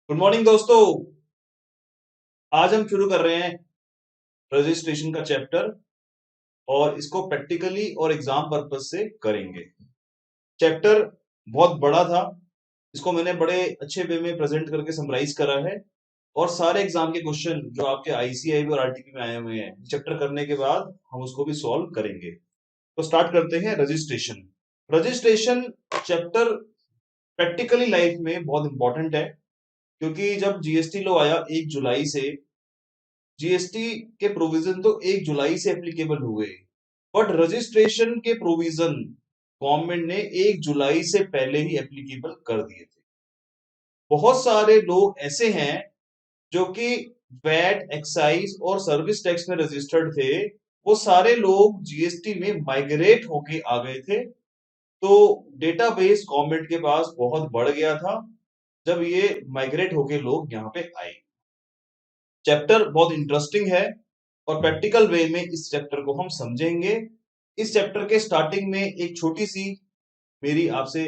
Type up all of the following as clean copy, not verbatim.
Good morning दोस्तों। आज हम शुरू कर रहे हैं रजिस्ट्रेशन का चैप्टर और इसको प्रैक्टिकली और एग्जाम पर्पज से करेंगे। चैप्टर बहुत बड़ा था, इसको मैंने बड़े अच्छे वे में प्रेजेंट करके समराइज करा है और सारे एग्जाम के क्वेश्चन जो आपके आईसीआई और आरटीपी में आए हुए हैं चैप्टर करने के बाद हम उसको भी सॉल्व करेंगे। तो स्टार्ट करते हैं registration. Registration chapter practically life में बहुत इंपॉर्टेंट है, क्योंकि जब जीएसटी लॉ आया 1 जुलाई से, जीएसटी के प्रोविजन तो 1 जुलाई से एप्लीकेबल हुए, बट रजिस्ट्रेशन के प्रोविजन गवर्नमेंट ने 1 जुलाई से पहले ही एप्लीकेबल कर दिए थे। बहुत सारे लोग ऐसे हैं जो कि वैट, एक्साइज और सर्विस टैक्स में रजिस्टर्ड थे, वो सारे लोग जीएसटी में माइग्रेट होके आ गए थे। तो डेटाबेस गवर्नमेंट के पास बहुत बढ़ गया था जब ये माइग्रेट होके लोग यहाँ पे आए। चैप्टर बहुत इंटरेस्टिंग है और प्रैक्टिकल वे में इस चैप्टर को हम समझेंगे। इस चैप्टर के स्टार्टिंग में एक छोटी सी मेरी आपसे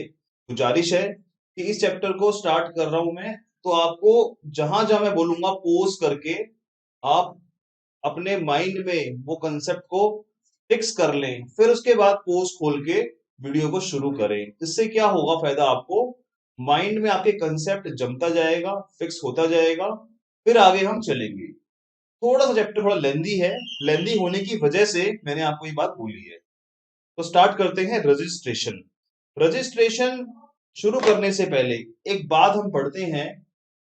गुजारिश है कि इस चैप्टर को स्टार्ट कर रहा हूं मैं, तो आपको जहां जहां मैं बोलूंगा पोज करके आप अपने माइंड में वो कंसेप्ट को फिक्स कर लें, फिर उसके बाद पोज खोल के वीडियो को शुरू करें। इससे क्या होगा फायदा, आपको माइंड में आपके कंसेप्ट जमता जाएगा, फिक्स होता जाएगा, फिर आगे हम चलेंगे। थोड़ा सा चैप्टर थोड़ा लेंदी है, लेंदी होने की वजह से मैंने आपको ये बात बोली है। तो स्टार्ट करते हैं रजिस्ट्रेशन। रजिस्ट्रेशन शुरू करने से पहले एक बात हम पढ़ते हैं।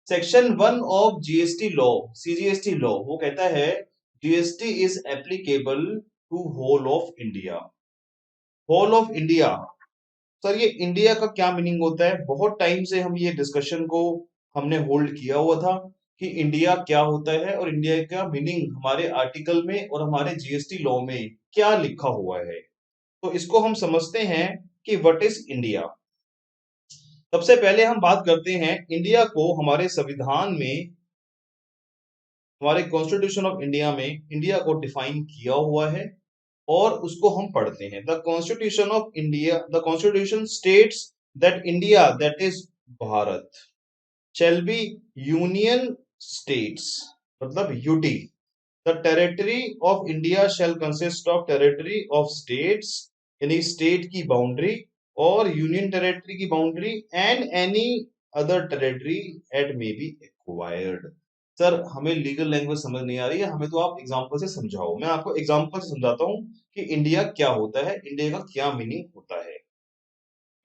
Section 1 of GST law, CGST law, वो कहता है GST is applicable to whole of India. Whole of India, sir ये इंडिया का क्या मीनिंग होता है? बहुत टाइम से हम ये डिस्कशन को हमने होल्ड किया हुआ था कि इंडिया क्या होता है और इंडिया का मीनिंग हमारे आर्टिकल में और हमारे जीएसटी लॉ में क्या लिखा हुआ है। तो इसको हम समझते हैं कि व्हाट इज इंडिया। सबसे पहले हम बात करते हैं इंडिया को हमारे संविधान में, हमारे कॉन्स्टिट्यूशन ऑफ इंडिया में इंडिया को डिफाइन किया हुआ है और उसको हम पढ़ते हैं। The constitution of India, the constitution states that India, that is Bharat, shall be union states, मतलब UT. The territory of India shall consist of territory of states, यानी स्टेट की बाउंड्री और यूनियन टेरिटरी की boundary and any other territory at may be acquired. Sir हमें legal language समझ नहीं आ रही है, हमें तो आप एग्जांपल से समझाओ। मैं आपको एग्जांपल से समझाता हूं कि इंडिया क्या होता है, इंडिया का क्या मीनिंग होता है।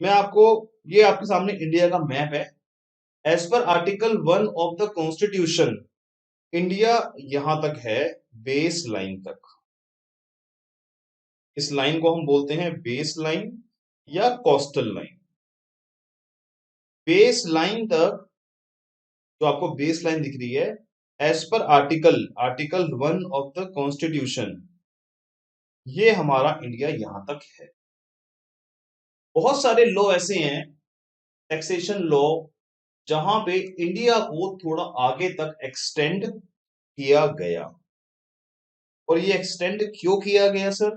मैं आपको, ये आपके सामने इंडिया का मैप है। As per article 1 of the constitution, India यहां तक है, बेस लाइन तक। इस लाइन को हम बोलते हैं बेस लाइन या कोस्टल लाइन। बेस लाइन तक, जो आपको बेस लाइन दिख रही है, as per article 1 of the constitution, ये हमारा इंडिया यहां तक है। बहुत सारे लॉ ऐसे हैं, टैक्सेशन लॉ, जहां पे इंडिया को थोड़ा आगे तक एक्सटेंड किया गया। और ये एक्सटेंड क्यों किया गया सर?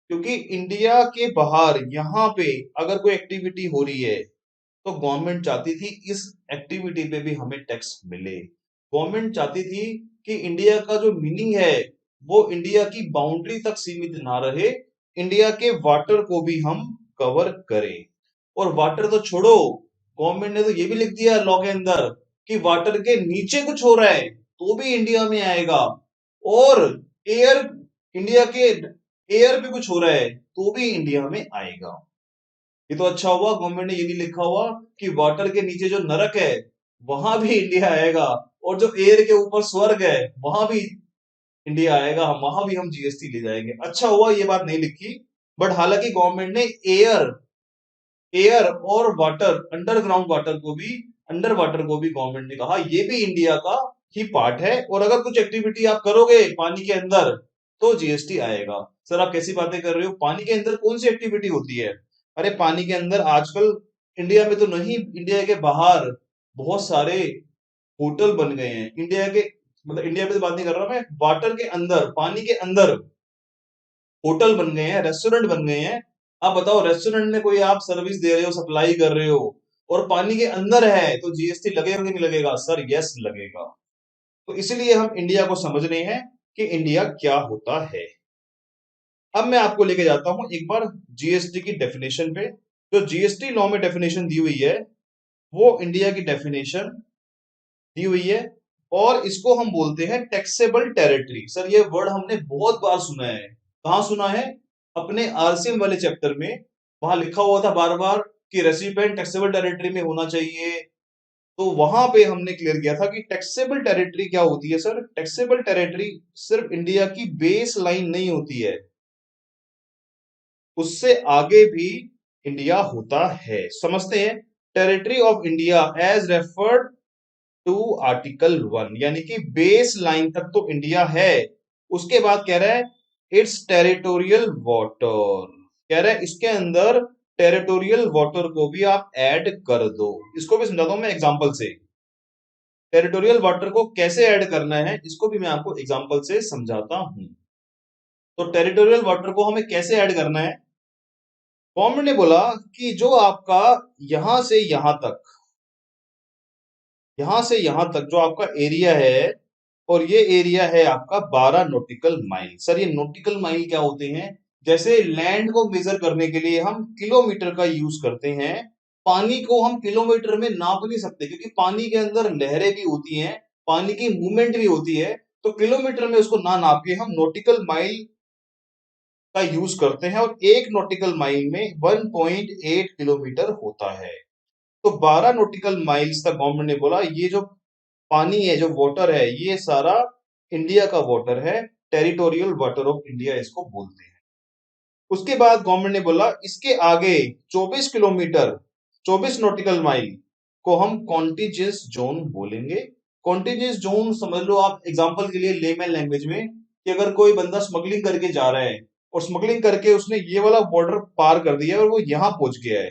क्योंकि इंडिया के बाहर यहां पे अगर कोई एक्टिविटी हो रही है तो गवर्नमेंट चाहती थी इस एक्टिविटी पे भी हमें टैक्स मिले। गवर्नमेंट चाहती थी कि इंडिया का जो मीनिंग है वो इंडिया की बाउंड्री तक सीमित ना रहे, इंडिया के वाटर को भी हम कवर करें। और वाटर तो छोड़ो, गवर्नमेंट ने तो ये भी लिख दिया लॉ के अंदर कि वाटर के नीचे कुछ हो रहा है तो भी इंडिया में आएगा, और एयर, इंडिया के एयर पे कुछ हो रहा है तो भी इंडिया में आएगा। ये तो अच्छा हुआ गवर्नमेंट ने ये नहीं लिखा हुआ कि वाटर के नीचे जो नरक है वहां भी इंडिया आएगा, और जो एयर के ऊपर स्वर्ग है वहां भी इंडिया आएगा, हम वहां भी हम जीएसटी ले जाएंगे। अच्छा हुआ ये बात नहीं लिखी। बट हालांकि गवर्नमेंट ने एयर, एयर और वाटर, अंडरग्राउंड वाटर को भी, अंडर वाटर को भी गवर्नमेंट ने कहा ये भी इंडिया का ही पार्ट है, और अगर कुछ एक्टिविटी आप करोगे पानी के अंदर तो जीएसटी आएगा। सर आप कैसी बातें कर रहे हो, पानी के अंदर कौन सी एक्टिविटी होती है? अरे पानी के अंदर आजकल इंडिया में तो नहीं, इंडिया के बाहर बहुत सारे होटल बन गए हैं। इंडिया के, मतलब इंडिया में तो बात नहीं कर रहा मैं, वाटर के अंदर, पानी के अंदर होटल बन गए हैं, रेस्टोरेंट बन गए हैं। आप बताओ, रेस्टोरेंट में कोई आप सर्विस दे रहे हो, सप्लाई कर रहे हो, और पानी के अंदर है तो जीएसटी लगेगा कि नहीं लगेगा सर? यस लगेगा। तो इसलिए हम इंडिया को समझ रहे हैं कि इंडिया क्या होता है। अब मैं आपको लेके जाता हूं एक बार जीएसटी की डेफिनेशन पे। जो जीएसटी लॉ में डेफिनेशन दी हुई है वो इंडिया की डेफिनेशन दी हुई है और इसको हम बोलते हैं टैक्सेबल टेरिटरी। सर ये वर्ड हमने बहुत बार सुना है। कहां सुना है? अपने आरसीएम वाले चैप्टर में। वहां लिखा हुआ था बार बार कि रेसिपिएंट टैक्सेबल टेरिटरी में होना चाहिए। तो वहां पे हमने क्लियर किया था कि टैक्सेबल टेरिटरी क्या होती है सर? टैक्सेबल टेरिटरी सिर्फ इंडिया की बेस लाइन नहीं होती है, उससे आगे भी इंडिया होता है। समझते हैं। Territory of India as referred to article 1, यानी कि बेस लाइन तक तो इंडिया है। उसके बाद कह रहा है इट्स टेरिटोरियल वाटर। कह रहा है इसके अंदर टेरिटोरियल वाटर को भी आप ऐड कर दो। इसको भी समझाता हूं मैं एग्जांपल से। टेरिटोरियल वाटर को कैसे ऐड करना है इसको भी मैं आपको एग्जांपल से समझाता हूं। तो टेरिटोरियल वाटर को हमें कैसे ऐड करना है? गवर्नमेंट ने बोला कि जो आपका यहां से यहां तक, यहां से यहां तक जो आपका एरिया है, और ये एरिया है आपका 12 नॉटिकल माइल। सर ये नॉटिकल माइल क्या होते हैं? जैसे लैंड को मेजर करने के लिए हम किलोमीटर का यूज करते हैं, पानी को हम किलोमीटर में नाप नहीं सकते क्योंकि पानी के अंदर लहरें भी होती हैं, पानी की मूवमेंट भी होती है। तो किलोमीटर में उसको ना नाप के हम नॉटिकल माइल का यूज करते हैं और एक नॉटिकल माइल में 1.8 किलोमीटर होता है। तो 12 नॉटिकल माइल्स तक गवर्नमेंट ने बोला ये जो पानी है, जो वाटर है, ये सारा इंडिया का वाटर है। टेरिटोरियल वाटर ऑफ इंडिया इसको बोलते हैं। उसके बाद गवर्नमेंट ने बोला इसके आगे 24 किलोमीटर, 24 नॉटिकल माइल को हम कॉन्टिजियस जोन बोलेंगे। कॉन्टिजियस जोन समझ लो आप एग्जांपल के लिए लेमैन लैंग्वेज में, कि अगर कोई बंदा स्मगलिंग करके जा रहा है और स्मगलिंग करके उसने ये वाला बॉर्डर पार कर दिया और वो यहां पहुंच गया है,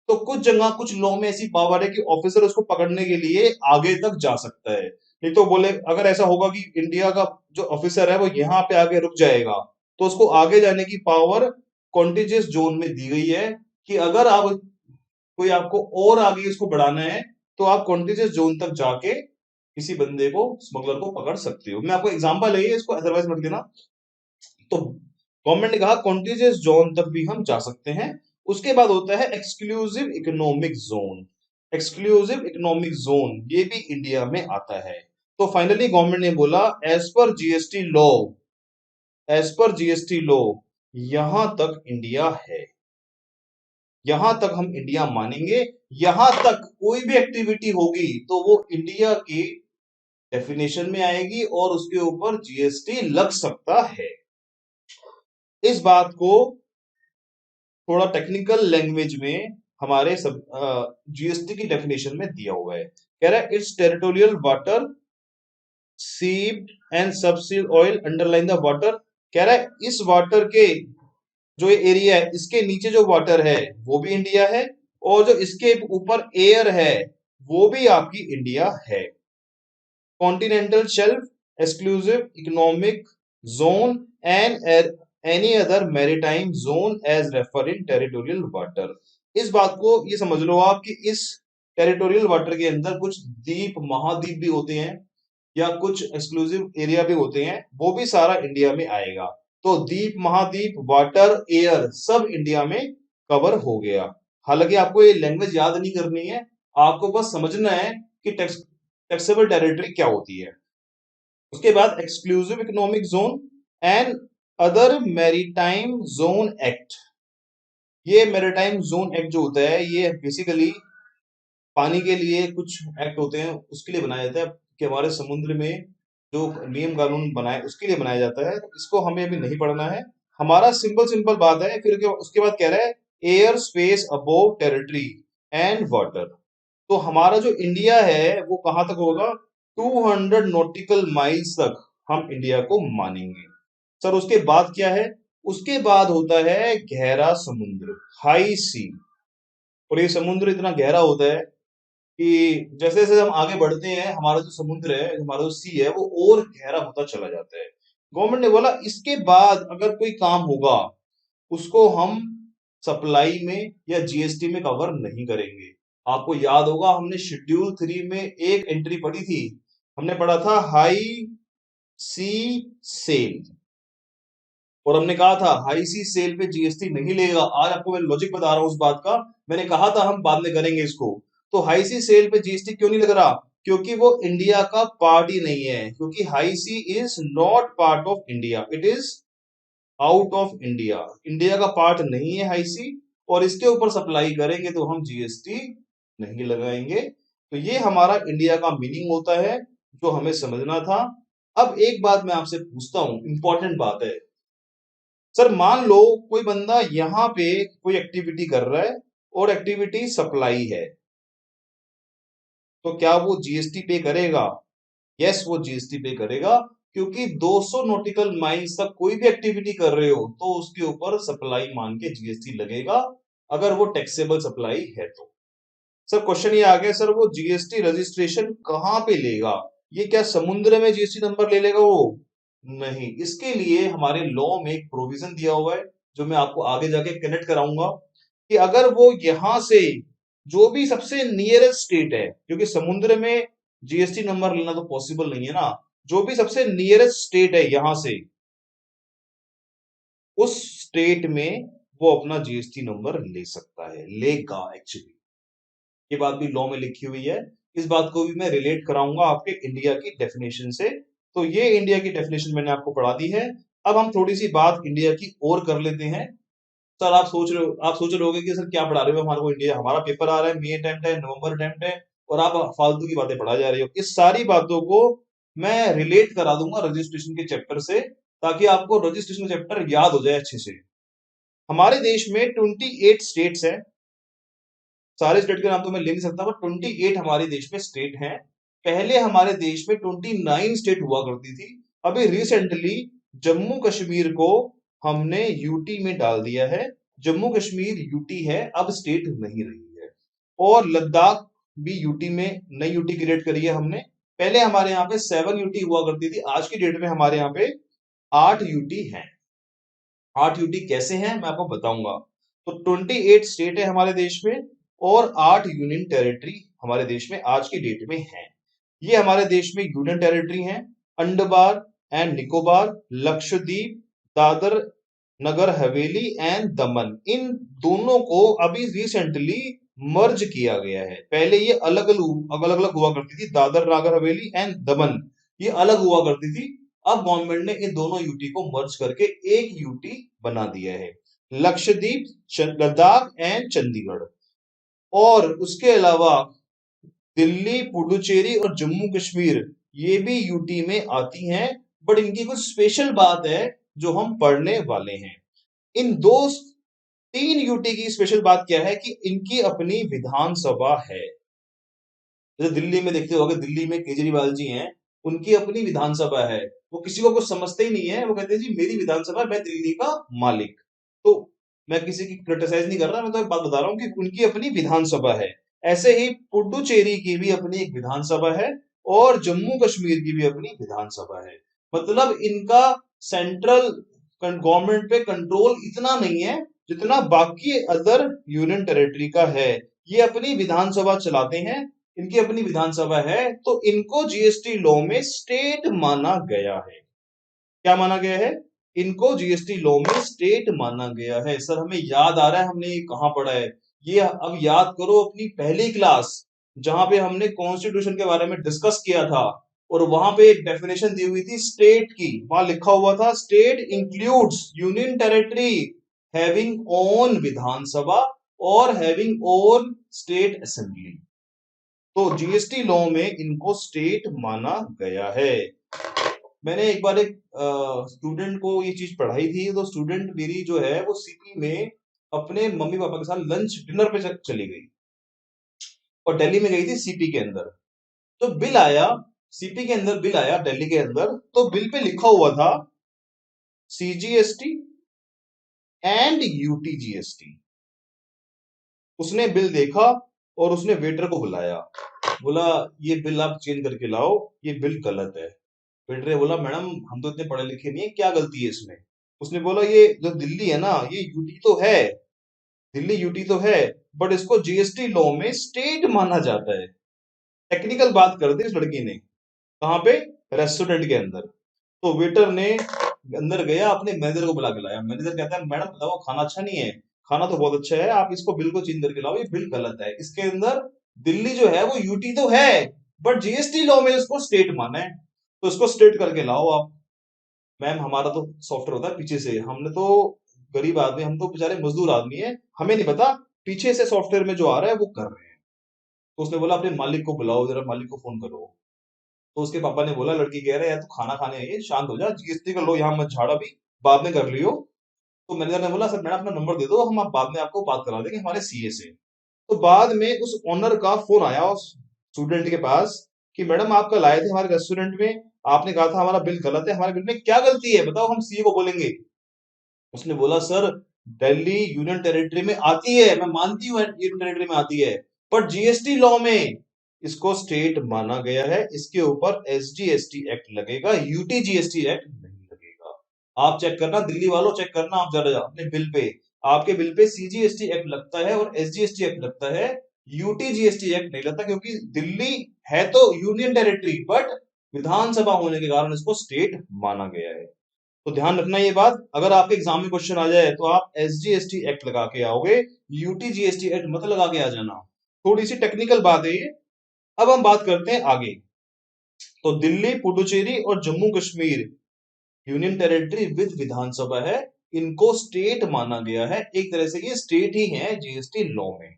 तो कुछ जगह कुछ लॉ में ऐसी पावर है कि ऑफिसर उसको पकड़ने के लिए आगे तक जा सकता है। नहीं तो बोले अगर ऐसा होगा कि इंडिया का जो ऑफिसर है वो यहाँ पे आगे रुक जाएगा, तो उसको आगे जाने की पावर कॉन्टिजियस जोन में दी गई है कि अगर आप कोई आपको और आगे इसको बढ़ाना है तो आप कॉन्टिजियस जोन तक जाके किसी बंदे को, स्मगलर को पकड़ सकते हो। मैं आपको एग्जांपल है इसको अदरवाइज मत लेना। तो गवर्नमेंट ने कहा कॉन्टिजियस जोन तक भी हम जा सकते हैं। उसके बाद होता है exclusive economic zone. Exclusive economic zone ये भी इंडिया में आता है। तो फाइनली गवर्नमेंट ने बोला as per GST law, as per GST law यहां तक इंडिया है, यहां तक हम इंडिया मानेंगे। यहां तक कोई भी एक्टिविटी होगी तो वो इंडिया की डेफिनेशन में आएगी और उसके ऊपर जीएसटी लग सकता है। इस बात को थोड़ा टेक्निकल लैंग्वेज में हमारे सब जीएसटी की डेफिनेशन में दिया हुआ है। कह रहा है it's territorial water seabed and subsoil underlying the water. कह रहा है इस वाटर के जो ये एरिया है इसके नीचे जो वाटर है वो भी इंडिया है, और जो इसके ऊपर एयर है वो भी आपकी इंडिया है। Continental shelf exclusive economic zone and any other maritime zone as refer in territorial water. इस बात को ये समझ लो आप कि इस टेरिटोरियल वाटर के अंदर कुछ द्वीप महाद्वीप भी होते हैं या कुछ एक्सक्लूसिव एरिया भी होते हैं, वो भी सारा इंडिया में आएगा। तो द्वीप महाद्वीप वाटर एयर सब इंडिया में कवर हो गया। हालांकि आपको ये लैंग्वेज याद नहीं करनी है, आपको बस समझना है कि टैक्सेबल टेरिटरी क्या होती है। उसके बाद exclusive economic zone and other maritime zone act. ये मैरीटाइम जोन एक्ट जो होता है ये बेसिकली पानी के लिए कुछ एक्ट होते हैं उसके लिए बनाया जाता है कि हमारे समुद्र में जो नियम कानून बनाए उसके लिए बनाया जाता है। इसको हमें अभी नहीं पढ़ना है, हमारा सिंपल सिंपल बात है। फिर उसके बाद कह रहा है air space above territory and water. तो हमारा जो इंडिया है वो कहां तक होगा? 200 नॉटिकल माइल्स तक हम इंडिया को मानेंगे। सर उसके बाद क्या है? उसके बाद होता है गहरा समुद्र, हाई सी। और ये समुद्र इतना गहरा होता है कि जैसे जैसे हम आगे बढ़ते हैं हमारा जो समुद्र है, हमारा जो सी है, वो और गहरा होता चला जाता है। गवर्नमेंट ने बोला इसके बाद अगर कोई काम होगा उसको हम सप्लाई में या जीएसटी में कवर नहीं करेंगे। आपको याद होगा हमने शेड्यूल 3 में एक एंट्री पढ़ी थी, हमने पढ़ा था हाई सी सेल, और हमने कहा था हाई सी सेल पे जीएसटी नहीं लेगा। आज आपको मैं लॉजिक बता रहा हूं उस बात का, मैंने कहा था हम बाद में करेंगे इसको। तो हाई सी सेल पे जीएसटी क्यों नहीं लग रहा? क्योंकि वो इंडिया का पार्ट ही नहीं है, क्योंकि high sea is not part of India, it is out of India, India का पार्ट नहीं है हाई सी, और इसके ऊपर सप्लाई करेंगे तो हम जीएसटी नहीं लगाएंगे। तो ये हमारा इंडिया का मीनिंग होता है जो हमें समझना था। अब एक बात मैं आपसे पूछता हूं, इंपॉर्टेंट बात है सर, मान लो कोई बंदा यहां पे कोई एक्टिविटी कर रहा है और एक्टिविटी सप्लाई है, तो क्या वो जीएसटी पे करेगा? यस, वो जीएसटी पे करेगा, क्योंकि 200 नॉटिकल माइल्स तक कोई भी एक्टिविटी कर रहे हो तो उसके ऊपर सप्लाई मान के जीएसटी लगेगा, अगर वो टैक्सेबल सप्लाई है तो। सर क्वेश्चन ये आ गया, सर वो जीएसटी रजिस्ट्रेशन कहां पे लेगा? ये क्या समुद्र में जीएसटी नंबर ले लेगा वो? नहीं, इसके लिए हमारे लॉ में एक प्रोविजन दिया हुआ है जो मैं आपको आगे जाके कनेक्ट कराऊंगा, कि अगर वो यहां से जो भी सबसे नियरेस्ट स्टेट है, क्योंकि समुद्र में जीएसटी नंबर लेना तो पॉसिबल नहीं है ना, जो भी सबसे नियरेस्ट स्टेट है यहां से, उस स्टेट में वो अपना जीएसटी नंबर ले सकता है, लेगा एक्चुअली, ये बात भी लॉ में लिखी हुई है। इस बात को भी मैं रिलेट कराऊंगा आपके इंडिया की डेफिनेशन से। तो ये इंडिया की डेफिनेशन मैंने आपको पढ़ा दी है। अब हम थोड़ी सी बात इंडिया की और कर लेते हैं। सर आप सोच रहे होगे कि सर क्या पढ़ा रहे हो, हमारे को इंडिया, हमारा पेपर आ रहा है, मई अटेम्प्ट है, नवंबर अटेम्प्ट है, और आप फालतू की बातें पढ़ा जा रहे हो। इस सारी बातों को मैं रिलेट करा दूंगा रजिस्ट्रेशन के चैप्टर से, ताकि आपको रजिस्ट्रेशन चैप्टर याद हो जाए अच्छे से। हमारे देश में 28 स्टेट्स हैं, सारे स्टेट के नाम तो मैं ले नहीं सकता, पर 28 हमारे देश में स्टेट हैं। पहले हमारे देश में 29 स्टेट हुआ करती थी, अभी रिसेंटली जम्मू कश्मीर को हमने यूटी में डाल दिया है, जम्मू कश्मीर यूटी है, अब स्टेट नहीं रही है। और लद्दाख भी यूटी में, नई यूटी क्रिएट करी है हमने। पहले हमारे यहाँ पे 7 यूटी हुआ करती थी, आज की डेट में हमारे यहाँ पे 8 यूटी है। 8 यूटी कैसे हैं मैं आपको बताऊंगा। तो 28 स्टेट है हमारे देश में, और 8 यूनियन टेरिटरी हमारे देश में आज की डेट में है। ये हमारे देश में यूनियन टेरिटरी हैं, अंडमान एंड निकोबार, लक्षद्वीप, दादर नगर हवेली एंड दमन, इन दोनों को अभी रिसेंटली मर्ज किया गया है। पहले ये अलग अलग हुआ करती थी, दादर नगर हवेली एंड दमन ये अलग हुआ करती थी। अब गवर्नमेंट ने इन दोनों यूटी को मर्ज करके एक यूटी बना दिया है, लक्षद्वीप, लद्दाख एंड चंडीगढ़। और उसके अलावा दिल्ली, पुडुचेरी और जम्मू कश्मीर ये भी यूटी में आती हैं, बट इनकी कुछ स्पेशल बात है जो हम पढ़ने वाले हैं। इन दो 3 यूटी की स्पेशल बात क्या है कि इनकी अपनी विधानसभा है। जैसे दिल्ली में देखते होगे, दिल्ली में केजरीवाल जी हैं, उनकी अपनी विधानसभा है, वो किसी को कुछ समझते ही नहीं है, वो कहते हैं जी मेरी विधानसभा, मैं दिल्ली का मालिक। तो मैं किसी की क्रिटिसाइज नहीं कर रहा, मैं तो एक बात बता रहा हूँ कि उनकी अपनी विधानसभा है। ऐसे ही पुडुचेरी की भी अपनी एक विधानसभा है, और जम्मू कश्मीर की भी अपनी विधानसभा है। मतलब इनका सेंट्रल गवर्नमेंट पे कंट्रोल इतना नहीं है जितना बाकी अदर यूनियन टेरिटरी का है। ये अपनी विधानसभा चलाते हैं, इनकी अपनी विधानसभा है, तो इनको जीएसटी लॉ में स्टेट माना गया है। क्या माना गया है? इनको जीएसटी लॉ में स्टेट माना गया है। सर हमें याद आ रहा है हमने ये कहां पढ़ा है, ये अब याद करो अपनी पहली क्लास, जहां पे हमने कॉन्स्टिट्यूशन के बारे में डिस्कस किया था, और वहां पे एक डेफिनेशन दी हुई थी स्टेट की, वहां लिखा हुआ था state includes union territory having own Vidhan Sabha और हैविंग ओन स्टेट असेंबली। तो जीएसटी लॉ में इनको स्टेट माना गया है। मैंने एक बार एक स्टूडेंट को ये चीज पढ़ाई थी, तो स्टूडेंट मेरी जो है वो सीपी में अपने मम्मी पापा के साथ लंच डिनर पे चली गई, और दिल्ली में गई थी सीपी के अंदर। तो बिल आया, सीपी के अंदर बिल आया दिल्ली के अंदर, तो बिल पे लिखा हुआ था सीजीएसटी एंड यूटीजीएसटी। उसने बिल देखा और उसने वेटर को बुलाया, बोला ये बिल आप चेंज करके लाओ, ये बिल गलत है। वेटर ने बोला मैडम हम तो इतने पढ़े लिखे नहीं है, क्या गलती है इसमें? उसने बोला ये जो दिल्ली है ना, ये यूटी तो है, दिल्ली यूटी तो है, बट इसको जीएसटी लॉ में स्टेट माना जाता है। टेक्निकल बात कर दी इस लड़की ने, कहाँ पे? रेस्टोरेंट के अंदर। तो वेटर ने अंदर गया, अपने मैनेजर को बुला के लाया। मैनेजर कहता है मैडम बताओ खाना अच्छा नहीं है। खाना तो बहुत अच्छा है, आप इसको बिल को चेंज करके लाओ, ये बिल गलत है। इसके अंदर दिल्ली जो है वो यूटी तो है, बट जीएसटी लॉ में इसको स्टेट माना है, तो इसको स्टेट करके लाओ आप। मैम हमारा तो सॉफ्टवेयर होता है पीछे से, हमने तो गरीब आदमी, हम तो बेचारे मजदूर आदमी है, हमें नहीं पता, पीछे से सॉफ्टवेयर में जो आ रहा है वो कर रहे हैं। तो उसने बोला अपने मालिक को बुलाओ, जरा मालिक को फोन करो। तो उसके पापा ने बोला, लड़की कह रहे हैं तू खाना खाने आई है, शांत हो जा, जीएसटी कर लो, यहाँ मत झाड़ा, भी बाद में कर लियो। तो मैनेजर ने बोला सर मैडम अपना नंबर दे दो, हम आप बाद में आपको बात करा देंगे हमारे सीए से। तो बाद में उस ओनर का फोन आया उस स्टूडेंट के पास कि मैडम आप कल आए थे हमारे रेस्टोरेंट में, आपने कहा था हमारा बिल गलत है, हमारे बिल में क्या गलती है बताओ, हम सीए को बोलेंगे। उसने बोला सर दिल्ली यूनियन टेरिटरी में आती है, मैं मानती हूँ यूनियन टेरिटरी में आती है, पर जीएसटी लॉ में इसको स्टेट माना गया है, इसके ऊपर एसजीएसटी एक्ट लगेगा, यूटी जीएसटी एक्ट नहीं लगेगा। आप चेक करना दिल्ली वालों, चेक करना आप जरा अपने बिल पे, आपके बिल पे सीजीएसटी एक्ट लगता है और एसजीएसटी एक्ट लगता है, यूटी जीएसटी एक्ट नहीं लगता, क्योंकि दिल्ली है तो यूनियन टेरिटरी, बट विधानसभा होने के कारण इसको स्टेट माना गया है। तो ध्यान रखना ये बात, अगर आपके एग्जाम में क्वेश्चन आ जाए तो आप एसजीएसटी एक्ट लगा के आओगे, यूटी जीएसटी एक्ट मत लगा के आ जाना। थोड़ी सी टेक्निकल बात है ये। अब हम बात करते हैं आगे। तो दिल्ली, पुडुचेरी और Jammu Kashmir union territory with Vidhan Sabha है, इनको स्टेट माना गया है, एक तरह से ये स्टेट ही है जीएसटी लॉ में।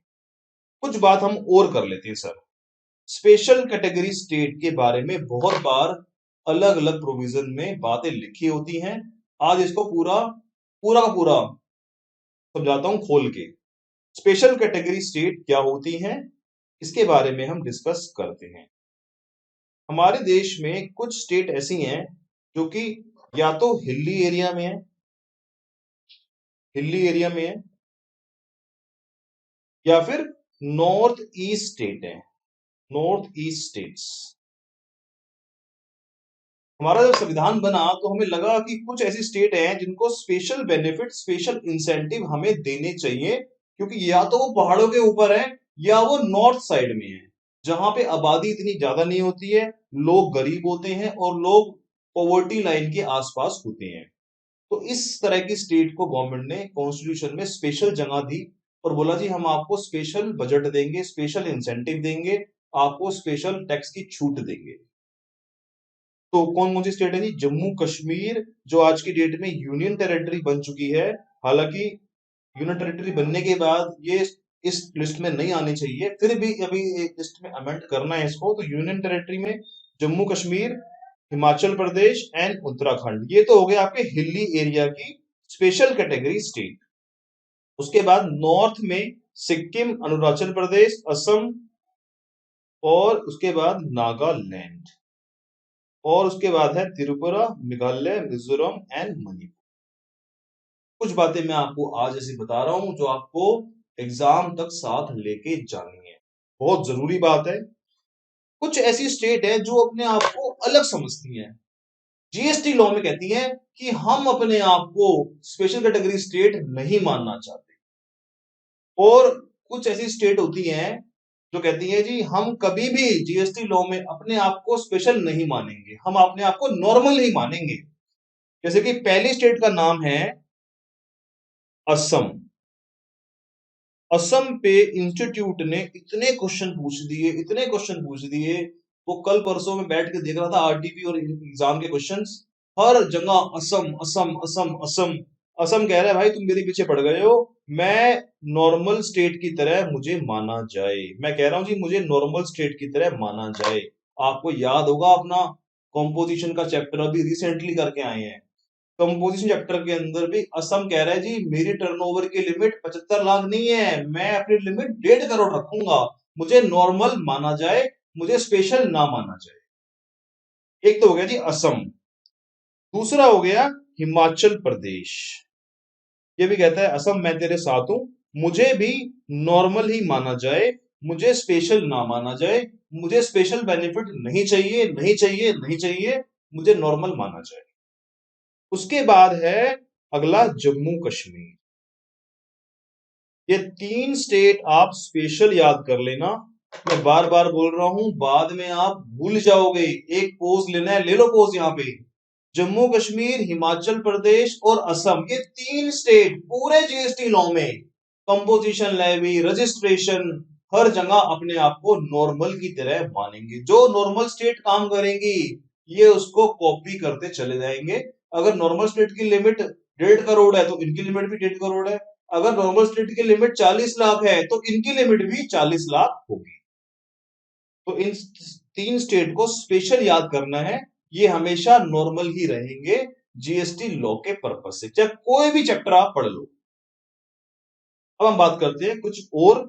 कुछ बात हम और कर लेते हैं सर। स्पेशल कैटेगरी स्टेट के बारे में बहुत बार अलग अलग प्रोविजन में बातें लिखी होती हैं। आज इसको पूरा पूरा का पूरा समझाता हूं खोल के। स्पेशल कैटेगरी स्टेट क्या होती हैं, इसके बारे में हम डिस्कस करते हैं। हमारे देश में कुछ स्टेट ऐसी हैं जो कि या तो हिली एरिया में है, हिली एरिया में है, या फिर नॉर्थ ईस्ट स्टेट है, नॉर्थ ईस्ट स्टेट्स। हमारा जब संविधान बना तो हमें लगा कि कुछ ऐसी स्टेट हैं जिनको स्पेशल बेनिफिट, स्पेशल इंसेंटिव हमें देने चाहिए, क्योंकि या तो वो पहाड़ों के ऊपर है या वो नॉर्थ साइड में है, जहां पे आबादी इतनी ज्यादा नहीं होती है, लोग गरीब होते हैं और लोग पॉवर्टी लाइन के आसपास होते हैं। तो इस तरह की स्टेट को गवर्नमेंट ने कॉन्स्टिट्यूशन में स्पेशल जगह दी और बोला जी हम आपको स्पेशल बजट देंगे, स्पेशल इंसेंटिव देंगे, आपको स्पेशल टैक्स की छूट देंगे। तो कौन कौन सी स्टेट है जी? जम्मू कश्मीर, जो आज की डेट में यूनियन टेरिटरी बन चुकी है, हालांकि यूनियन टेरिटरी बनने के बाद ये इस लिस्ट में नहीं आनी चाहिए, फिर भी अभी एक लिस्ट में अमेंड करना है इसको। तो यूनियन टेरिटरी में जम्मू कश्मीर, हिमाचल प्रदेश एंड उत्तराखंड, ये तो हो गया आपके हिली एरिया की स्पेशल कैटेगरी स्टेट। उसके बाद नॉर्थ में सिक्किम, अरुणाचल प्रदेश, असम, और उसके बाद नागालैंड, और उसके बाद है त्रिपुरा, मेघालय, मिजोरम एंड मणिपुर। कुछ बातें मैं आपको आज ऐसे बता रहा हूं जो आपको एग्जाम तक साथ लेके जानी है, बहुत जरूरी बात है। कुछ ऐसी स्टेट है जो अपने आप को अलग समझती हैं, जीएसटी लॉ में कहती है कि हम अपने आप को स्पेशल कैटेगरी स्टेट नहीं मानना चाहते, और कुछ ऐसी स्टेट होती हैं जो कहती है जी हम कभी भी जीएसटी लॉ में अपने आप को स्पेशल नहीं मानेंगे, हम अपने आप को नॉर्मल ही मानेंगे। जैसे कि पहली स्टेट का नाम है असम। असम पे इंस्टीट्यूट ने इतने क्वेश्चन पूछ दिए, इतने क्वेश्चन पूछ दिए, वो कल परसों में बैठ के देख रहा था आरटीपी और एग्जाम के क्वेश्चंस, हर जगह असम असम असम असम। असम कह रहा है भाई तुम मेरे पीछे पड़ गए हो, मैं नॉर्मल स्टेट की तरह मुझे माना जाए, मैं कह रहा हूं जी मुझे नॉर्मल स्टेट की तरह माना जाए। आपको याद होगा अपना कॉम्पोजिशन का चैप्टर अभी रिसेंटली करके आए हैं, कंपोजिशन चैप्टर के अंदर भी असम कह रहा है जी मेरी टर्नओवर की लिमिट 75 लाख नहीं है, मैं अपनी लिमिट 1.5 करोड़ रखूंगा, मुझे नॉर्मल माना जाए, मुझे स्पेशल ना माना जाए। एक तो हो गया जी असम। दूसरा हो गया हिमाचल प्रदेश। ये भी कहता है असम मैं तेरे साथ हूं, मुझे भी नॉर्मल ही माना जाए, मुझे स्पेशल ना माना जाए, मुझे स्पेशल बेनिफिट नहीं चाहिए नहीं चाहिए नहीं चाहिए, मुझे नॉर्मल माना जाए। उसके बाद है अगला जम्मू कश्मीर। ये 3 स्टेट आप स्पेशल याद कर लेना। मैं बार बार बोल रहा हूं, बाद में आप भूल जाओगे। एक पोज लेना है, ले लो पोज यहाँ पे। जम्मू कश्मीर, हिमाचल प्रदेश और असम, ये 3 स्टेट पूरे जीएसटी लॉ में कंपोजिशन लेवी, रजिस्ट्रेशन, हर जगह अपने आप को नॉर्मल की तरह मानेंगे। जो नॉर्मल स्टेट काम करेंगी ये उसको कॉपी करते चले जाएंगे। अगर नॉर्मल स्टेट की लिमिट 1.5 करोड़ है तो इनकी लिमिट भी 1.5 करोड़ है। अगर नॉर्मल स्टेट की लिमिट 40 लाख है तो इनकी लिमिट भी 40 लाख होगी। तो इन 3 स्टेट को स्पेशल याद करना है। ये हमेशा नॉर्मल ही रहेंगे जीएसटी लॉ के पर्पज से, चाहे कोई भी चैप्टर आप पढ़ लो। अब हम बात करते हैं कुछ और।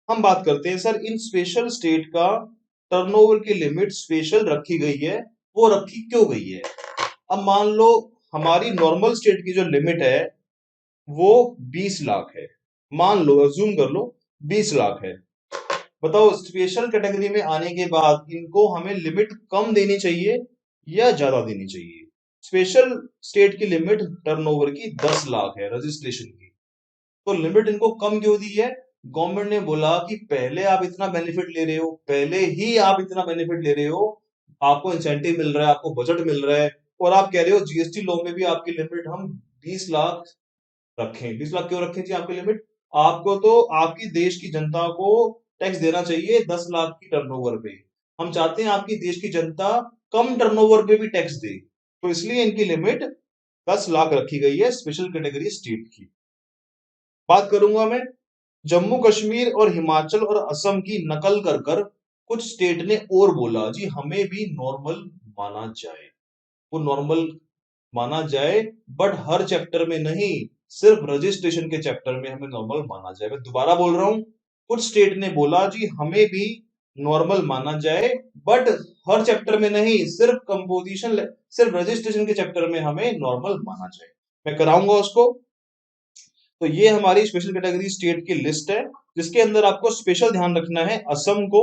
हम बात करते हैं सर, इन स्पेशल स्टेट का टर्नओवर की लिमिट स्पेशल रखी गई है, वो रखी क्यों गई है? अब मान लो हमारी नॉर्मल स्टेट की जो लिमिट है वो 20 लाख है। मान लो, अज्यूम कर लो 20 लाख है। बताओ स्पेशल कैटेगरी में आने के बाद इनको हमें लिमिट कम देनी चाहिए या ज्यादा देनी चाहिए? स्पेशल स्टेट की लिमिट टर्नओवर की 10 लाख है रजिस्ट्रेशन की, तो लिमिट इनको कम क्यों दी है? गवर्नमेंट ने बोला कि पहले आप इतना बेनिफिट ले रहे हो, पहले ही आप इतना बेनिफिट ले रहे हो, आपको इंसेंटिव मिल रहा है, आपको बजट मिल रहा है, और आप कह रहे हो जीएसटी लॉ में भी आपकी लिमिट हम 20 लाख रखें। 20 लाख क्यों रखें जी आपकी लिमिट? आपको तो आपकी देश की जनता को टैक्स देना चाहिए 10 लाख की टर्नओवर पे। हम चाहते हैं आपकी देश की जनता कम टर्नओवर पे भी टैक्स दे, तो इसलिए इनकी लिमिट 10 लाख रखी गई है स्पेशल कैटेगरी स्टेट की। बात करूंगा मैं जम्मू कश्मीर और हिमाचल और असम की नकल कर कर कुछ स्टेट ने और बोला जी हमें भी नॉर्मल माना जाए। वो नॉर्मल माना जाए, बट हर चैप्टर में नहीं, सिर्फ रजिस्ट्रेशन के चैप्टर में हमें नॉर्मल माना जाए। मैं दोबारा बोल रहा हूं, कुछ स्टेट ने बोला जी हमें भी नॉर्मल माना जाए, बट हर चैप्टर में नहीं, सिर्फ कंपोजिशन, सिर्फ रजिस्ट्रेशन के चैप्टर में हमें नॉर्मल माना जाए। मैं कराऊंगा उसको। तो ये हमारी स्पेशल कैटेगरी स्टेट की लिस्ट है, जिसके अंदर आपको स्पेशल ध्यान रखना है असम को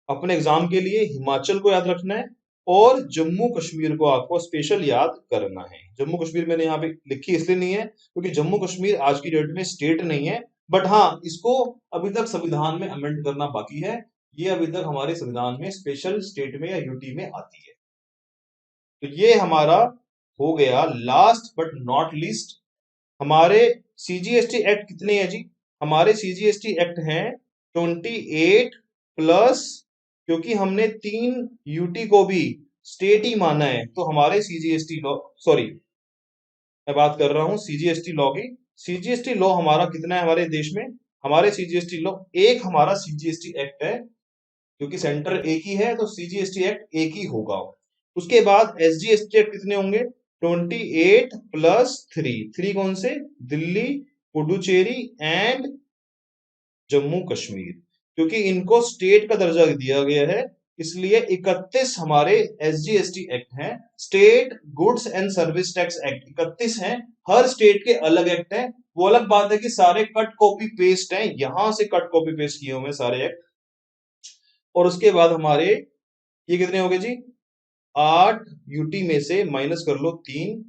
अपने एग्जाम के लिए, हिमाचल को याद रखना है, और जम्मू कश्मीर को आपको स्पेशल याद करना है। जम्मू कश्मीर मैंने यहाँ पे लिखी इसलिए नहीं है क्योंकि जम्मू कश्मीर आज की डेट में स्टेट नहीं है, बट हाँ इसको अभी तक संविधान में अमेंड करना बाकी है। ये अभी तक हमारे संविधान में स्पेशल स्टेट में या यूटी में आती है। तो ये हमारा हो गया लास्ट बट नॉट लीस्ट। हमारे सीजीएसटी एक्ट कितने हैं जी? हमारे सीजीएसटी एक्ट हैं 28 प्लस, क्योंकि हमने 3 यूटी को भी स्टेट ही माना है, तो हमारे सीजीएसटी लॉ, सॉरी मैं बात कर रहा हूं सीजीएसटी लॉ की। सीजीएसटी लॉ हमारा कितना है हमारे देश में? हमारे सीजीएसटी लॉ एक हमारा सीजीएसटी एक्ट है, क्योंकि सेंटर एक ही है तो सीजीएसटी एक्ट एक ही होगा। उसके बाद एसजीएसटी एक्ट कितने होंगे? 28 प्लस 3 कौन से? दिल्ली, पुडुचेरी एंड जम्मू कश्मीर, क्योंकि इनको स्टेट का दर्जा दिया गया है, इसलिए 31 हमारे एसजीएसटी एक्ट हैं। State goods and service tax act 31 हैं, हर स्टेट के अलग एक्ट हैं। वो अलग बात है कि सारे कट कॉपी पेस्ट हैं, यहां से कट कॉपी पेस्ट किए हुए सारे एक्ट। और उसके बाद हमारे ये कितने हो गए जी? 8 यूटी में से माइनस कर लो 3,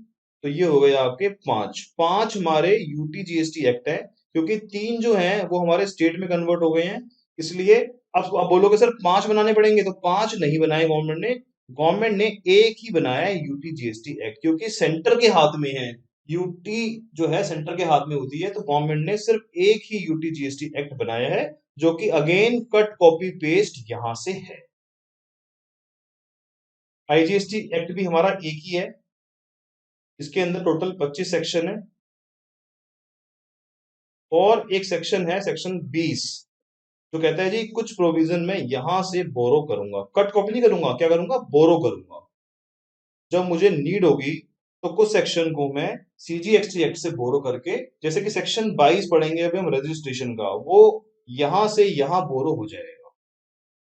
तो ये हो गए आपके 5 हमारे यूटी जीएसटी एक्ट है, क्योंकि 3 जो हैं वो हमारे स्टेट में कन्वर्ट हो गए हैं। इसलिए अब आप बोलोगे सर 5 बनाने पड़ेंगे, तो 5 नहीं बनाए गवर्नमेंट ने। गवर्नमेंट ने एक ही बनाया है यूटी जीएसटी एक्ट, क्योंकि सेंटर के हाथ में है। यूटी जो है सेंटर के हाथ में होती है, तो गवर्नमेंट ने सिर्फ एक ही यूटी जीएसटी एक्ट बनाया है, जो कि अगेन कट कॉपी पेस्ट यहां से है। आईजीएसटी एक्ट भी हमारा एक ही है, इसके अंदर टोटल 25 सेक्शन है, और एक सेक्शन है सेक्शन 20, जो कहता है जी कुछ प्रोविजन मैं यहां से बोरो करूंगा, कट कॉपी नहीं करूंगा, क्या करूंगा? बोरो करूंगा। जब मुझे नीड होगी तो कुछ सेक्शन को मैं सीजीएसटी एक्ट से बोरो करके, जैसे कि सेक्शन 22 पढ़ेंगे अभी हम रजिस्ट्रेशन का, वो यहां से यहां बोरो हो जाएगा।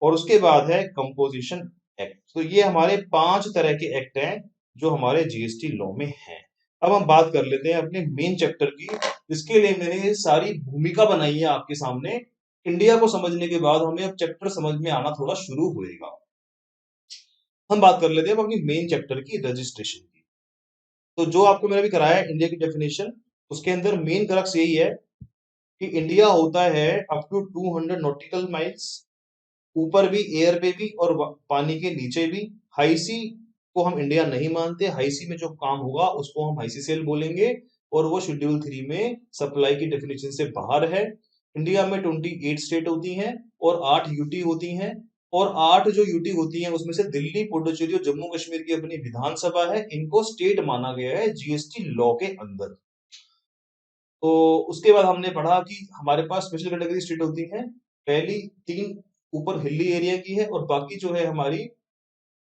और उसके बाद है कंपोजिशन एक्ट। तो ये हमारे 5 तरह के एक्ट हैं जो हमारे जीएसटी लॉ में हैं। अब हम बात कर लेते हैं अपने मेन चैप्टर की, जिसके लिए मैंने सारी भूमिका बनाई है आपके सामने। इंडिया को समझने के बाद हमें अब चैप्टर समझ में आना थोड़ा शुरू होएगा। हम बात कर लेते हैं अब अपनी मेन चैप्टर की, रजिस्ट्रेशन की। तो जो आपको मैंने अभी कराया है इंडिया की डेफिनेशन, उसके अंदर मेन क्रक्स यही है कि इंडिया होता है अप टू 200 नॉटिकल माइल्स, ऊपर भी, एयर पे भी और पानी के नीचे भी। हाई सी को हम इंडिया नहीं मानते, हाई सी में जो काम होगा उसको हम ICCL बोलेंगे, और वो शेड्यूल 3 में सप्लाई की डेफिनेशन से बाहर है। इंडिया में 28 स्टेट होती हैं और 8 यूटी होती हैं, और 8 जो यूटी होती हैं उसमें से दिल्ली, पुडुचेरी और जम्मू कश्मीर की अपनी विधानसभा है, इनको स्टेट माना गया है जीएसटी लॉ के अंदर। तो उसके बाद हमने पढ़ा कि हमारे पास स्पेशल कैटेगरी स्टेट होती हैं, पहली 3 ऊपर हिली एरिया की है, और बाकी जो है हमारी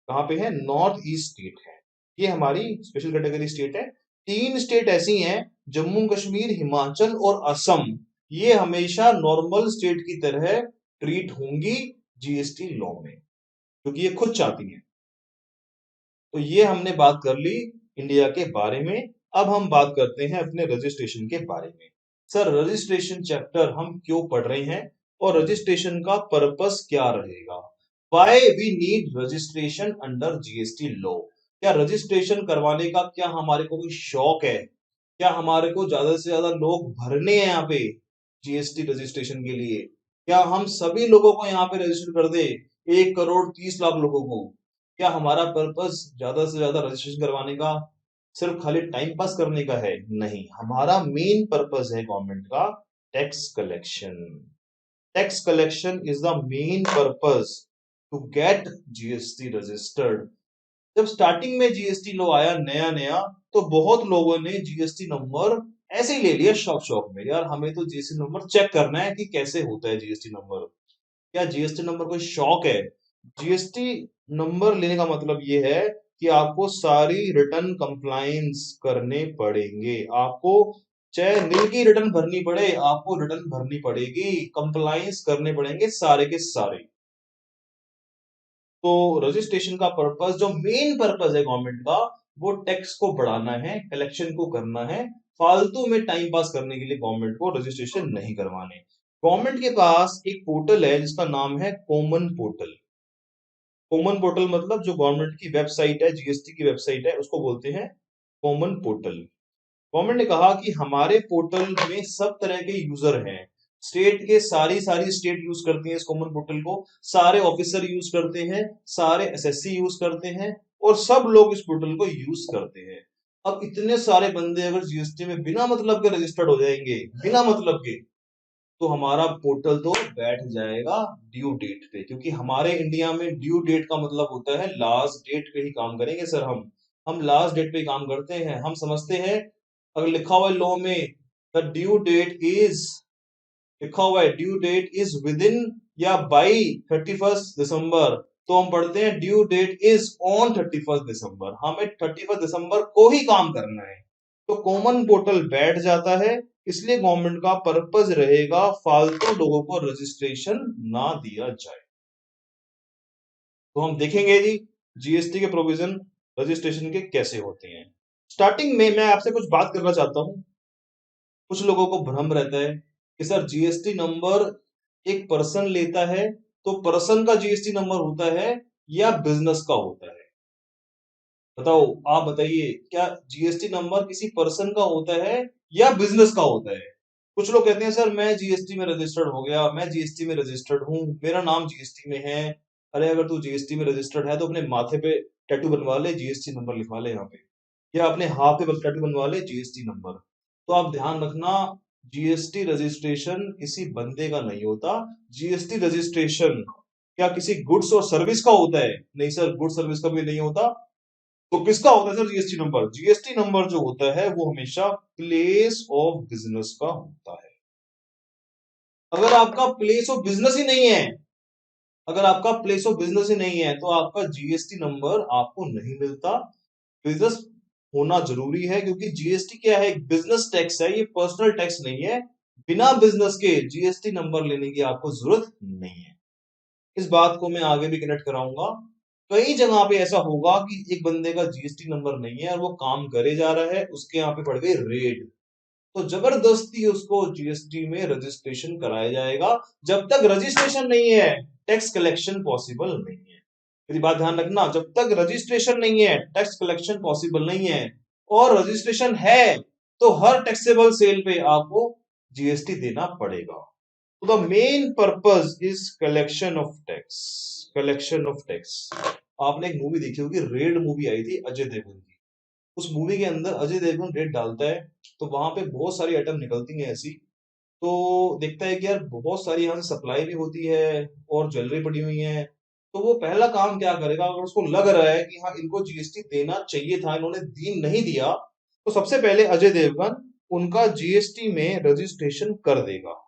कहाँ पे है, नॉर्थ ईस्ट स्टेट है। ये हमारी स्पेशल कैटेगरी स्टेट है। 3 स्टेट ऐसी हैं, जम्मू कश्मीर, हिमाचल और असम, ये हमेशा नॉर्मल स्टेट की तरह ट्रीट होंगी जीएसटी लॉ में, क्योंकि ये खुद चाहती हैं। तो ये हमने बात कर ली इंडिया के बारे में। अब हम बात करते हैं अपने रजिस्ट्रेशन के बारे में। सर, रजिस्ट्रेशन चैप्टर हम क्यों पढ़ रहे हैं और रजिस्ट्रेशन का पर्पस क्या रहेगा? Why we need registration under GST law? क्या रजिस्ट्रेशन करवाने का क्या हमारे को कोई शौक है? क्या हमारे को ज्यादा से ज्यादा लोग भरने हैं यहाँ पे जीएसटी रजिस्ट्रेशन के लिए? क्या हम सभी लोगों को यहाँ पे रजिस्टर कर दे, 1,30,00,000 लोगों को? क्या हमारा पर्पस ज्यादा से ज्यादा रजिस्ट्रेशन करवाने का, सिर्फ खाली टाइम पास करने का है? नहीं, हमारा मेन पर्पस है गवर्नमेंट का tax collection. Tax collection is the main purpose to get GST registered. जब स्टार्टिंग में जीएसटी लॉ आया नया नया, तो बहुत लोगों ने जीएसटी नंबर ऐसे ही ले लिया शौक शौक में, यार हमें तो जीएसटी नंबर चेक करना है कि कैसे होता है जीएसटी नंबर। क्या जीएसटी नंबर कोई शौक है? जीएसटी नंबर लेने का मतलब ये है कि आपको सारी रिटर्न कंप्लायंस करने पड़ेंगे। आपको चाहे नील की रिटर्न भरनी पड़े, आपको रिटर्न भरनी पड़ेगी, कंप्लायंस करने पड़ेंगे सारे के सारे। तो रजिस्ट्रेशन का पर्पस, जो मेन पर्पस है गवर्नमेंट का, वो टैक्स को बढ़ाना है, कलेक्शन को करना है। फालतू में टाइम पास करने के लिए गवर्नमेंट को रजिस्ट्रेशन नहीं करवाने। गवर्नमेंट के पास एक पोर्टल है जिसका नाम है कॉमन पोर्टल। कॉमन पोर्टल मतलब जो गवर्नमेंट की वेबसाइट है, जीएसटी की वेबसाइट है, उसको बोलते हैं कॉमन पोर्टल। गवर्नमेंट ने कहा कि हमारे पोर्टल में सब तरह के यूजर हैं, स्टेट के सारी सारी स्टेट यूज करती हैं इस कॉमन पोर्टल को, सारे ऑफिसर यूज करते हैं, सारे एसएससी यूज करते हैं, और सब लोग इस पोर्टल को यूज करते हैं। अब इतने सारे बंदे अगर जीएसटी में बिना मतलब के रजिस्टर्ड हो जाएंगे, बिना मतलब के, तो हमारा पोर्टल तो बैठ जाएगा ड्यू डेट पे, क्योंकि हमारे इंडिया में ड्यू डेट का मतलब होता है लास्ट डेट पे ही काम करेंगे सर। हम लास्ट डेट पे ही काम करते हैं। हम समझते हैं, अगर लिखा हुआ है लॉ में द ड्यू डेट इज, लिखा हुआ है due date is within या बाई 31 दिसंबर, तो हम पढ़ते हैं due date is on 31 December. हमें 31 दिसंबर को ही काम करना है, तो कॉमन पोर्टल बैठ जाता है। इसलिए गवर्नमेंट का पर्पस रहेगा फालतू लोगों को रजिस्ट्रेशन ना दिया जाए। तो हम देखेंगे जी जीएसटी के प्रोविजन रजिस्ट्रेशन के कैसे होते हैं। स्टार्टिंग में मैं आपसे कुछ बात करना चाहता हूं। कुछ लोगों को भ्रम रहता है कि सर जीएसटी नंबर एक पर्सन लेता है, तो पर्सन का जीएसटी नंबर होता है या बिजनेस का होता है? बताओ, आप बताइए, क्या जीएसटी नंबर किसी पर्सन का होता है या बिजनेस का होता है? कुछ लोग कहते हैं सर मैं जीएसटी में रजिस्टर्ड हो गया, मैं जीएसटी में रजिस्टर्ड हूं, मेरा नाम जीएसटी में है। अरे अगर तू जीएसटी में रजिस्टर्ड है तो अपने माथे पे टैटू बनवा ले, जीएसटी नंबर लिखवा ले यहाँ पे, या अपने हाथ पे टैटू बनवा ले जीएसटी नंबर। तो आप ध्यान रखना, जीएसटी रजिस्ट्रेशन किसी बंदे का नहीं होता। जीएसटी रजिस्ट्रेशन क्या किसी गुड्स और सर्विस का होता है? नहीं सर, गुड्स सर्विस का भी नहीं होता। तो किसका होता है sir GST number? GST number जो होता है वो हमेशा प्लेस ऑफ बिजनेस का होता है। अगर आपका प्लेस ऑफ बिजनेस ही नहीं है, अगर आपका प्लेस ऑफ बिजनेस ही नहीं है, तो आपका जीएसटी नंबर आपको नहीं मिलता। बिजनेस होना जरूरी है, क्योंकि जीएसटी क्या है, एक बिजनेस टैक्स है, ये पर्सनल टैक्स नहीं है। बिना बिजनेस के जीएसटी नंबर लेने की आपको जरूरत नहीं है। इस बात को मैं आगे भी कनेक्ट कराऊंगा। कई जगह पे ऐसा होगा कि एक बंदे का जीएसटी नंबर नहीं है और वो काम करे जा रहा है, उसके यहाँ पे पड़ गई रेड, तो जबरदस्ती उसको जीएसटी में रजिस्ट्रेशन कराया जाएगा। जब तक रजिस्ट्रेशन नहीं है, टैक्स कलेक्शन पॉसिबल नहीं है। मेरी बात ध्यान रखना, जब तक रजिस्ट्रेशन नहीं है, टैक्स कलेक्शन पॉसिबल नहीं है। और रजिस्ट्रेशन है तो हर टैक्सेबल सेल पे आपको जीएसटी देना पड़ेगा। तो the main purpose is collection of tax. Collection of tax. आपने एक मूवी देखी होगी, रेड मूवी आई थी अजय देवगन की। उस मूवी के अंदर अजय देवगन रेड डालता है तो वहां पे बहुत सारी आइटम निकलती हैं ऐसी। तो देखता है कि यार बहुत सारी यहाँ से सप्लाई भी होती है और ज्वेलरी पड़ी हुई है। तो वो पहला काम क्या करेगा, अगर उसको लग रहा है कि हाँ इनको जीएसटी देना चाहिए था, इन्होंने नहीं दिया, तो सबसे पहले अजय देवगन उनका जीएसटी में रजिस्ट्रेशन कर देगा।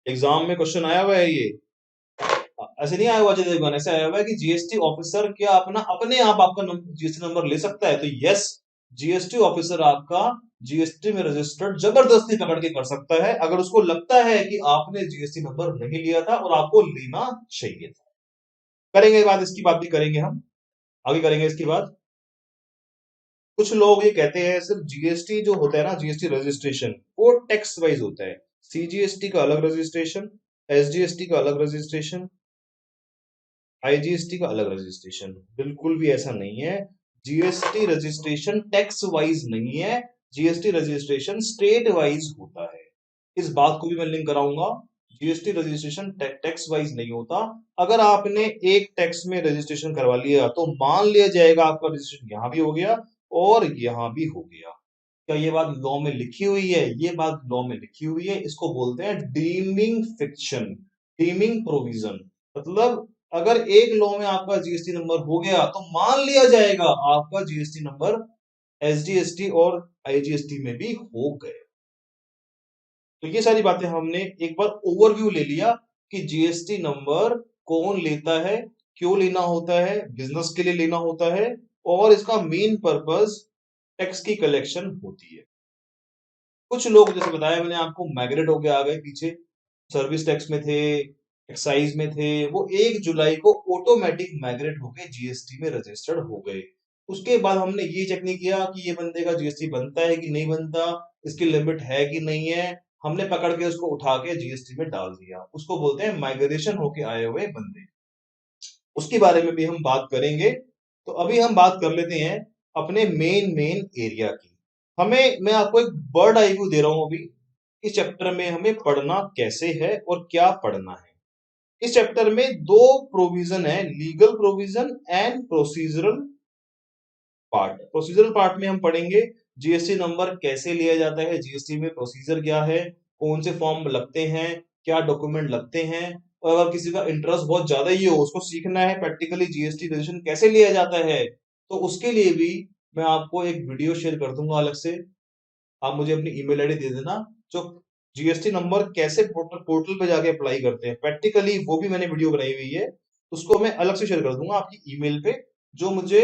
एग्जाम में क्वेश्चन आया हुआ है ये, ऐसे नहीं आया हुआ अजय देवगन, ऐसे आया हुआ है कि जीएसटी ऑफिसर क्या अपना अपने आप आपका जीएसटी नंबर ले सकता है? तो यस, जीएसटी ऑफिसर आपका जीएसटी में रजिस्टर्ड जबरदस्ती पकड़ के कर सकता है अगर उसको लगता है कि आपने जीएसटी नंबर नहीं लिया था और आपको लेना चाहिए था। करेंगे बात, इसकी बात भी करेंगे हम, आगे करेंगे इसकी बात। कुछ लोग ये कहते हैं सिर्फ जीएसटी जो होता है ना, जीएसटी रजिस्ट्रेशन, वो टैक्स वाइज होता है। सीजीएसटी का अलग रजिस्ट्रेशन, एसजीएसटी का अलग रजिस्ट्रेशन, आईजीएसटी का अलग रजिस्ट्रेशन। बिल्कुल भी ऐसा नहीं है। जीएसटी रजिस्ट्रेशन टैक्स वाइज नहीं है, जीएसटी रजिस्ट्रेशन स्टेट वाइज होता है। इस बात को भी मैं लिंक कराऊंगा। जीएसटी रजिस्ट्रेशन टैक्स वाइज नहीं होता। अगर आपने एक टैक्स में रजिस्ट्रेशन करवा लिया तो मान लिया जाएगा आपका रजिस्ट्रेशन यहां भी हो गया और यहां भी हो गया। क्या ये बात लॉ में लिखी हुई है? ये बात लॉ में लिखी हुई है। इसको बोलते हैं डीमिंग फिक्शन, डीमिंग प्रोविजन। मतलब अगर एक लॉ में आपका जीएसटी नंबर हो गया तो मान लिया जाएगा आपका जीएसटी नंबर एसजीएसटी और आईजीएसटी में भी हो गए। तो ये सारी बातें हमने एक बार ओवरव्यू ले लिया कि जीएसटी नंबर कौन लेता है, क्यों लेना होता है, बिजनेस के लिए लेना होता है, और इसका मेन पर्पस टैक्स की कलेक्शन होती है। कुछ लोग जैसे बताया मैंने आपको माइग्रेट होके आ गए पीछे, सर्विस टैक्स में थे, एक्साइज में थे, वो 1 जुलाई को ऑटोमेटिक माइग्रेट होके जीएसटी में रजिस्टर्ड हो गए। उसके बाद हमने ये चेक नहीं किया कि ये बंदे का जीएसटी बनता है कि नहीं बनता, इसकी लिमिट है कि नहीं है, हमने पकड़ के उसको उठा के जीएसटी में डाल दिया। उसको बोलते हैं माइग्रेशन होके आए हुए बंदे। उसके बारे में भी हम बात करेंगे। तो अभी हम बात कर लेते हैं अपने मेन मेन एरिया की। हमें, मैं आपको एक बर्ड आई व्यू दे रहा हूं अभी, इस चैप्टर में हमें पढ़ना कैसे है और क्या पढ़ना है। इस चैप्टर में दो प्रोविजन है, legal provision and procedural part. Procedural part में हम पढ़ेंगे जीएसटी नंबर कैसे लिया जाता है, जीएसटी में प्रोसीजर क्या है, कौन से फॉर्म लगते हैं, क्या डॉक्यूमेंट लगते हैं, और अगर किसी का इंटरेस्ट बहुत ज्यादा ही हो, उसको सीखना है प्रैक्टिकली जीएसटी रजिस्ट्रेशन कैसे लिया जाता है, तो उसके लिए भी मैं आपको एक वीडियो शेयर कर दूंगा अलग से। आप मुझे अपनी ईमेल आईडी दे देना, जो जीएसटी नंबर कैसे पोर्टल पे जाके अप्लाई करते हैं प्रैक्टिकली, वो भी मैंने वीडियो बनाई हुई है, उसको मैं अलग से शेयर कर दूंगा आपकी ईमेल पे। जो मुझे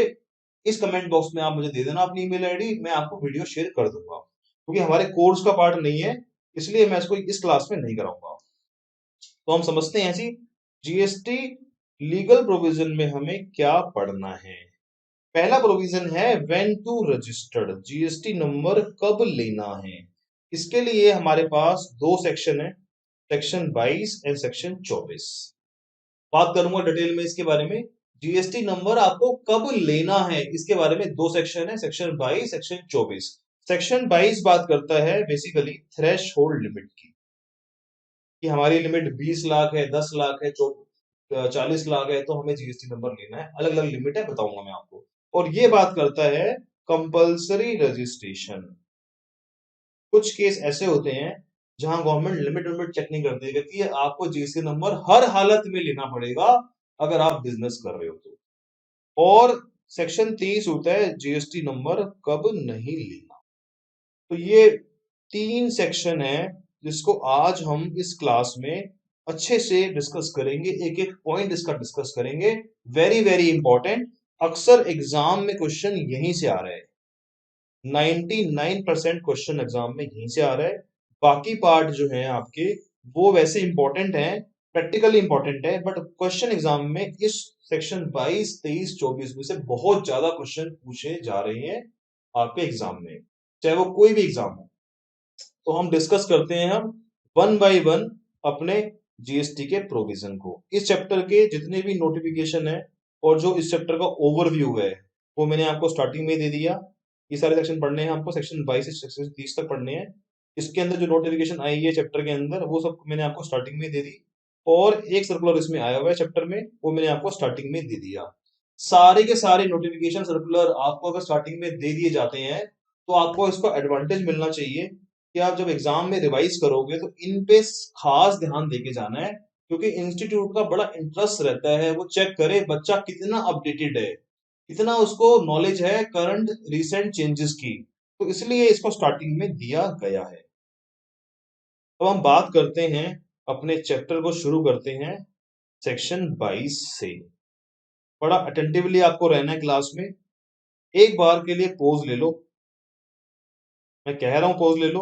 इस कमेंट बॉक्स में आप मुझे दे देना अपनी ईमेल आईडी, मैं आपको वीडियो शेयर कर दूंगा, क्योंकि हमारे कोर्स का पार्ट नहीं है इसलिए मैं इसको इस क्लास में नहीं कराऊंगा। तो हम समझते हैं ऐसी जीएसटी लीगल प्रोविजन में हमें क्या पढ़ना है। पहला प्रोविजन है when to registered, GST number कब लेना है। इसके लिए हमारे पास दो सेक्शन है, सेक्शन 22 एंड सेक्शन 24। बात करूंगा डिटेल में इसके बारे में। जीएसटी नंबर आपको कब लेना है इसके बारे में दो सेक्शन है, सेक्शन 22, सेक्शन 24। सेक्शन 22 बात करता है बेसिकली थ्रेश होल्ड लिमिट की, कि हमारी लिमिट 20 लाख है, 10 लाख है, 40 लाख है, तो हमें जीएसटी नंबर लेना है। अलग अलग लिमिट है, बताऊंगा मैं आपको। और ये बात करता है कंपल्सरी रजिस्ट्रेशन। कुछ केस ऐसे होते हैं जहां गवर्नमेंट लिमिट लिमिट चेक नहीं करती, कहती है आपको जीएसटी नंबर हर हालत में लेना पड़ेगा अगर आप बिजनेस कर रहे हो तो। और सेक्शन 30 होता है जीएसटी नंबर कब नहीं लेना। तो ये 3 सेक्शन है जिसको आज हम इस क्लास में अच्छे से डिस्कस करेंगे, एक एक पॉइंट इसका डिस्कस करेंगे। वेरी वेरी इंपॉर्टेंट, अक्सर एग्जाम में क्वेश्चन यहीं से आ रहा है, 99% क्वेश्चन एग्जाम में यहीं से आ रहा है। बाकी पार्ट जो है आपके वो वैसे इंपॉर्टेंट है, प्रैक्टिकली इंपॉर्टेंट है, बट क्वेश्चन एग्जाम में इस सेक्शन 22, 23, 24 में से बहुत ज्यादा क्वेश्चन पूछे जा रहे हैं आपके एग्जाम में, चाहे वो कोई भी एग्जाम हो। तो हम डिस्कस करते हैं हम वन बाय वन अपने जीएसटी के प्रोविजन को। इस चैप्टर के जितने भी नोटिफिकेशन है और जो इस चैप्टर का ओवरव्यू है वो मैंने आपको स्टार्टिंग में दे दिया। ये सारे सेक्शन पढ़ने हैं हमको, सेक्शन 22 से सेक्शन 30 तक पढ़ने हैं। इसके अंदर जो नोटिफिकेशन आई है चैप्टर के अंदर वो सब मैंने आपको स्टार्टिंग में दे दी, और एक सर्कुलर इसमें आया हुआ है चैप्टर में, वो मैंने आपको स्टार्टिंग में दे दिया। सारे के सारे नोटिफिकेशन सर्कुलर आपको अगर स्टार्टिंग में दे दिए जाते हैं तो आपको इसका एडवांटेज मिलना चाहिए कि आप जब एग्जाम में रिवाइज करोगे तो इन पे खास ध्यान देके जाना है, क्योंकि इंस्टीट्यूट का बड़ा इंटरेस्ट रहता है वो चेक करे बच्चा कितना अपडेटेड है, कितना उसको नॉलेज है करंट रिसेंट चेंजेस की, तो इसलिए इसको स्टार्टिंग में दिया गया है। अब हम बात करते हैं, अपने चैप्टर को शुरू करते हैं सेक्शन 22 से। बड़ा अटेंटिवली आपको रहना है क्लास में। एक बार के लिए पोज ले लो, मैं कह रहा हूं पोज ले लो,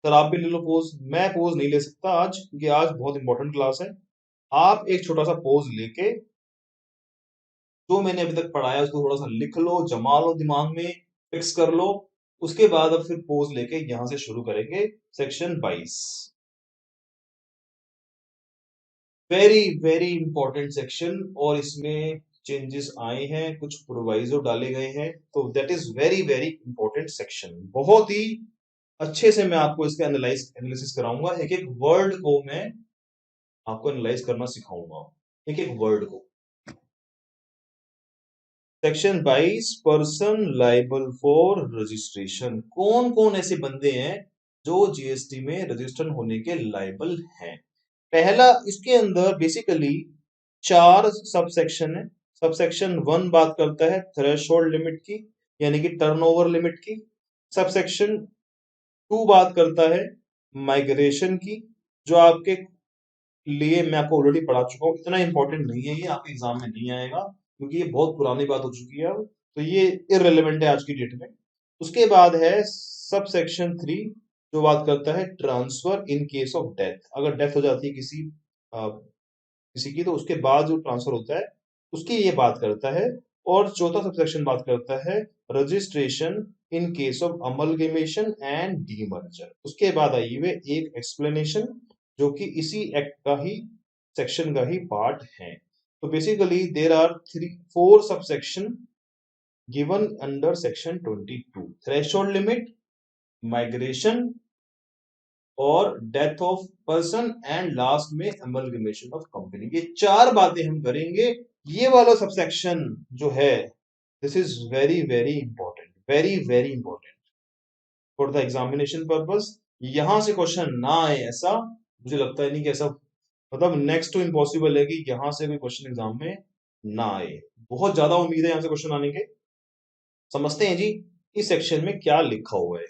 सर आप भी ले लो पोज। मैं पोज नहीं ले सकता आज क्योंकि आज बहुत इंपॉर्टेंट क्लास है। आप एक छोटा सा पोज लेके जो मैंने अभी तक पढ़ाया उसको थोड़ा सा लिख लो, जमा लो, दिमाग में फिक्स कर लो। उसके बाद अब फिर पोज लेके यहां से शुरू करेंगे section 22। Very very important section, और इसमें चेंजेस आए हैं, कुछ प्रोवाइजो डाले गए हैं, तो that is very very important section. बहुत ही अच्छे से मैं आपको इसके एनालिसिस कराऊंगा, एक एक वर्ड को मैं आपको एनालाइज करना सिखाऊंगा, एक एक वर्ड को। Section 22, person liable for registration. कौन कौन ऐसे बंदे हैं जो जीएसटी में रजिस्टर होने के लाइबल हैं? पहला, इसके अंदर बेसिकली 4 सब सेक्शन है। सब सेक्शन 1 बात करता है थ्रेशोल्ड लिमिट की, यानी कि टर्नओवर लिमिट की। सब सेक्शन 2 बात करता है माइग्रेशन की, जो आपके लिए मैं आपको ऑलरेडी पढ़ा चुका हूँ, इतना इंपॉर्टेंट नहीं है, ये आपके एग्जाम में नहीं आएगा क्योंकि ये बहुत पुरानी बात हो चुकी है अब, तो ये इररिलेवेंट है आज की डेट में। उसके बाद है सब सेक्शन 3, जो बात करता है transfer in case of death. अगर डेथ हो जाती है किसी की, तो उसके बाद जो ट्रांसफर होता है उसकी ये बात करता है। और चौथा सबसेक्शन बात करता है registration in case of amalgamation and demerger. उसके बाद आई हुए एक एक्सप्लेनेशन, जो कि इसी एक्ट का ही सेक्शन का ही पार्ट है। तो basically there are 4 subsection given under section 22, threshold limit, migration, और death of person, and last में अमलगमेशन ऑफ कंपनी। ये 4 बातें हम करेंगे। ये वाला सबसेक्शन जो है, this is very very important, very very important for the examination purpose. यहां से क्वेश्चन ना आए ऐसा मुझे लगता है नहीं कि ऐसा, मतलब नेक्स्ट टू इम्पॉसिबल है कि यहां से कोई क्वेश्चन एग्जाम में ना आए। बहुत ज्यादा उम्मीद है यहां से क्वेश्चन आने के। समझते हैं जी इस सेक्शन में क्या लिखा हुआ है।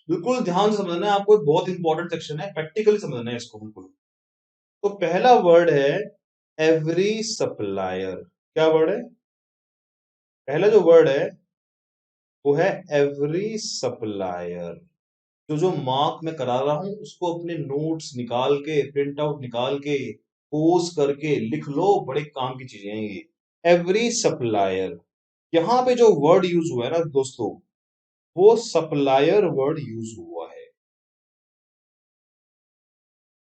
बिल्कुल ध्यान से समझना है आपको, बहुत इंपॉर्टेंट सेक्शन है, प्रैक्टिकली समझना है इसको बिल्कुल। तो पहला वर्ड है एवरी सप्लायर। क्या वर्ड है? पहला जो वर्ड है वो है एवरी सप्लायर। जो मार्क मैं करा रहा हूं उसको अपने नोट्स निकाल के, प्रिंट आउट निकाल के, पोज करके लिख लो, बड़े काम की चीजें हैं ये। एवरी सप्लायर, यहां पे जो वर्ड यूज हुआ है ना दोस्तों, वो सप्लायर वर्ड यूज हुआ है।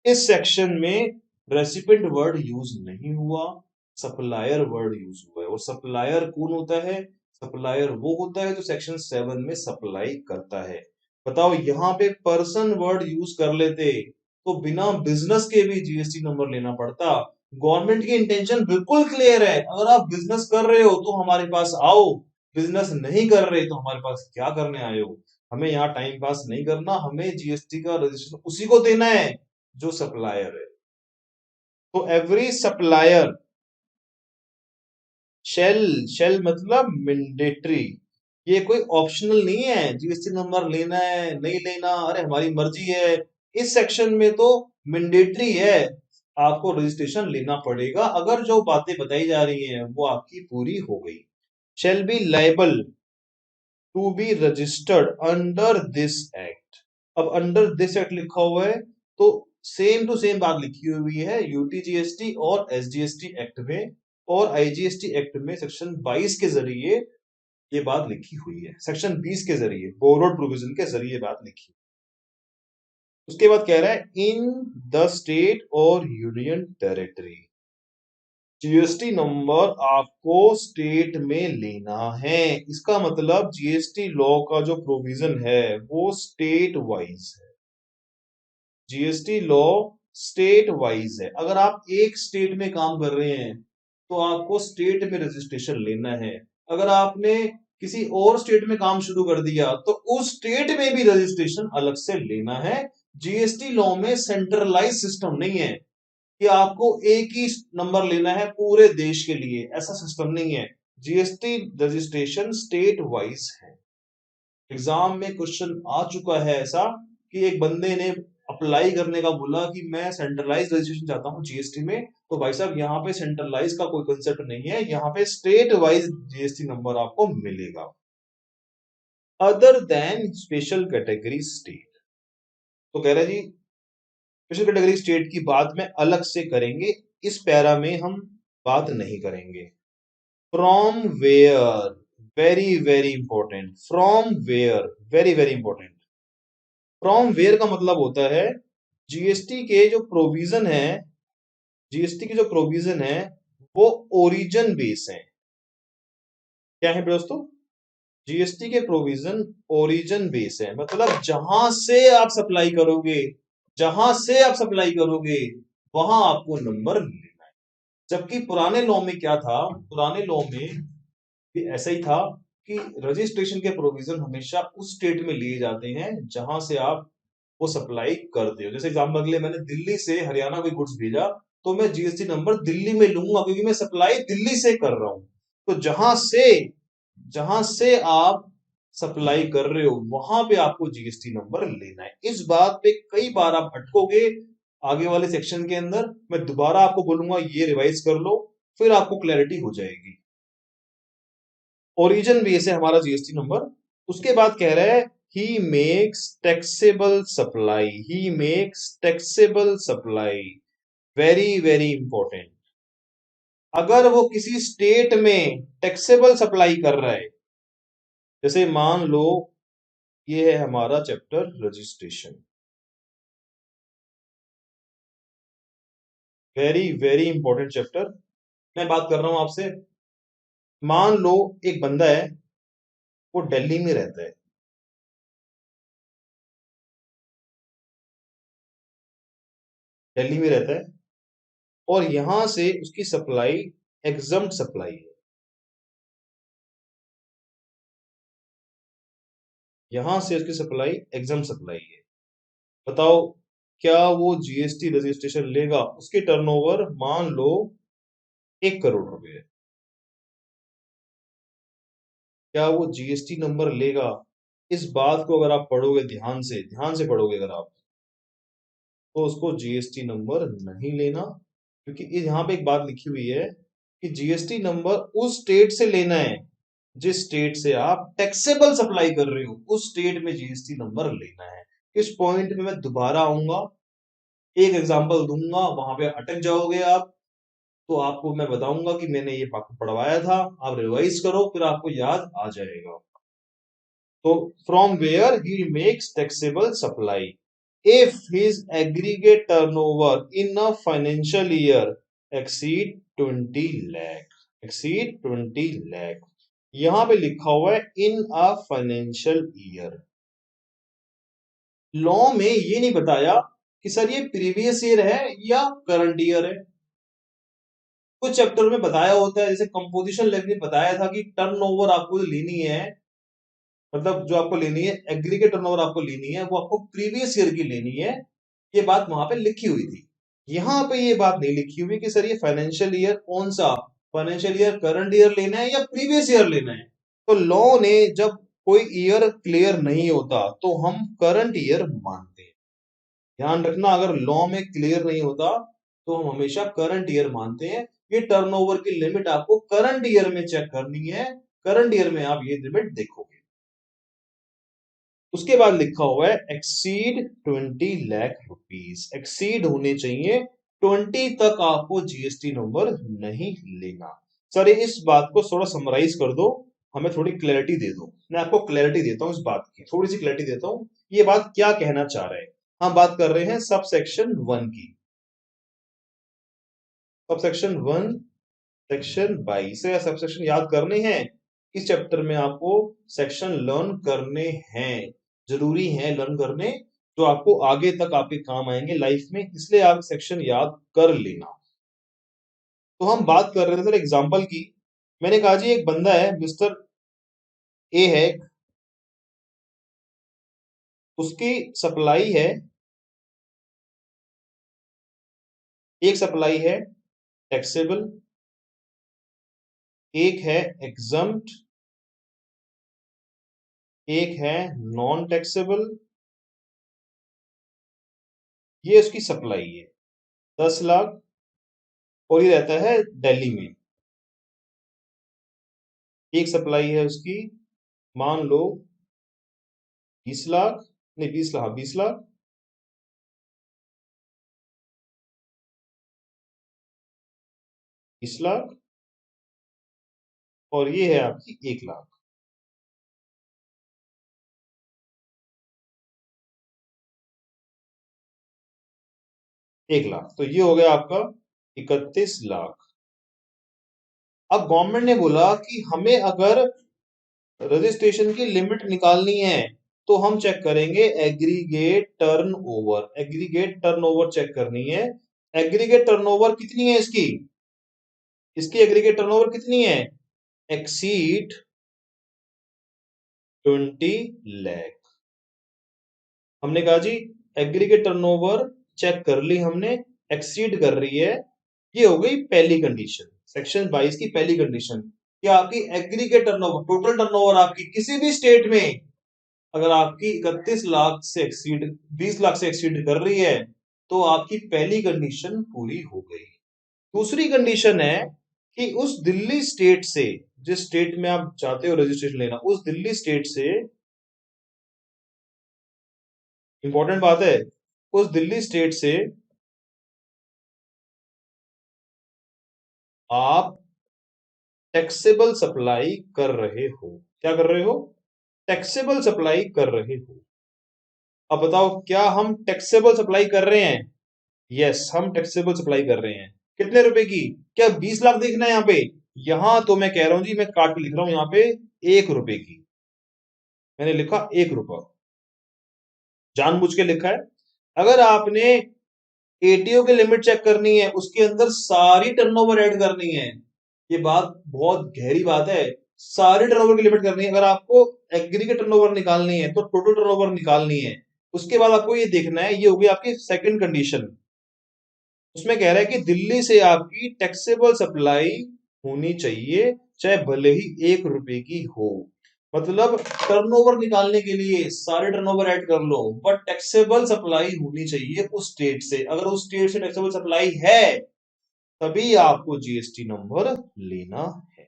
इस सेक्शन में रेसिपिएंट वर्ड यूज नहीं हुआ, सप्लायर वर्ड यूज हुआ है। और सप्लायर कौन होता है? सप्लायर वो होता है जो सेक्शन 7 में सप्लाई करता है। बताओ, यहाँ पे पर्सन वर्ड यूज कर लेते तो बिना बिजनेस के भी जीएसटी नंबर लेना पड़ता। गवर्नमेंट की इंटेंशन बिल्कुल क्लियर है, अगर आप बिजनेस कर रहे हो तो हमारे पास आओ, बिजनेस नहीं कर रहे तो हमारे पास क्या करने आए हो? हमें यहाँ टाइम पास नहीं करना, हमें जीएसटी का रजिस्ट्रेशन उसी को देना है जो सप्लायर है। तो एवरी सप्लायर, शेल, शेल मतलब मैंडेटरी, ये कोई ऑप्शनल नहीं है जीएसटी नंबर लेना है नहीं लेना, अरे हमारी मर्जी है। इस सेक्शन में तो मैंडेटरी है, आपको रजिस्ट्रेशन लेना पड़ेगा अगर जो बातें बताई जा रही हैं वो आपकी पूरी हो गई। Shall be liable to be registered under this act. अब अंडर दिस एक्ट लिखा हुआ है तो सेम टू सेम बात लिखी हुई है यूटीजीएसटी और एसजीएसटी एक्ट में, और आईजीएसटी एक्ट में सेक्शन 22 के जरिए ये बात लिखी हुई है, सेक्शन 20 के जरिए, बोरोड प्रोविजन के जरिए बात लिखी। उसके बाद कह रहा है इन द स्टेट और यूनियन टेरिटरी। जीएसटी नंबर आपको स्टेट में लेना है। इसका मतलब जीएसटी लॉ का जो प्रोविजन है वो स्टेट वाइज है। जीएसटी लॉ स्टेट वाइज है। अगर आप एक स्टेट में काम कर रहे हैं तो आपको स्टेट में रजिस्ट्रेशन लेना है। अगर आपने किसी और स्टेट में काम शुरू कर दिया तो उस स्टेट में भी रजिस्ट्रेशन अलग से लेना है। जीएसटी लॉ में सेंट्रलाइज सिस्टम नहीं है कि आपको एक ही नंबर लेना है पूरे देश के लिए, ऐसा सिस्टम नहीं है। जीएसटी रजिस्ट्रेशन स्टेट वाइज है। एग्जाम में क्वेश्चन आ चुका है ऐसा कि एक बंदे ने अप्लाई करने का बोला कि मैं सेंट्रलाइज रजिस्ट्रेशन चाहता हूं जीएसटी में, तो भाई साहब यहाँ पे सेंट्रलाइज का कोई कंसेप्ट नहीं है, यहाँ पे स्टेट वाइज जीएसटी नंबर आपको मिलेगा। Other than special category state, तो कह रहे जी स्पेशल कैटेगरी स्टेट की बात में अलग से करेंगे, इस पैरा में हम बात नहीं करेंगे। From where, very very important, from where very very important. From where का मतलब होता है जीएसटी के जो प्रोविजन है, जीएसटी के जो प्रोविजन है वो ओरिजिन बेस है। क्या है दोस्तों? जीएसटी के प्रोविजन ओरिजिन बेस है, मतलब जहां से आप सप्लाई करोगे, जहां से आप सप्लाई करोगे वहां आपको नंबर लेना है। जबकि पुराने लॉ में क्या था, पुराने लॉ में भी ऐसा ही था कि रजिस्ट्रेशन के प्रोविजन हमेशा उस स्टेट में लिए जाते हैं जहां से आप वो सप्लाई करते हो। जैसे एग्जाम्पल के लिए मैंने दिल्ली से हरियाणा कोई गुड्स भेजा तो मैं जीएसटी नंबर दिल्ली में लूंगा क्योंकि मैं सप्लाई दिल्ली से कर रहा हूं। तो जहां से आप सप्लाई कर रहे हो वहां पे आपको जीएसटी नंबर लेना है। इस बात पे कई बार आप अटकोगे, आगे वाले सेक्शन के अंदर मैं दोबारा आपको बोलूंगा ये रिवाइज कर लो, फिर आपको क्लैरिटी हो जाएगी। ओरिजिन बेस है हमारा जीएसटी नंबर। उसके बाद कह रहा है ही मेक्स टैक्सेबल सप्लाई, ही makes taxable supply, very very important. अगर वो किसी स्टेट में टैक्सेबल सप्लाई कर रहा है, जैसे मान लो ये है हमारा chapter registration, very very important chapter. मैं बात कर रहा हूं आपसे, मान लो एक बंदा है वो दिल्ली में रहता है, दिल्ली में रहता है और यहां से उसकी सप्लाई एग्जम्प्ट सप्लाई है, यहां से उसकी सप्लाई एग्जम्प्ट सप्लाई है। बताओ क्या वो जीएसटी रजिस्ट्रेशन लेगा? उसकी टर्नओवर मान लो 1 करोड़ रुपए है, क्या वो जीएसटी नंबर लेगा? इस बात को अगर आप पढ़ोगे ध्यान से पढ़ोगे अगर आप, तो उसको जीएसटी नंबर नहीं लेना, क्योंकि ये यहाँ पे एक बात लिखी हुई है कि जीएसटी नंबर उस स्टेट से लेना है जिस स्टेट से आप टैक्सेबल सप्लाई कर रहे हो, उस स्टेट में जीएसटी नंबर लेना है। इस पॉइंट में मैं दोबारा आऊंगा, एक एग्जांपल दूंगा, वहां पे अटक जाओगे आप, तो आपको मैं बताऊंगा कि मैंने ये पढ़वाया था, आप रिवाइज करो फिर आपको याद आ जाएगा। तो फ्रॉम वेयर ही makes taxable supply if his aggregate turnover in a financial year exceed 20 lakh, exceed 20 lakh. यहां पे लिखा हुआ है in a financial year. Law में ये नहीं बताया कि सर ये प्रीवियस ईयर है या करंट ईयर है। कुछ चैप्टर में बताया होता है, जैसे कंपोजिशन लैब में बताया था कि टर्नओवर आपको लेनी है, मतलब जो आपको लेनी है एग्रीगेट टर्नओवर आपको लेनी है वो आपको प्रीवियस ईयर की लेनी है, ये बात वहां पे लिखी हुई थी। यहाँ पे ये बात नहीं लिखी हुई कि सर ये फाइनेंशियल ईयर कौन सा, फाइनेंशियल ईयर करंट ईयर लेना है या प्रीवियस ईयर लेना है। तो लॉ ने जब कोई ईयर क्लियर नहीं होता तो हम करंट ईयर मानते हैं। ध्यान रखना, अगर लॉ में क्लियर नहीं होता तो हम हमेशा करंट ईयर मानते हैं। ये टर्नओवर की लिमिट आपको करंट ईयर में चेक करनी है, करंट ईयर में आप ये लिमिट देखोगे। उसके बाद लिखा हुआ है एक्सीड 20 लाख रुपीज, एक्सीड होने चाहिए 20 तक, आपको जीएसटी नंबर नहीं लेना। सर इस बात को थोड़ा समराइज कर दो, हमें थोड़ी क्लैरिटी दे दो। मैं आपको क्लैरिटी देता हूं, इस बात की थोड़ी सी क्लैरिटी देता हूं, ये बात क्या कहना चाह रहे हैं। हम बात कर रहे हैं सब सेक्शन 1 की, सब सेक्शन 1 सेक्शन 22 या सब सेक्शन याद करने हैं। इस चैप्टर में आपको सेक्शन लर्न करने हैं, जरूरी है लर्न करने, जो आपको आगे तक आपके काम आएंगे लाइफ में, इसलिए आप सेक्शन याद कर लेना। तो हम बात कर रहे थे सर एग्जाम्पल की। मैंने कहा जी एक बंदा है, मिस्टर ए है, उसकी सप्लाई है, एक सप्लाई है टैक्सेबल, एक है एग्जम्प्ट, एक है नॉन टैक्सेबल। ये उसकी सप्लाई है 10 लाख, और ये रहता है दिल्ली में। एक सप्लाई है उसकी, मान लो 20 लाख, नहीं 20 लाख, 20 लाख, 20 लाख, और ये है आपकी 1 लाख। 1 लाख, तो ये हो गया आपका 31 लाख। अब गवर्नमेंट ने बोला कि हमें अगर रजिस्ट्रेशन की लिमिट निकालनी है तो हम चेक करेंगे aggregate turnover. Aggregate turnover check करनी है। एग्रीगेट टर्नओवर कितनी है इसकी? इसकी एग्रीगेट टर्नओवर कितनी है? एक्सीड 20 लाख। हमने कहा जी एग्रीगेट टर्नओवर चेक कर ली हमने, एक्सीड कर रही है। ये हो गई पहली कंडीशन, सेक्शन 22 की पहली कंडीशन कि आपकी एग्रीगेट टर्नओवर, टोटल टर्नओवर आपकी किसी भी स्टेट में अगर आपकी 31 लाख से एक्सीड, 20 लाख से एक्सीड कर रही है तो आपकी पहली कंडीशन पूरी हो गई। दूसरी कंडीशन है कि उस दिल्ली स्टेट से, जिस स्टेट में आप चाहते हो रजिस्ट्रेशन लेना, उस दिल्ली स्टेट से, इंपॉर्टेंट बात है, उस दिल्ली स्टेट से आप टैक्सेबल सप्लाई कर रहे हो। क्या कर रहे हो? टैक्सेबल सप्लाई कर रहे हो। अब बताओ क्या हम टैक्सेबल सप्लाई कर रहे हैं? यस, हम टैक्सेबल सप्लाई कर रहे हैं। कितने रुपए की? क्या 20 लाख देखना है यहाँ पे? यहां तो मैं कह रहा हूं जी, मैं काट के लिख रहा हूं यहाँ पे 1 रुपए की। मैंने लिखा 1 रुपया, जानबूझ के लिखा है। अगर आपने एटीओ की लिमिट चेक करनी है, उसके अंदर सारी टर्नओवर ऐड करनी है। ये बात बहुत गहरी बात है। सारी टर्नओवर की लिमिट करनी है। अगर आपको एग्रीगेट टर्नओवर निकालनी है तो टोटल टर्नओवर निकालनी है। उसके बाद आपको ये देखना है, ये होगी आपकी सेकंड कंडीशन। उसमें कह रहा है कि दिल्ली से आपकी टैक्सेबल सप्लाई होनी चाहिए, चाहे भले ही 1 रुपए की हो। मतलब टर्नओवर निकालने के लिए सारे टर्नओवर ऐड कर लो, बट टैक्सेबल सप्लाई होनी चाहिए उस स्टेट से। अगर उस स्टेट से टैक्सेबल सप्लाई है तभी आपको जीएसटी नंबर लेना है।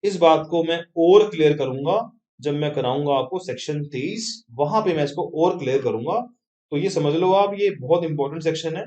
इस बात को मैं और क्लियर करूंगा जब मैं कराऊंगा आपको सेक्शन 23, वहां पे मैं इसको और क्लियर करूंगा। तो ये समझ लो आप, ये बहुत इंपॉर्टेंट सेक्शन है।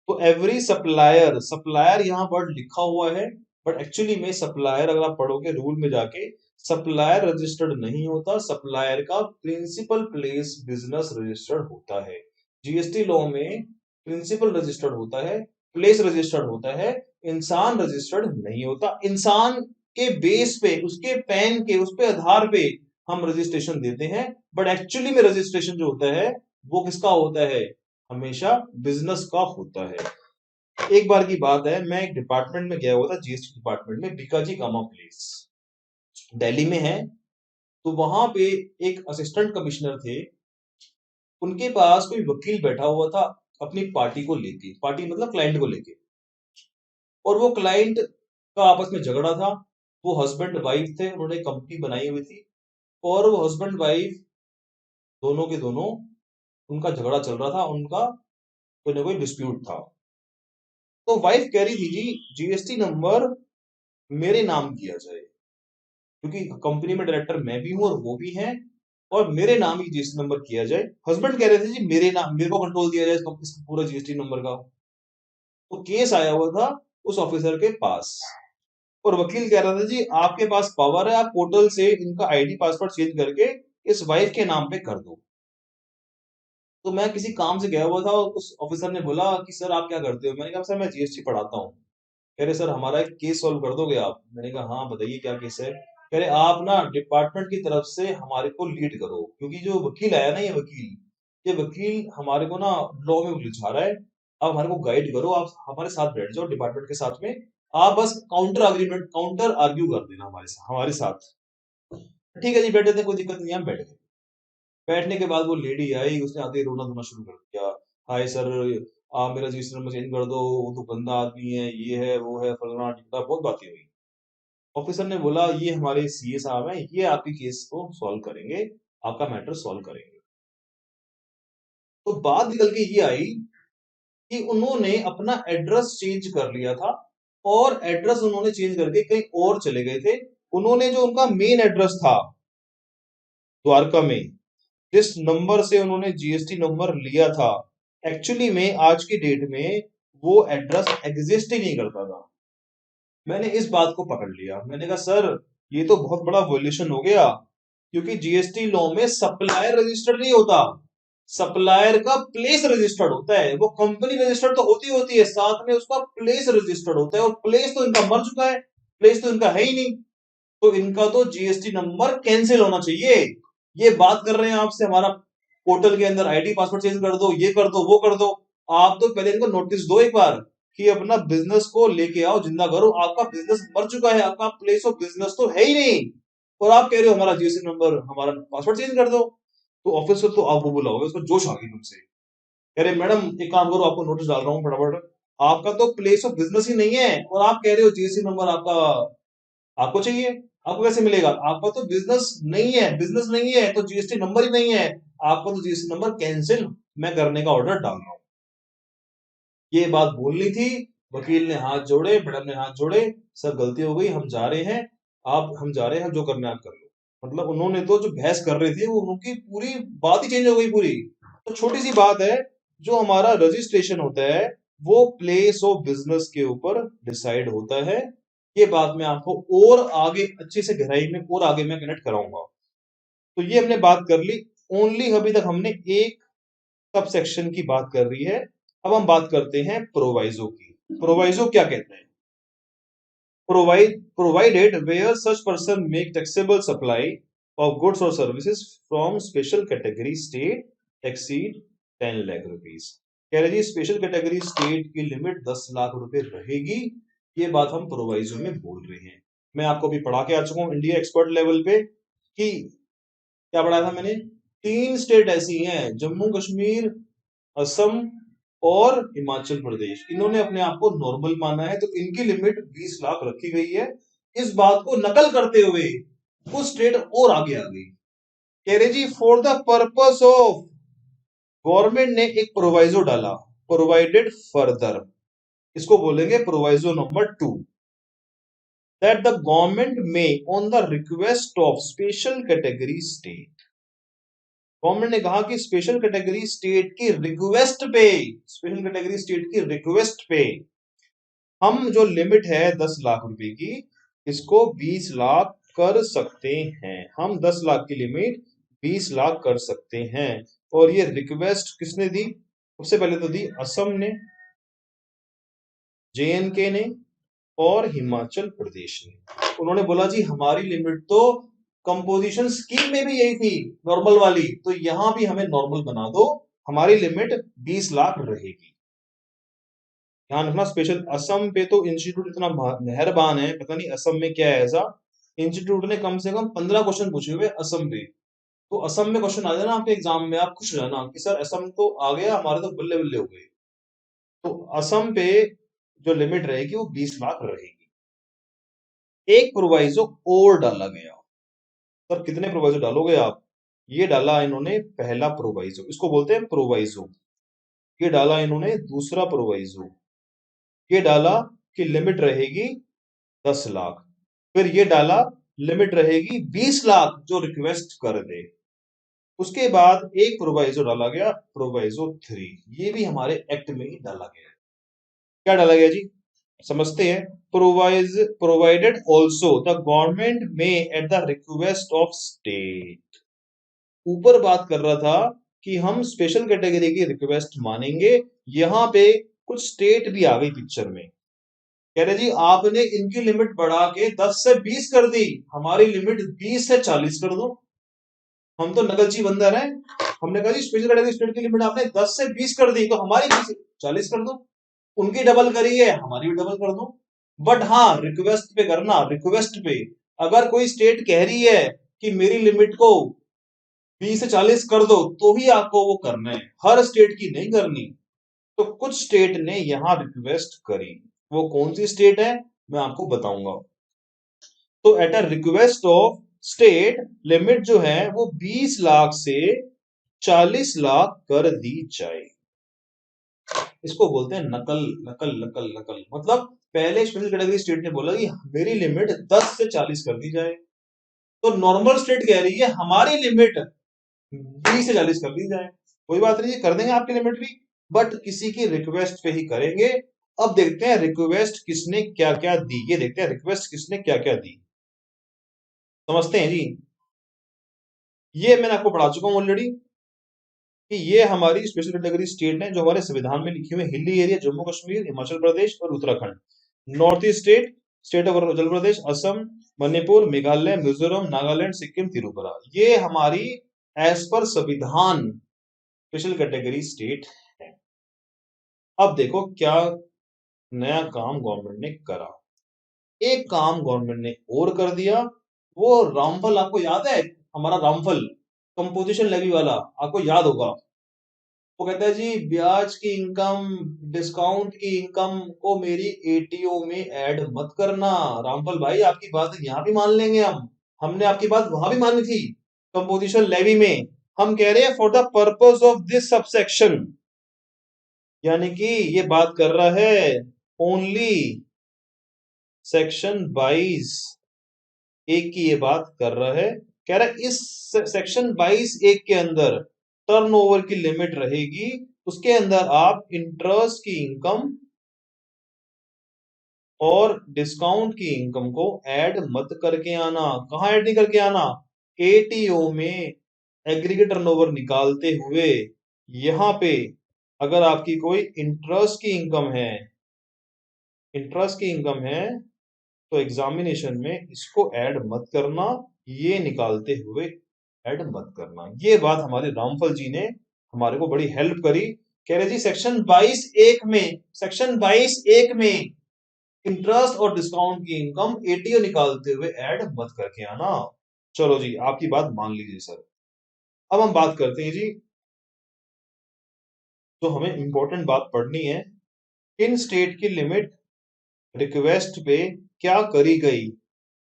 तो एवरी सप्लायर, सप्लायर यहां वर्ड लिखा हुआ है, बट एक्चुअली में सप्लायर अगर आप पढ़ोगे रूल में जाके, सप्लायर रजिस्टर्ड नहीं होता। सप्लायर का प्रिंसिपल प्लेस बिजनेस रजिस्टर्ड होता है। जीएसटी लॉ में प्रिंसिपल रजिस्टर्ड होता है, प्लेस रजिस्टर्ड होता है, इंसान रजिस्टर्ड नहीं होता। इंसान के बेस पे, उसके पैन के उस पे आधार पे हम रजिस्ट्रेशन देते हैं, बट एक्चुअली में रजिस्ट्रेशन जो होता है वो किसका होता है? हमेशा बिजनेस का होता है। एक बार की बात है, मैं एक डिपार्टमेंट में गया हुआ था, जीएसटी डिपार्टमेंट में, बीकाजी कामा प्लेस दिल्ली में है। तो वहां पे एक असिस्टेंट कमिश्नर थे, उनके पास कोई वकील बैठा हुआ था अपनी पार्टी को लेके, पार्टी मतलब क्लाइंट को लेके। और वो क्लाइंट का आपस में झगड़ा था। वो हस्बैंड वाइफ थे, उन्होंने कंपनी बनाई हुई थी, और वो हस्बैंड वाइफ दोनों के दोनों, उनका झगड़ा चल रहा था, उनका कोई ना कोई डिस्प्यूट था। तो वाइफ कह रही थी जी जीएसटी नंबर मेरे नाम किया जाए, क्योंकि कंपनी में डायरेक्टर मैं भी हूं और वो भी हैं, और मेरे नाम ही जीएसटी नंबर किया जाए। हस्बैंड कह रहे थे जी मेरे नाम, मेरे को कंट्रोल दिया जाए इसका पूरा जीएसटी नंबर का। तो केस आया हुआ था उस ऑफिसर के पास, और वकील कह रहा था जी आपके पास पावर है, आप पोर्टल से इनका आईडी पासवर्ड चेंज करके इस वाइफ के नाम पे कर दो। तो मैं किसी काम से गया हुआ था, उस ऑफिसर ने बोला कि सर आप क्या करते हो? मैंने कहा सर मैं जीएसटी पढ़ाता हूँ। कह रहे सर हमारा एक केस सॉल्व कर दोगे आप? मैंने कहा हाँ बताइए क्या केस है। कह रहे आप ना डिपार्टमेंट की तरफ से हमारे को लीड करो, क्योंकि जो वकील आया ना, ये वकील हमारे को ना लॉ में उलझा रहा है। आप हमारे को गाइड करो, आप हमारे साथ बैठ जाओ डिपार्टमेंट के साथ में। आप बस काउंटर आर्ग्यू कर देना हमारे साथ। ठीक है जी, बैठे थे, कोई दिक्कत नहीं है, हम बैठ गए। बैठने के बाद वो लेडी आई, उसने आते ही रोना धोना शुरू कर दिया। हाय सर, आप मेरा रजिस्टर नंबर चेंज कर दो, वो तो गंदा आदमी है, ये है वो है फलाना टिकटा, बहुत बातें हुई। ऑफिसर ने बोला ये हमारे सीए साहब हैं, ये आपकी केस को सॉल्व करेंगे, आपका मैटर सॉल्व करेंगे। तो बात निकल के ये आई कि उन्होंने अपना एड्रेस चेंज कर लिया था, और एड्रेस उन्होंने चेंज करके कहीं और चले गए थे। उन्होंने जो उनका मेन एड्रेस था द्वारका में, जिस नंबर से उन्होंने जीएसटी नंबर लिया था, एक्चुअली में आज की डेट में वो एड्रेस एग्जिस्ट ही नहीं करता था। मैंने इस बात को पकड़ लिया, मैंने कहा सर ये तो बहुत बड़ा वॉल्यूशन हो गया, क्योंकि जीएसटी लॉ में सप्लायर रजिस्टर्ड नहीं होता, सप्लायर का प्लेस रजिस्टर्ड होता है। वो कंपनी रजिस्टर्ड तो होती है, साथ में उसका प्लेस रजिस्टर्ड होता है, और प्लेस तो इनका मर चुका है, प्लेस तो इनका है ही नहीं। तो इनका तो जीएसटी नंबर कैंसिल होना चाहिए। ये बात कर रहे हैं आपसे, हमारा पोर्टल के अंदर आईडी पासवर्ड चेंज कर दो, ये कर दो, वो कर दो। आप तो पहले इनको नोटिस दो एक बार कि अपना बिजनेस को लेके आओ, जिंदा करो। आपका बिजनेस मर चुका है, आपका प्लेस ऑफ बिजनेस तो है ही नहीं, और आप कह रहे हो हमारा जीएसटी नंबर, हमारा पासवर्ड चेंज कर दो। तो ऑफिसर तो आप वो बोला होगा, उसको जोश आ गई तुमसे। कह रहे मैडम एक काम करो, आपको नोटिस डाल रहा हूँ फटाफट, आपका तो प्लेस ऑफ बिजनेस ही नहीं है, और आप कह रहे हो जीएसटी नंबर आपका आपको चाहिए। आपको कैसे मिलेगा? आपका तो बिजनेस नहीं है तो जीएसटी नंबर ही नहीं है। आपको तो जीएसटी नंबर कैंसिल मैं करने का ऑर्डर डाल रहा हूं। ये बात बोलनी थी। वकील ने हाथ जोड़े, मैडम ने हाथ जोड़े, सर गलती हो गई, हम जा रहे हैं, हम जा रहे हैं, जो करना है आप कर लो। मतलब उन्होंने तो जो बहस कर रहे थे वो उनकी पूरी बात ही चेंज हो गई पूरी। तो छोटी सी बात है, जो हमारा रजिस्ट्रेशन होता है वो प्लेस ऑफ बिजनेस के ऊपर डिसाइड होता है। ये बात मैं आपको और आगे अच्छे से गहराई में और आगे मैं कनेक्ट कराऊंगा। तो ये हमने बात कर ली, ओनली अभी तक हमने एक सब सेक्शन की बात कर रही है। अब हम बात करते हैं प्रोवाइजो की। प्रोवाइजो क्या कहते हैं? Provided where such person make taxable supply of goods or services from special category state exceed 10 lakh rupees। कह रहे जी स्पेशल कैटेगरी स्टेट की लिमिट 10 लाख रुपए रहेगी। ये बात हम प्रोवाइजो में बोल रहे हैं। मैं आपको भी पढ़ा के आ चुका हूं इंडिया एक्सपर्ट लेवल पे, कि क्या पढ़ा था मैंने? 3 स्टेट ऐसी हैं, जम्मू कश्मीर, असम और हिमाचल प्रदेश, इन्होंने अपने आप को नॉर्मल माना है, तो इनकी लिमिट 20 लाख रखी गई है। इस बात को नकल करते हुए कुछ स्टेट और आगे आ गई। कह रहे जी for the purpose of, government ने एक प्रोवाइजो डाला, प्रोवाइडेड फर्दर, इसको बोलेंगे proviso number 2, that the government may on the request of special category state. Government ने कहा कि स्पेशल कैटेगरी स्टेट की रिक्वेस्ट पे, स्पेशल कैटेगरी स्टेट की रिक्वेस्ट पे हम जो लिमिट है 10 लाख रुपए की, इसको 20 लाख कर सकते हैं। हम 10 लाख की लिमिट 20 लाख कर सकते हैं। और ये रिक्वेस्ट किसने दी? सबसे पहले तो दी असम ने, जेएनके ने और हिमाचल प्रदेश ने। उन्होंने बोला जी हमारी लिमिट तो कंपोजिशन स्कीम में भी यही थी, नॉर्मल वाली, तो यहां भी हमें नॉर्मल बना दो, हमारी लिमिट 20 लाख रहेगी। ध्यान रखना, स्पेशल असम पे तो इंस्टीट्यूट इतना मेहरबान है, पता नहीं असम में क्या है ऐसा। इंस्टीट्यूट ने कम से कम 15 क्वेश्चन पूछे हुए असम पे। तो असम में क्वेश्चन आ जाए ना आपके एग्जाम में, आप खुश रहना कि सर असम तो आ गया, हमारे तो बल्ले बल्ले हो गए। तो असम पे जो लिमिट रहेगी वो 20 लाख रहेगी। एक प्रोवाइजो और डाला गया। सर कितने प्रोवाइजो डालोगे आप? ये डाला इन्होंने पहला प्रोवाइजो, इसको बोलते हैं प्रोवाइजो। ये डाला इन्होंने दूसरा प्रोवाइजो, ये डाला कि लिमिट रहेगी 10 लाख। फिर ये डाला लिमिट रहेगी 20 लाख जो रिक्वेस्ट कर दे। उसके बाद एक प्रोवाइजो डाला गया, प्रोवाइजो 3, ये भी हमारे एक्ट में ही डाला गया है। क्या डाला गया जी? समझते हैं। प्रोवाइडेड ऑल्सो द गवर्नमेंट में at the request of state. ऊपर बात कर रहा था कि हम स्पेशल कैटेगरी की रिक्वेस्ट मानेंगे, यहां पे कुछ स्टेट भी आ गई पिक्चर में। कह रहे जी आपने इनकी लिमिट बढ़ा के 10 से 20 कर दी, हमारी लिमिट 20 से 40 कर दो। हम तो नकलची बंदर हैं, हमने कहा जी स्पेशल कैटेगरी स्टेट की लिमिट आपने 10 से 20 कर दी, तो हमारी 20 से 40 कर दो। उनकी डबल करी है, हमारी भी डबल कर दो। बट हाँ रिक्वेस्ट पे करना, रिक्वेस्ट पे अगर कोई स्टेट कह रही है कि मेरी लिमिट को 20 से 40 कर दो, तो ही आपको वो करना है, हर स्टेट की नहीं करनी। तो कुछ स्टेट ने यहां रिक्वेस्ट करी, वो कौन सी स्टेट है मैं आपको बताऊंगा। तो at a request of state limit जो है वो 20 लाख से 40 लाख कर दी जाए। इसको बोलते हैं नकल, नकल नकल नकल। मतलब पहले स्पेशल कैटेगरी स्टेट ने बोला कि मेरी लिमिट 10 से 40 कर दी जाए, तो नॉर्मल स्टेट कह रही है हमारी लिमिट 20 से 40 कर दी जाए। कोई बात नहीं, कर देंगे आपकी लिमिट भी, बट किसी की रिक्वेस्ट पे ही करेंगे। अब देखते हैं रिक्वेस्ट किसने क्या क्या दी, ये देखते हैं रिक्वेस्ट किसने क्या क्या दी, समझते हैं जी। ये मैंने आपको पढ़ा चुका हूं ऑलरेडी कि ये हमारी स्पेशल कैटेगरी स्टेट है जो हमारे संविधान में लिखी हुई। हिली एरिया जम्मू कश्मीर, हिमाचल प्रदेश और Uttarakhand. North east state, state of Arunachal Pradesh, Assam, Manipur, Meghalaya, Mizoram, Nagaland, Sikkim, Tripura, ये हमारी एज पर संविधान स्पेशल कैटेगरी स्टेट है। अब देखो क्या नया काम गवर्नमेंट ने करा। एक काम गवर्नमेंट ने और कर दिया, वो रामफल आपको याद है, हमारा रामफल कंपोजिशन लेवी वाला, आपको याद होगा। वो कहता है जी ब्याज की इनकम, डिस्काउंट की इनकम को मेरी एटीओ में ऐड मत करना। रामफल भाई आपकी बात यहाँ भी मान लेंगे हम, हमने आपकी बात वहां भी मानी थी कंपोजिशन लेवी में। हम कह रहे हैं for the purpose of this subsection, यानी कि ये बात कर रहा है ओनली सेक्शन 22 एक की ये बात कर रहा है। कह रहा है इस सेक्शन 22 एक के अंदर टर्नओवर की लिमिट रहेगी, उसके अंदर आप इंटरेस्ट की इनकम और डिस्काउंट की इनकम को ऐड मत करके आना। कहां ऐड नहीं करके आना? एटीओ में एग्रीगेट टर्नओवर निकालते हुए यहां पे अगर आपकी कोई इंटरेस्ट की इनकम है, इंटरेस्ट की इनकम है तो एग्जामिनेशन में इसको ऐड मत करना, ये निकालते हुए ऐड मत करना। ये बात हमारे रामफल जी ने हमारे को बड़ी हेल्प करी। कह रहे जी सेक्शन 22 एक में, सेक्शन 22 एक में इंटरेस्ट और डिस्काउंट की इनकम एटीओ निकालते हुए ऐड मत करके आना। चलो जी आपकी बात मान लीजिए सर। अब हम बात करते हैं जी, तो हमें इंपॉर्टेंट बात पढ़नी है, इन स्टेट की लिमिट रिक्वेस्ट पे क्या करी गई,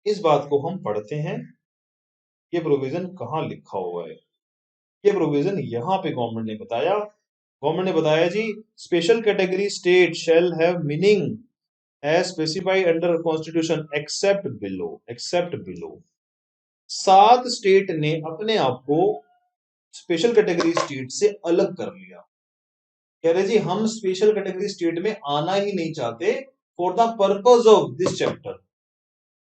इस बात को हम पढ़ते हैं। ये प्रोविजन कहां लिखा हुआ है? ये प्रोविजन यहां पे गवर्नमेंट ने बताया। गवर्नमेंट ने बताया जी special category state shall have meaning as specified under constitution except below, except below. 7 state ने अपने आप को स्पेशल कैटेगरी स्टेट से अलग कर लिया। कह रहे जी हम स्पेशल कैटेगरी स्टेट में आना ही नहीं चाहते for the purpose of this chapter.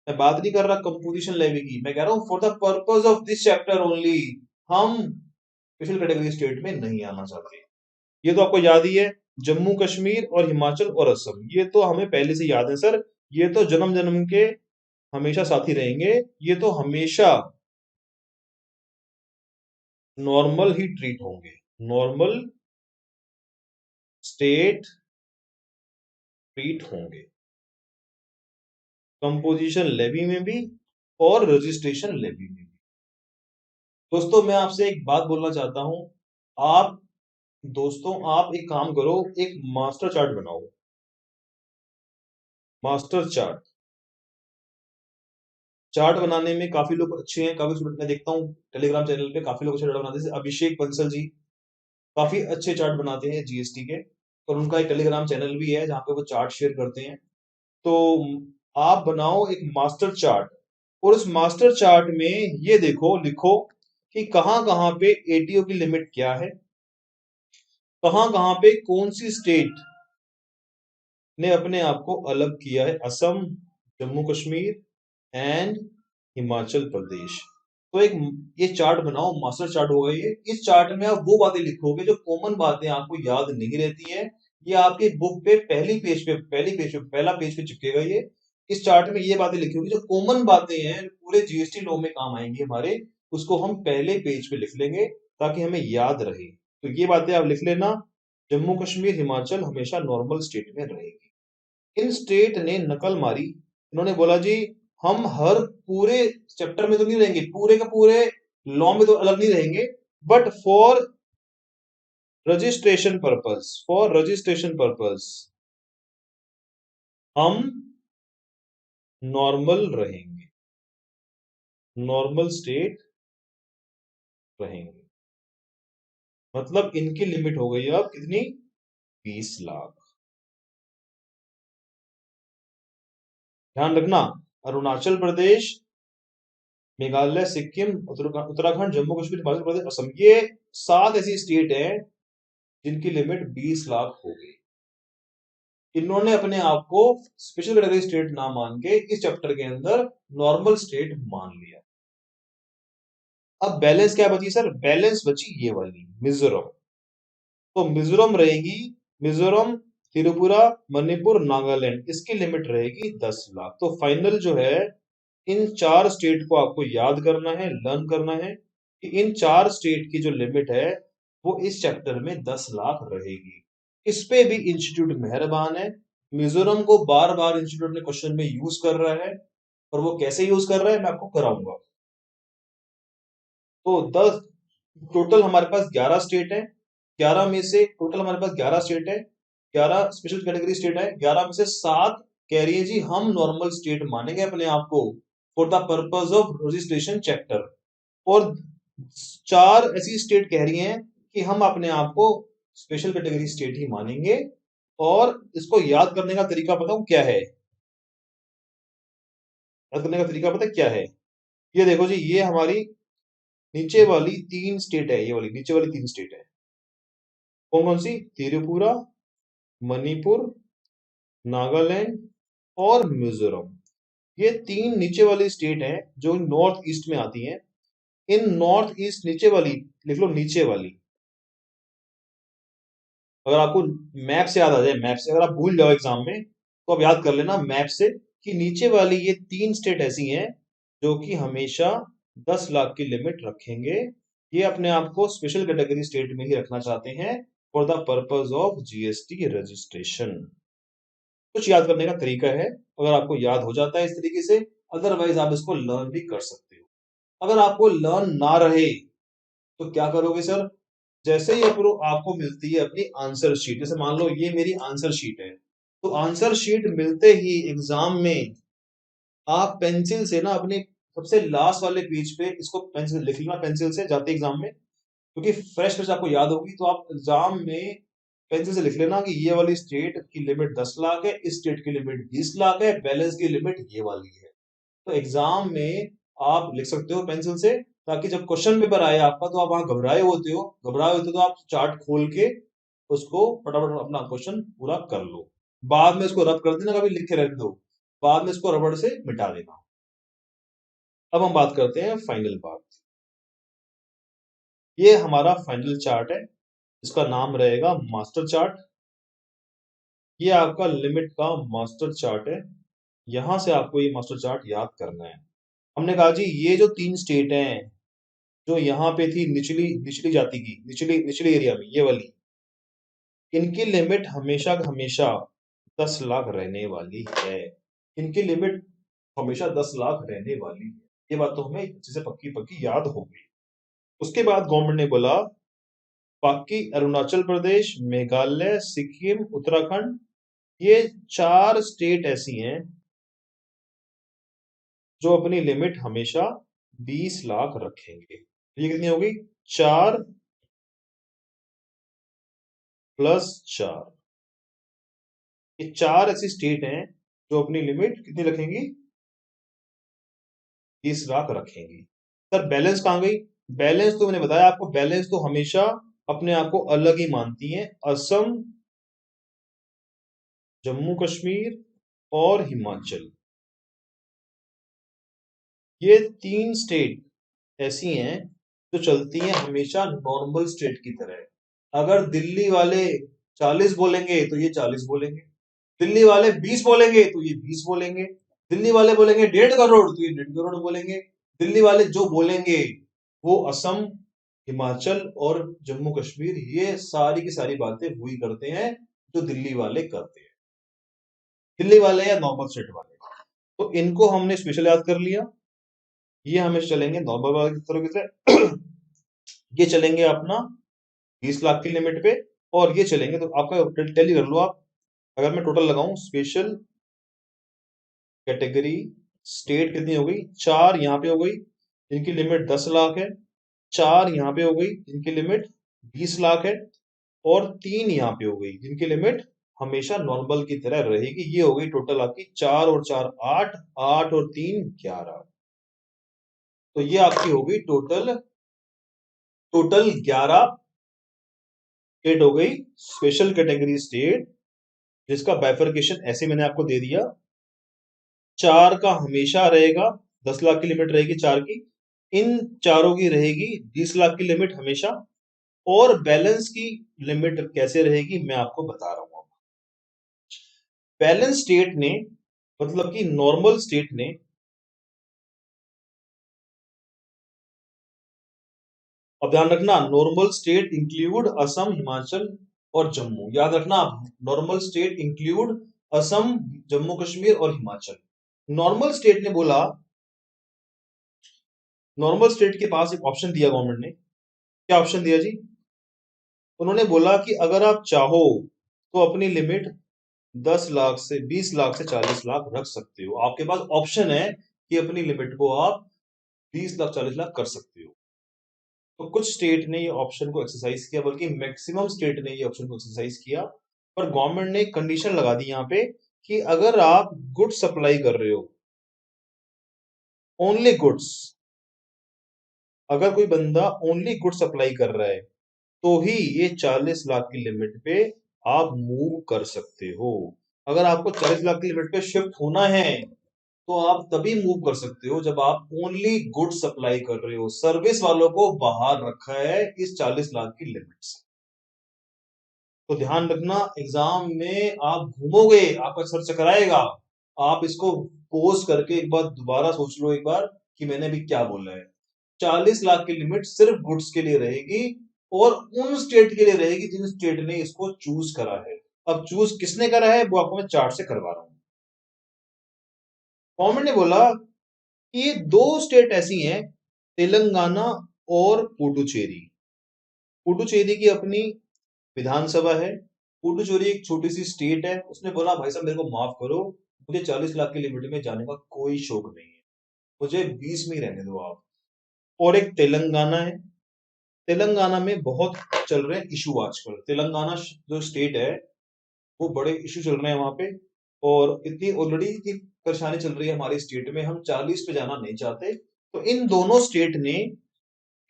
मैं बात नहीं कर रहा कंपोजिशन लेवी की, मैं कह रहा हूं for the purpose of this chapter only हम स्पेशल कैटेगरी स्टेट में नहीं आना चाहते। ये तो आपको याद ही है, जम्मू कश्मीर और हिमाचल और असम, ये तो हमें पहले से याद है सर, ये तो जन्म जन्म के हमेशा साथी रहेंगे, ये तो हमेशा नॉर्मल ही ट्रीट होंगे, नॉर्मल स्टेट ट्रीट होंगे कंपोजिशन लेवी में भी और रजिस्ट्रेशन लेवी में भी। दोस्तों मैं आपसे एक बात बोलना चाहता हूं, आप दोस्तों आप एक काम करो, एक मास्टर चार्ट बनाओ, मास्टर चार्ट। चार्ट बनाने में काफी लोग अच्छे हैं, काफी मैं देखता हूँ टेलीग्राम चैनल पे काफी लोग अच्छे चार्ट बनाते हैं, जैसे अभिषेक बंसल जी काफी अच्छे चार्ट बनाते हैं जीएसटी के, और उनका एक टेलीग्राम चैनल भी है जहाँ पे वो चार्ट शेयर करते हैं। तो आप बनाओ एक मास्टर चार्ट, और उस मास्टर चार्ट में ये देखो, लिखो कि कहां कहां पे एटीओ की लिमिट क्या है, कहां कहां पे कौन सी स्टेट ने अपने आप को अलग किया है, असम, जम्मू कश्मीर एंड हिमाचल प्रदेश। तो एक ये चार्ट बनाओ, मास्टर चार्ट होगा ये। इस चार्ट में आप वो बातें लिखोगे जो कॉमन बातें आपको याद नहीं रहती है, ये आपकी बुक पे पहला पेज पे चिपकेगा। ये इस चार्ट में ये बातें लिखी होगी जो कॉमन बातें हैं पूरे जीएसटी लॉ में काम आएंगी हमारे, उसको हम पहले पेज पे लिख लेंगे ताकि हमें याद रहे। तो ये बातें आप लिख लेना। जम्मू कश्मीर हिमाचल हमेशा नॉर्मल स्टेट में रहेगी। इन स्टेट ने नकल मारी, इन्होंने बोला जी हम हर पूरे चैप्टर में तो नहीं रहेंगे, पूरे का पूरे लॉ में तो अलग नहीं रहेंगे, बट फॉर रजिस्ट्रेशन पर्पस हम नॉर्मल रहेंगे, नॉर्मल स्टेट रहेंगे। मतलब इनकी लिमिट हो गई अब कितनी, 20 लाख। ध्यान रखना, अरुणाचल प्रदेश, मेघालय, सिक्किम, उत्तराखंड, जम्मू कश्मीर, हिमाचल प्रदेश, असम, ये 7 ऐसी स्टेट हैं जिनकी लिमिट 20 लाख हो गई। इन्होंने अपने आप को स्पेशल कैटेगरी स्टेट ना मान के इस चैप्टर के अंदर नॉर्मल स्टेट मान लिया। अब बैलेंस क्या बची सर, बैलेंस बची ये वाली मिजोरम। तो मिजोरम रहेगी, मिजोरम, त्रिपुरा, मणिपुर, नागालैंड, इसकी लिमिट रहेगी 10 लाख। तो फाइनल जो है इन 4 स्टेट को आपको याद करना है, लर्न करना है कि इन 4 स्टेट की जो लिमिट है वो इस चैप्टर में 10 लाख रहेगी। इस पे भी इंस्टीट्यूट मेहरबान है, मिजोरम को बार बार इंस्टीट्यूट ने क्वेश्चन में यूज कर रहा है, और वो कैसे यूज कर रहा है मैं आपको कराऊंगा। तो 10 टोटल हमारे पास 11 स्टेट है, 11 में से टोटल हमारे पास 11 स्टेट है, 11 स्पेशल कैटेगरी स्टेट है, 11 में से 7 कह रही है जी हम नॉर्मल स्टेट मानेंगे अपने आप को for the purpose of registration chapter, और 4 ऐसी स्टेट कह रही हैं कि हम अपने आप को स्पेशल कैटेगरी स्टेट ही मानेंगे। और इसको याद करने का तरीका बताऊं क्या है, याद करने का तरीका पता है क्या है, ये देखो जी, ये हमारी नीचे वाली 3 स्टेट है, ये वाली नीचे वाली 3 स्टेट है, कौन कौन सी, त्रिपुरा, मणिपुर, नागालैंड और मिजोरम। ये 3 नीचे वाली स्टेट हैं जो नॉर्थ ईस्ट में आती हैं। इन नॉर्थ ईस्ट नीचे वाली लिख लो, नीचे वाली, अगर आपको मैप से याद आ जाए, मैप से अगर आप भूल जाओ एग्जाम में तो आप याद कर लेना मैप से कि नीचे वाली ये 3 स्टेट ऐसी हैं जो कि हमेशा 10 लाख की लिमिट रखेंगे। ये अपने आप को स्पेशल कैटेगरी स्टेट में ही रखना चाहते हैं for the purpose of GST registration. कुछ याद करने का तरीका है, अगर आपको याद हो जाता है इस तरीके से, अदरवाइज आप इसको लर्न भी कर सकते हो। अगर आपको लर्न ना रहे तो क्या करोगे सर, जैसे ही आपको मिलती है अपनी आंसर शीट, जैसे मान लो ये मेरी आंसर शीट है, तो आंसर शीट मिलते ही एग्जाम में आप पेंसिल से ना अपने सबसे लास्ट वाले पेज पे इसको पेंसिल लिख लेना, पेंसिल से जाते एग्जाम में, क्योंकि फ्रेश फ्रेश आपको याद होगी, तो आप एग्जाम में पेंसिल से लिख लेना कि ये वाली स्टेट की लिमिट 10 लाख है, इस स्टेट की लिमिट 20 लाख है, बैलेंस की लिमिट ये वाली है। तो एग्जाम में आप लिख सकते हो पेंसिल से, ताकि जब क्वेश्चन पेपर आए आपका तो आप वहां घबराए होते हो तो आप चार्ट खोल के उसको फटाफट अपना क्वेश्चन पूरा कर लो। बाद में इसको रब कर देना, कभी लिखे रहने दो, बाद में इसको रबड़ से मिटा देना। अब हम बात करते हैं फाइनल बात। ये हमारा फाइनल चार्ट है, इसका नाम रहेगा मास्टर चार्ट। ये आपका लिमिट का मास्टर चार्ट है, यहां से आपको ये मास्टर चार्ट याद करना है। हमने कहा जी ये जो 3 स्टेट हैं जो यहाँ पे थी निचली निचली जाति की, निचली निचली एरिया में, ये वाली, इनकी लिमिट हमेशा हमेशा 10 लाख रहने वाली है। इनकी लिमिट हमेशा 10 लाख रहने वाली है, ये बात तो हमें अच्छे से पक्की पक्की याद हो गई। उसके बाद गवर्नमेंट ने बोला बाकी अरुणाचल प्रदेश, मेघालय, सिक्किम, उत्तराखंड, ये 4 स्टेट ऐसी हैं जो अपनी लिमिट हमेशा 20 लाख रखेंगे। ये कितनी होगी, 4 प्लस 4, ये 4 ऐसी स्टेट हैं जो अपनी लिमिट कितनी रखेंगी, 20 लाख रखेंगी। सर बैलेंस कहां गई, बैलेंस तो मैंने बताया आपको, बैलेंस तो हमेशा अपने आप को अलग ही मानती है, असम, जम्मू कश्मीर और हिमाचल, ये 3 स्टेट ऐसी हैं जो चलती हैं हमेशा नॉर्मल स्टेट की तरह। अगर दिल्ली वाले 40 बोलेंगे तो ये 40 बोलेंगे, दिल्ली वाले 20 बोलेंगे तो ये 20 बोलेंगे, दिल्ली वाले बोलेंगे 1.5 करोड़ तो ये 1.5 करोड़ बोलेंगे, दिल्ली वाले जो बोलेंगे वो असम, हिमाचल और जम्मू कश्मीर, ये सारी की सारी बातें वही करते हैं जो दिल्ली वाले करते हैं, दिल्ली वाले या नॉर्मल स्टेट वाले। तो इनको हमने स्पेशल याद कर लिया। ये हमें चलेंगे नॉर्मल वाले की तरह ये चलेंगे अपना 20 लाख की लिमिट पे, और ये चलेंगे, तो आपका टैली कर लो आप। अगर मैं टोटल लगाऊं, स्पेशल कैटेगरी स्टेट कितनी हो गई, 4 यहाँ पे हो गई, इनकी लिमिट 10 लाख है, 4 यहाँ पे हो गई, इनकी लिमिट 20 लाख है, और 3 यहाँ पे हो गई, जिनकी लिमिट हमेशा नॉर्मल की तरह रहेगी। ये हो गई टोटल आपकी 4 और 4 8, 8 और 3 11। तो ये आपकी हो गई टोटल 11 स्टेट हो गई, स्पेशल कैटेगरी स्टेट, जिसका बाइफरकेशन ऐसे मैंने आपको दे दिया। 4 का हमेशा रहेगा 10 लाख की लिमिट रहेगी 4 की, इन चारों की रहेगी 20 लाख की लिमिट हमेशा, और बैलेंस की लिमिट कैसे रहेगी मैं आपको बता रहा हूं। बैलेंस स्टेट ने, मतलब कि नॉर्मल स्टेट ने, अब ध्यान रखना, normal state include Assam, Himachal और जम्मू, याद रखना, normal state include Assam, Jammu Kashmir और हिमाचल। नॉर्मल स्टेट ने बोला, नॉर्मल स्टेट के पास एक ऑप्शन दिया गवर्नमेंट ने, क्या ऑप्शन दिया जी, उन्होंने बोला कि अगर आप चाहो तो अपनी लिमिट 10 लाख से 20 लाख से 40 लाख रख सकते हो, आपके पास ऑप्शन है कि अपनी लिमिट को आप 20 लाख 40 लाख कर सकते हो। तो कुछ स्टेट ने ये ऑप्शन को एक्सरसाइज किया, बल्कि मैक्सिमम स्टेट ने ये ऑप्शन को एक्सरसाइज किया, पर गवर्नमेंट ने एक कंडीशन लगा दी यहाँ पे कि अगर आप गुड सप्लाई कर रहे हो, ओनली गुड्स, अगर कोई बंदा ओनली गुड सप्लाई कर रहा है तो ही ये 40 लाख की लिमिट पे आप मूव कर सकते हो। अगर आपको 40 लाख की लिमिट पे शिफ्ट होना है तो आप तभी मूव कर सकते हो जब आप ओनली गुड सप्लाई कर रहे हो, सर्विस वालों को बाहर रखा है इस 40 लाख की लिमिट से। तो ध्यान रखना, एग्जाम में आप घूमोगे, आपका सर चकराएगा, आप इसको पोस्ट करके एक बार दोबारा सोच लो एक बार कि मैंने अभी क्या बोला है। 40 लाख की लिमिट सिर्फ गुड्स के लिए रहेगी, और उन स्टेट के लिए रहेगी जिन स्टेट ने इसको चूज करा है। अब चूज किसने करा है वो आपको मैं चार्ट से करवा रहा हूं। गवर्नमेंट ने बोला कि ये 2 स्टेट ऐसी हैं, तेलंगाना और पुडुचेरी। पुडुचेरी की अपनी विधानसभा है, पुडुचेरी एक छोटी सी स्टेट है, उसने बोला भाई साहब मेरे को माफ करो, मुझे 40 लाख की लिमिट में जाने का कोई शौक नहीं है, मुझे 20 में ही रहने दो आप। और एक तेलंगाना है, तेलंगाना में बहुत चल रहे हैं इशू आजकल, तेलंगाना जो स्टेट है वो बड़े इशू चल रहे हैं वहां पे, और इतनी ऑलरेडी की परेशानी चल रही है हमारी स्टेट में, हम 40 पे जाना नहीं चाहते। तो इन दोनों स्टेट ने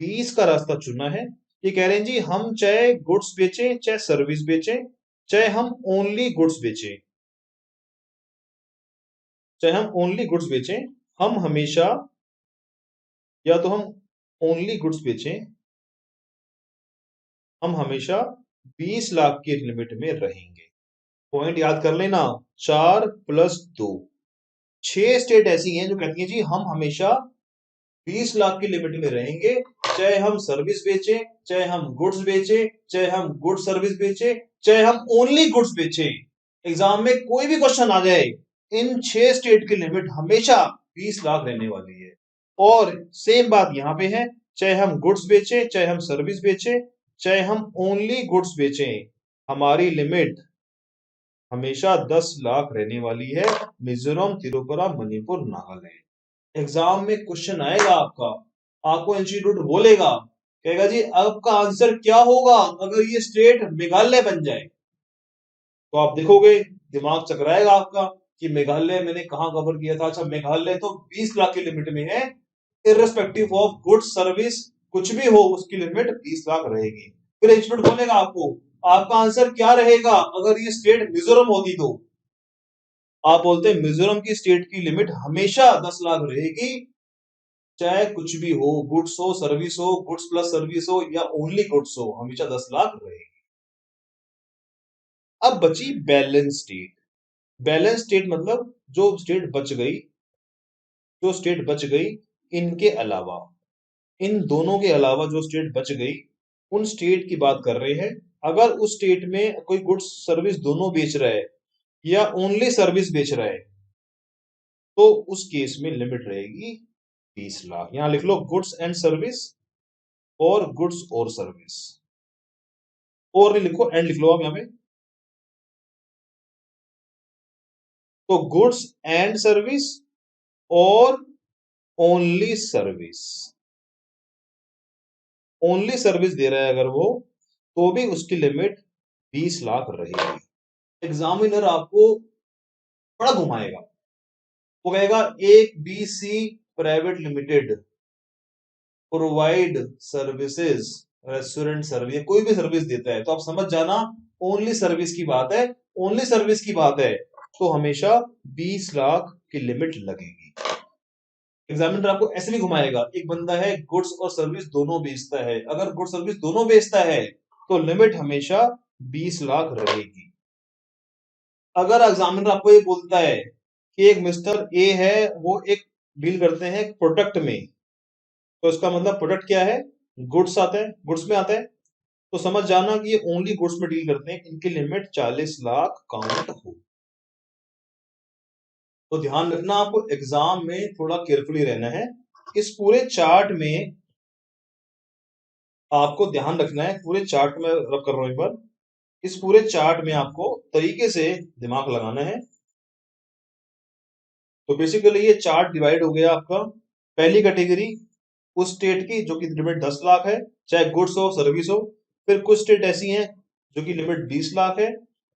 20 का रास्ता चुना है। ये कह रहे हैं जी हम चाहे गुड्स बेचें चाहे सर्विस बेचें, चाहे हम ओनली गुड्स बेचें, चाहे हम ओनली गुड्स बेचें, हम हमेशा, या तो हम ओनली गुड्स बेचें, हम हमेशा 20 लाख की लिमिट में रहेंगे। पॉइंट याद कर लेना, 4 प्लस 2, 6 स्टेट ऐसी हैं जो कहती हैं जी हम हमेशा 20 लाख की लिमिट में रहेंगे, चाहे हम सर्विस बेचें, चाहे हम गुड्स बेचें, चाहे हम गुड सर्विस बेचें, चाहे हम ओनली गुड्स बेचें। एग्जाम में कोई भी क्वेश्चन आ जाए, इन 6 स्टेट की लिमिट हमेशा 20 लाख रहने वाली है। और सेम बात यहां पे है, चाहे हम गुड्स बेचें, चाहे हम सर्विस बेचें, चाहे हम ओनली गुड्स बेचें, हमारी लिमिट हमेशा 10 लाख रहने वाली है। मिजोरम, त्रिपुरा, मणिपुर, नागालैंड। एग्जाम में क्वेश्चन आएगा आपका, आपको इंस्टीट्यूट बोलेगा, कहेगा जी आपका आंसर क्या होगा अगर ये स्टेट मेघालय बन जाए, तो आप देखोगे दिमाग चकराएगा आपका कि मेघालय मैंने कहां कवर किया था, अच्छा मेघालय तो 20 लाख की लिमिट में है, इररिस्पेक्टिव ऑफ गुड सर्विस कुछ भी हो उसकी लिमिट 20 लाख रहेगी। फिर इंस्टीट्यूट बोलेगा आपको आपका आंसर क्या रहेगा अगर ये स्टेट मिजोरम होती, तो आप बोलते हैं मिजोरम की स्टेट की लिमिट हमेशा 10 लाख रहेगी, चाहे कुछ भी हो, गुड्स हो, सर्विस हो, गुड्स प्लस सर्विस हो, या ओनली गुड्स हो, हमेशा 10 लाख रहेगी। अब बची बैलेंस स्टेट। बैलेंस स्टेट मतलब जो स्टेट बच गई, जो स्टेट बच गई इनके अलावा, इन दोनों के अलावा जो स्टेट बच गई उन स्टेट की बात कर रहे हैं। अगर उस स्टेट में कोई गुड्स सर्विस दोनों बेच रहा है या ओनली सर्विस बेच रहा है तो उस केस में लिमिट रहेगी 20 लाख। यहां लिख लो गुड्स एंड सर्विस और गुड्स और सर्विस, और नहीं लिखो एंड लिख लो आप यहां पे। तो गुड्स एंड सर्विस और ओनली सर्विस, ओनली सर्विस दे रहा है अगर वो, तो भी उसकी लिमिट 20 लाख रहेगी। एग्जामिनर आपको बड़ा घुमाएगा, वो कहेगा एक BC private limited provide services, restaurant service, कोई भी सर्विस देता है तो आप समझ जाना ओनली सर्विस की बात है, ओनली सर्विस की बात है तो हमेशा 20 लाख की लिमिट लगेगी। एग्जामिनर आपको ऐसे भी घुमाएगा, एक बंदा है गुड्स और सर्विस दोनों बेचता है, अगर गुड्स सर्विस दोनों बेचता है तो लिमिट हमेशा 20 लाख रहेगी। अगर एग्जामिनर आपको ये बोलता है कि एक मिस्टर ए है, वो एक डील करते हैं प्रोडक्ट में, तो इसका मतलब प्रोडक्ट क्या है, गुड्स आता है, गुड्स में आता है, तो समझ जाना कि ये ओनली गुड्स में डील करते हैं, इनकी लिमिट 40 लाख काउंट हो। तो ध्यान रखना आपको एग्जाम में थोड़ा केयरफुली रहना है। इस पूरे चार्ट में आपको ध्यान रखना है, पूरे चार्ट में रब कर रहा हूं एक बार, इस पूरे चार्ट में आपको तरीके से दिमाग लगाना है। तो बेसिकली ये चार्ट डिवाइड हो गया आपका, पहली कैटेगरी उस स्टेट की जो कि लिमिट 10 लाख है, चाहे गुड्स हो सर्विस हो। फिर कुछ स्टेट ऐसी हैं जो कि लिमिट 20 लाख है,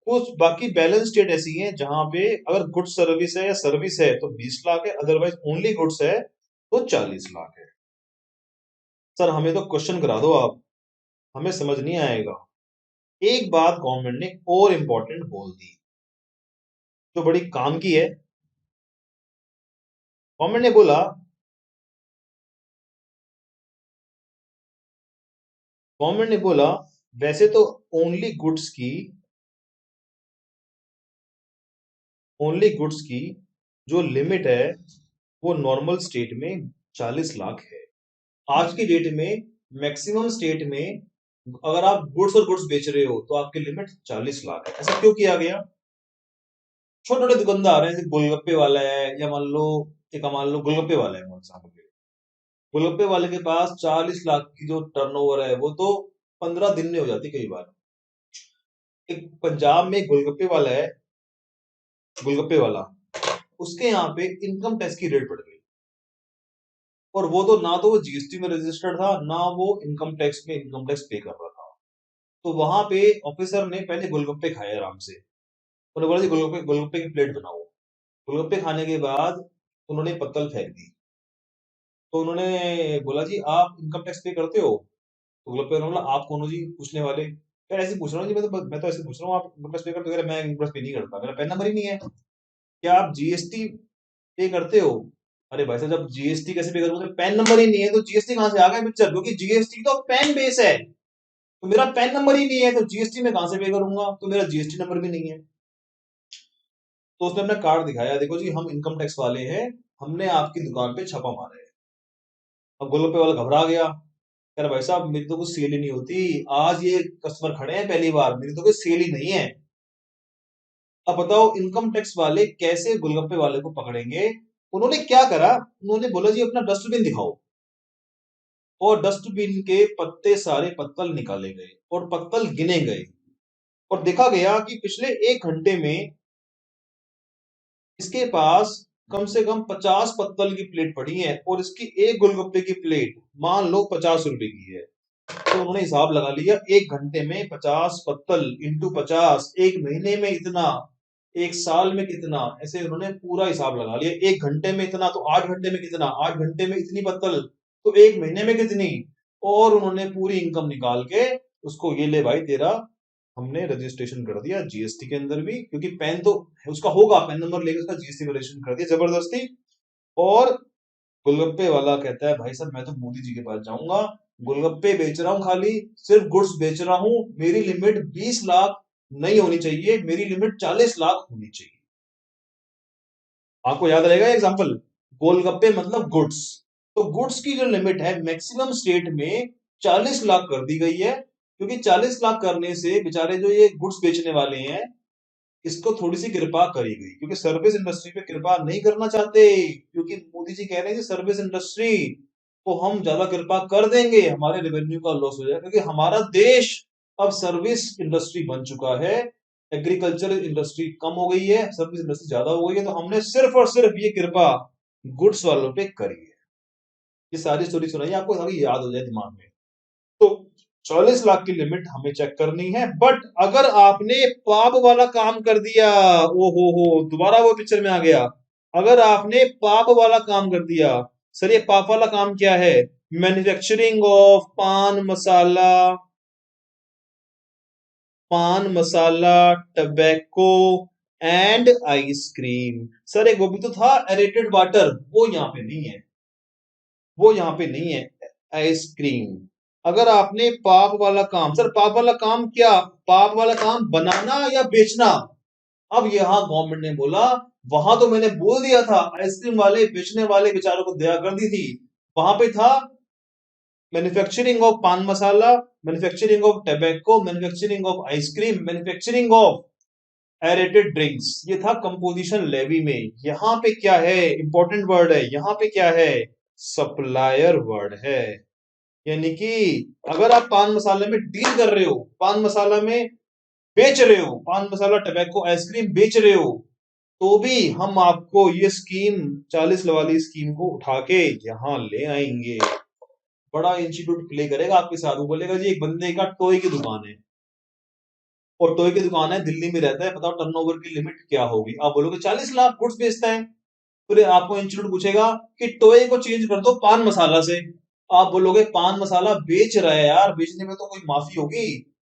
कुछ बाकी बैलेंस स्टेट ऐसी हैं जहां पे अगर गुड्स सर्विस है या सर्विस है तो 20 लाख है, अदरवाइज ओनली गुड्स है तो 40 लाख है। सर हमें तो क्वेश्चन करा दो आप, हमें समझ नहीं आएगा। एक बात गवर्नमेंट ने और इंपॉर्टेंट बोल दी जो बड़ी काम की है। गवर्नमेंट ने बोला, गवर्नमेंट ने बोला वैसे तो ओनली गुड्स की, ओनली गुड्स की जो लिमिट है वो नॉर्मल स्टेट में 40 लाख है। आज की डेट में मैक्सिमम स्टेट में अगर आप गुड्स और गुड्स बेच रहे हो तो आपकी लिमिट 40 लाख है। ऐसा क्यों किया गया? छोटे छोटे दुकानदार हैं, जैसे गोलगप्पे वाला है, या मान लो गोलगप्पे वाला है, गोलगप्पे वाले के पास 40 लाख की जो टर्नओवर है वो तो 15 दिन में हो जाती कई बार। एक पंजाब में गोलगप्पे वाला है, गोलगप्पे वाला, उसके यहाँ पे इनकम टैक्स की रेट बढ़ गई, और वो तो ना तो वो GST में रजिस्टर्ड था ना वो इनकम टैक्स में इनकम टैक्स पे कर रहा था। तो वहां पे ऑफिसर ने पहले गोलगप्पे खाए आराम से, उन्होंने बोला जी गोलगप्पे गोलगप्पे की प्लेट बनाओ। गोलगप्पे खाने के बाद उन्होंने पत्तल फेंक दी। तो उन्होंने बोला जी आप इनकम टैक्स पे करते हो? तो गोलगप्पे वाला बोला आप कौन हो जी पूछने वाले? यार ऐसे पूछ रहा हूँ जी, मैं तो ऐसे पूछ रहा हूँ, आप इनकम टैक्स पे करते हो? कह रहे, मैं इनकम टैक्स पे नहीं करता, मेरा पैन नंबर ही नहीं है। क्या आप GST पे करते हो? अरे भाई साहब जब GST कैसे पे करूंगा, पैन नंबर ही नहीं है तो GST कहां से आ गया पिक्चर, क्योंकि GST तो पैन बेस है, तो मेरा पैन नंबर ही नहीं है तो GST में कहां से पे करूंगा, तो मेरा GST नंबर भी नहीं है। तो उसने अपना कार्ड दिखाया, देखो जी हम इनकम टैक्स वाले हैं, हमने आपकी दुकान पे छापा मारा है। अब गोलगप्पे वाला घबरा गया, कह रहा भाई साहब मेरी तो कुछ सेल ही नहीं होती, आज ये कस्टमर खड़े हैं पहली बार, मेरी तो कोई सेल ही नहीं है। अब बताओ इनकम टैक्स वाले कैसे गोलगप्पे वाले को पकड़ेंगे? उन्होंने क्या करा, उन्होंने बोला जी अपना डस्टबिन दिखाओ, और डस्टबिन के पत्ते सारे पत्तल निकाले गए और पत्तल गिने गए, और देखा गया कि पिछले 1 घंटे में इसके पास कम से कम 50 पत्तल की प्लेट पड़ी है, और इसकी एक गोलगप्पे की प्लेट मान लो 50 रुपए की है। तो उन्होंने हिसाब लगा लिया, 1 घंटे में 50 पत्तल इंटू 50, 1 महीने में इतना, 1 साल में कितना, ऐसे उन्होंने पूरा हिसाब लगा लिया। 1 घंटे में इतना तो 8 घंटे में कितना, 8 घंटे में इतनी पत्तल तो 1 महीने में कितनी, और उन्होंने पूरी इनकम निकाल के उसको, ये ले भाई तेरा, हमने रजिस्ट्रेशन कर दिया GST के अंदर भी, क्योंकि पैन तो उसका होगा, पैन नंबर लेके उसका GST में रजिस्ट्रेशन कर दिया जबरदस्ती। और गोलगप्पे वाला कहता है भाई साहब मैं तो मोदी जी के पास जाऊंगा, गोलगप्पे बेच रहा हूं, खाली सिर्फ गुड्स बेच रहा हूं, मेरी लिमिट 20 लाख नहीं होनी चाहिए, मेरी लिमिट 40 लाख होनी चाहिए। आपको याद रहेगा एग्जांपल, गोलगप्पे मतलब गुड्स। तो गुड्स की जो लिमिट है मैक्सिमम स्टेट में 40 लाख कर दी गई है, क्योंकि 40 लाख करने से बेचारे जो ये गुड्स बेचने वाले हैं इसको थोड़ी सी कृपा करी गई, क्योंकि सर्विस इंडस्ट्री पे कृपा नहीं करना चाहते, क्योंकि मोदी जी कह रहे हैं कि सर्विस इंडस्ट्री को हम ज्यादा कृपा कर देंगे, हमारे रेवेन्यू का लॉस हो जाएगा, क्योंकि हमारा देश अब सर्विस इंडस्ट्री बन चुका है, एग्रीकल्चर इंडस्ट्री कम हो गई है, सर्विस इंडस्ट्री ज्यादा हो गई है, तो हमने सिर्फ और सिर्फ ये कृपा गुड्स वालों पे करी है। ये सारी स्टोरी सुनाई आपको ताकि याद हो जाए दिमाग में। तो 40 लाख की लिमिट हमें चेक करनी है, बट अगर आपने पाप वाला काम कर दिया, ओ हो दोबारा वो पिक्चर में आ गया, अगर आपने पाप वाला काम कर दिया, सर ये पाप वाला काम क्या है? Manufacturing of pan masala, tobacco and ice cream. Sir एक वो भी तो था एरेटेड वाटर, वो यहां पे नहीं है, वो यहां पे नहीं है, आइसक्रीम। अगर आपने पाप वाला काम, सर पाप वाला काम क्या? पाप वाला काम बनाना या बेचना? अब यहां गवर्नमेंट ने बोला, वहां तो मैंने बोल दिया था आइसक्रीम वाले बेचने वाले बेचारों को दया कर दी थी, वहां पे था manufacturing of pan masala, manufacturing of tobacco, manufacturing of ice cream, manufacturing of aerated drinks, ये था कंपोजिशन लेवी में। यहां पे क्या है? इंपॉर्टेंट वर्ड है यहां पे, क्या है? सप्लायर वर्ड है। यानी कि अगर आप पान मसाले में डील कर रहे हो, पान मसाला में बेच रहे हो, पान मसाला टबैको आइसक्रीम बेच रहे हो, तो भी हम आपको ये स्कीम 40 वाली स्कीम को उठा के यहां ले आएंगे। बड़ा इंस्टीट्यूट प्ले करेगा आपके साथ, वो बोलेगा जी एक बंदे का टॉय की दुकान है, और टॉय की दुकान है, दिल्ली में रहता है, बताओ टर्नओवर की लिमिट क्या होगी? आप बोलोगे 40 लाख गुड्स बेचता है। फिर आपको इंस्टीट्यूट पूछेगा कि टॉय को चेंज कर दो पान मसाला से, आप बोलोगे पान मसाला बेच रहा है यार, बेचने में तो कोई माफी होगी,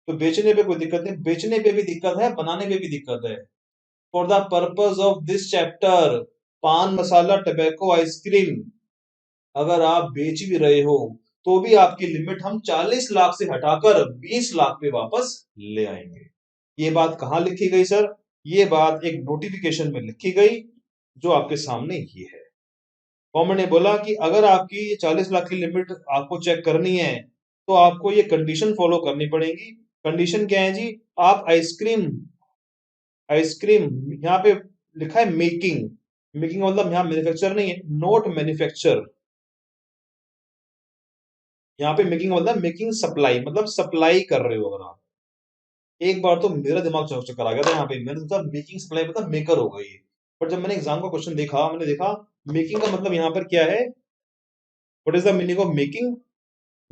तो बेचने पे कोई दिक्कत नहीं, बेचने पे भी दिक्कत है, बनाने पे भी दिक्कत है। For the purpose of this chapter, पान मसाला टबैको आइसक्रीम अगर आप बेच भी रहे हो, तो भी आपकी लिमिट हम 40 लाख से हटाकर 20 लाख पे वापस ले आएंगे। ये बात कहां लिखी गई सर? ये बात एक नोटिफिकेशन में लिखी गई, जो आपके सामने ये है। गवर्नमेंट ने बोला कि अगर आपकी 40 लाख की लिमिट आपको चेक करनी है, तो आपको ये कंडीशन फॉलो करनी पड़ेगी। कंडीशन क्या है जी? आप आइसक्रीम, आइसक्रीम यहाँ पे लिखा है मेकिंग, मेकिंग मतलब यहाँ मैन्युफैक्चर नहीं है, नोट मैन्युफैक्चर। यहाँ पे मेकिंग मतलब मेकिंग सप्लाई, मतलब सप्लाई कर रहे हो अगर आप। एक बार तो मेरा दिमाग चक्कर आ गया था यहाँ पे, मैंने सोचा मेकिंग सप्लाई मतलब मेकर होगा ये, पर जब मैंने एग्जाम का क्वेश्चन देखा, मैंने देखा मेकिंग का मतलब यहाँ पर क्या है, what is the meaning of making?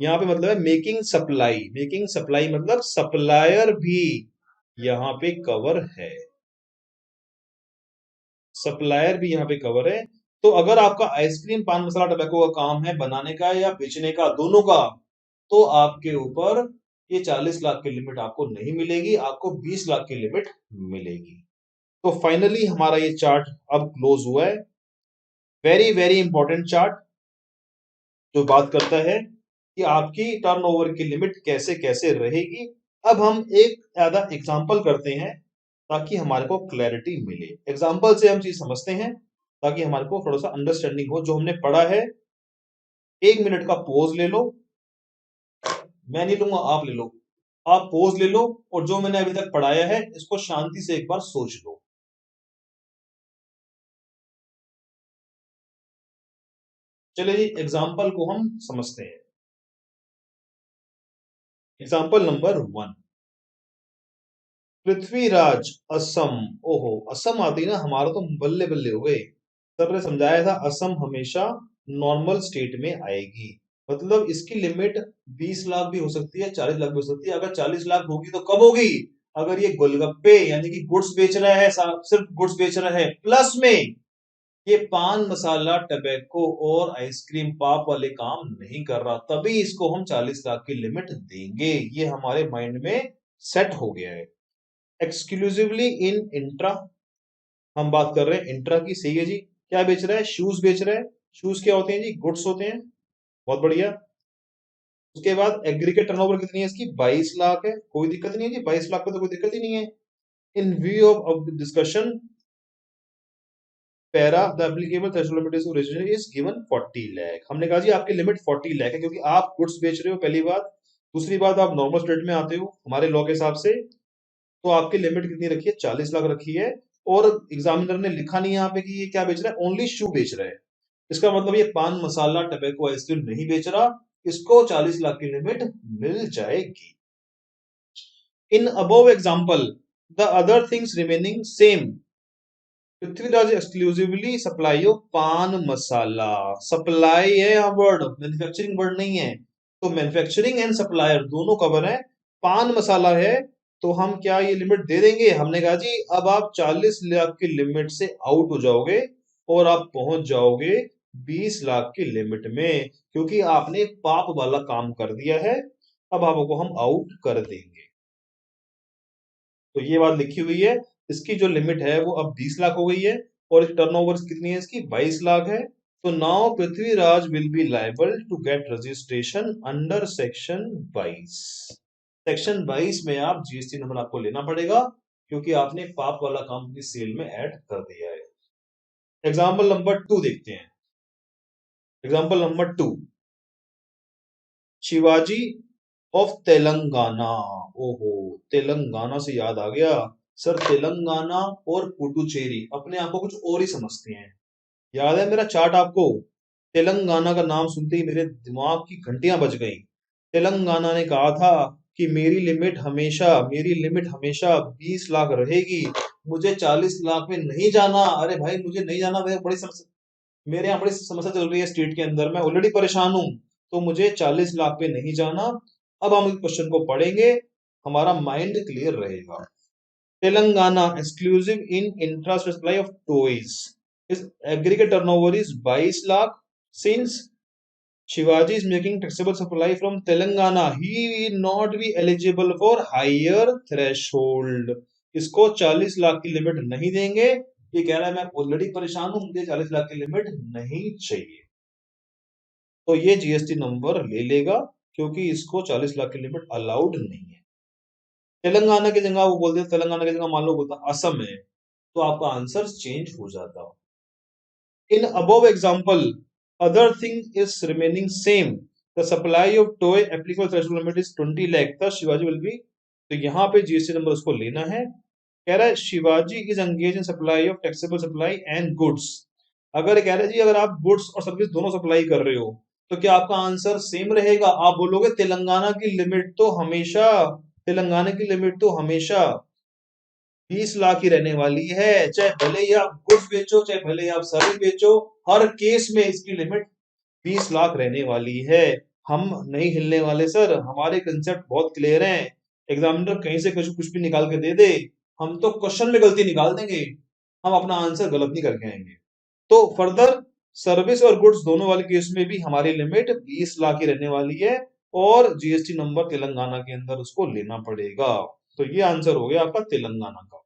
यहाँ पे मतलब है मेकिंग सप्लाई, मेकिंग सप्लाई मतलब सप्लायर भी यहाँ पे कवर है, सप्लायर भी यहाँ पे कवर है। तो अगर आपका आइसक्रीम पान मसाला टबैको का काम है बनाने का या बेचने का, दोनों का, तो आपके ऊपर ये 40 लाख की लिमिट आपको नहीं मिलेगी, आपको 20 लाख की लिमिट मिलेगी। तो फाइनली हमारा ये चार्ट अब क्लोज हुआ है। वेरी वेरी इंपॉर्टेंट चार्ट, जो बात करता है कि आपकी टर्नओवर की लिमिट कैसे कैसे रहेगी। अब हम एक आधा एग्जांपल करते हैं, ताकि हमारे को क्लैरिटी मिले, एग्जांपल से हम चीज समझते हैं, ताकि हमारे को थोड़ा सा अंडरस्टैंडिंग हो जो हमने पढ़ा है। 1 मिनट का पोज ले लो, मैं नहीं लूंगा आप ले लो, आप पोज ले लो, और जो मैंने अभी तक पढ़ाया है इसको शांति से एक बार सोच लो। चलिए जी एग्जाम्पल को हम समझते हैं। Example number 1, Prithviraj Assam. ओहो, असम आती ना हमारा तो बल्ले बल्ले हो गए। सर ने समझाया था असम हमेशा नॉर्मल स्टेट में आएगी, मतलब इसकी लिमिट 20 लाख भी हो सकती है, 40 लाख भी हो सकती है। अगर 40 लाख होगी तो कब होगी? अगर ये गोलगप्पे यानी कि गुड्स बेच रहा है, सिर्फ गुड्स बेच रहा है, प्लस में ये पान मसाला टबैको और आइसक्रीम पाप वाले काम नहीं कर रहा, तभी इसको हम 40 लाख की लिमिट देंगे। ये हमारे माइंड में सेट हो गया है। एक्सक्लूसिवली इन इंट्रा, हम बात कर रहे हैं इंट्रा की, सही है जी। क्या बेच रहा है? शूज बेच रहा है। शूज क्या होते हैं जी? गुड्स होते हैं। बहुत बढ़िया। उसके बाद एग्रीगेट टर्नओवर कितनी है इसकी, 22 लाख है, कोई दिक्कत नहीं है जी, 22 लाख पे तो कोई दिक्कत ही नहीं है। इन view of discussion para the applicable threshold limit two is given 40 lakh. हमने कहा जी आपकी लिमिट 40 लाख है, क्योंकि आप गुड्स बेच रहे हो, पहली बात। दूसरी बात, आप नॉर्मल स्टेट में आते हो हमारे लॉ के हिसाब से, तो आपकी लिमिट कितनी रखी है, 40 लाख रखी है। और एग्जामिनर ने लिखा नहीं यहाँ पे कि ये क्या बेच रहा है, ओनली शू बेच रहा है। इसका मतलब ये पान मसाला टबैको आइसक्रीम नहीं बेच रहा, इसको 40 लाख की लिमिट मिल जाएगी। In above example the other things remaining same, Prithviraj exclusively supply of pan masala. Supply है यहाँ वर्ड, मैन्युफैक्चरिंग वर्ड नहीं है, तो मैन्युफैक्चरिंग एंड सप्लायर दोनों कवर है। पान मसाला है तो हम क्या ये लिमिट दे देंगे, हमने कहा जी अब आप 40 लाख की लिमिट से आउट हो जाओगे और आप पहुंच जाओगे 20 लाख की लिमिट में, क्योंकि आपने पाप वाला काम कर दिया है। अब आपको हम आउट कर देंगे। तो ये बात लिखी हुई है, इसकी जो लिमिट है वो अब 20 लाख हो गई है, और टर्नओवर कितनी है इसकी, 22 लाख है। तो now Prithviraj will be liable to get registration under section 22। Section 22 में आप जीएसटी नंबर आपको लेना पड़ेगा, क्योंकि आपने पाप वाला काम अपनी सेल में ऐड कर दिया है। एग्जाम्पल नंबर 2 देखते हैं। Example number 2, Shivaji of Telangana. ओहो, तेलंगाना से याद आ गया सर, तेलंगाना और पुडुचेरी अपने आप को कुछ और ही समझते हैं। याद है मेरा चार्ट आपको, तेलंगाना का नाम सुनते ही मेरे दिमाग की घंटियां बज गई। तेलंगाना ने कहा था कि मेरी लिमिट हमेशा 20 लाख रहेगी, मुझे 40 लाख में नहीं जाना। अरे भाई मुझे नहीं जाना, मेरे यहाँ बड़ी समस्या चल रही है स्टेट के अंदर, मैं ऑलरेडी परेशान हूं, तो मुझे 40 लाख पे नहीं जाना। अब हम इस क्वेश्चन को पढ़ेंगे, हमारा माइंड क्लियर रहेगा। Telangana exclusive in intra supply of toys, his aggregate turnover is 22 lakh. Since Shivaji is making taxable supply from Telangana, he will not be eligible for higher threshold. इसको 40 लाख की लिमिट नहीं देंगे। ये कह रहा है मैं ऑलरेडी परेशान हूं, मुझे 40 लाख की लिमिट नहीं चाहिए, तो ये जीएसटी नंबर ले लेगा, क्योंकि इसको 40 लाख की लिमिट अलाउड नहीं है। तेलंगाना की जगह वो बोलते, तेलंगाना की जगह मान लो बोलता असम है, तो आपका आंसर चेंज हो जाता। In above example, other thing is remaining same. The supply of toy applicable threshold limit is 20 lakh. Thus Shivaji will be, तो यहाँ पे जीएसटी नंबर उसको लेना है। कह रहा है Shivaji is engage in supply of taxable supply and goods. अगर कह रहा है जी अगर आप गुड्स और सर्विस दोनों सप्लाई कर रहे हो, तो क्या आपका आंसर सेम रहेगा? आप बोलोगे तेलंगाना की लिमिट तो हमेशा 20 लाख ही रहने वाली है, चाहे भले ही आप गुड्स बेचो, चाहे भले ही आप सर्विस बेचो, हर केस में इसकी लिमिट 20 लाख रहने वाली है। हम नहीं हिलने वाले सर, हमारे कंसेप्ट बहुत क्लियर हैं। एग्जामिनर कहीं से कुछ भी निकाल के दे दे, हम तो क्वेश्चन में गलती निकाल देंगे, हम अपना आंसर गलत नहीं करके आएंगे। तो फर्दर सर्विस और गुड्स दोनों वाले केस में भी हमारी लिमिट 20 लाख ही रहने वाली है, और जीएसटी नंबर तेलंगाना के अंदर उसको लेना पड़ेगा। तो ये आंसर हो गया आपका तेलंगाना का।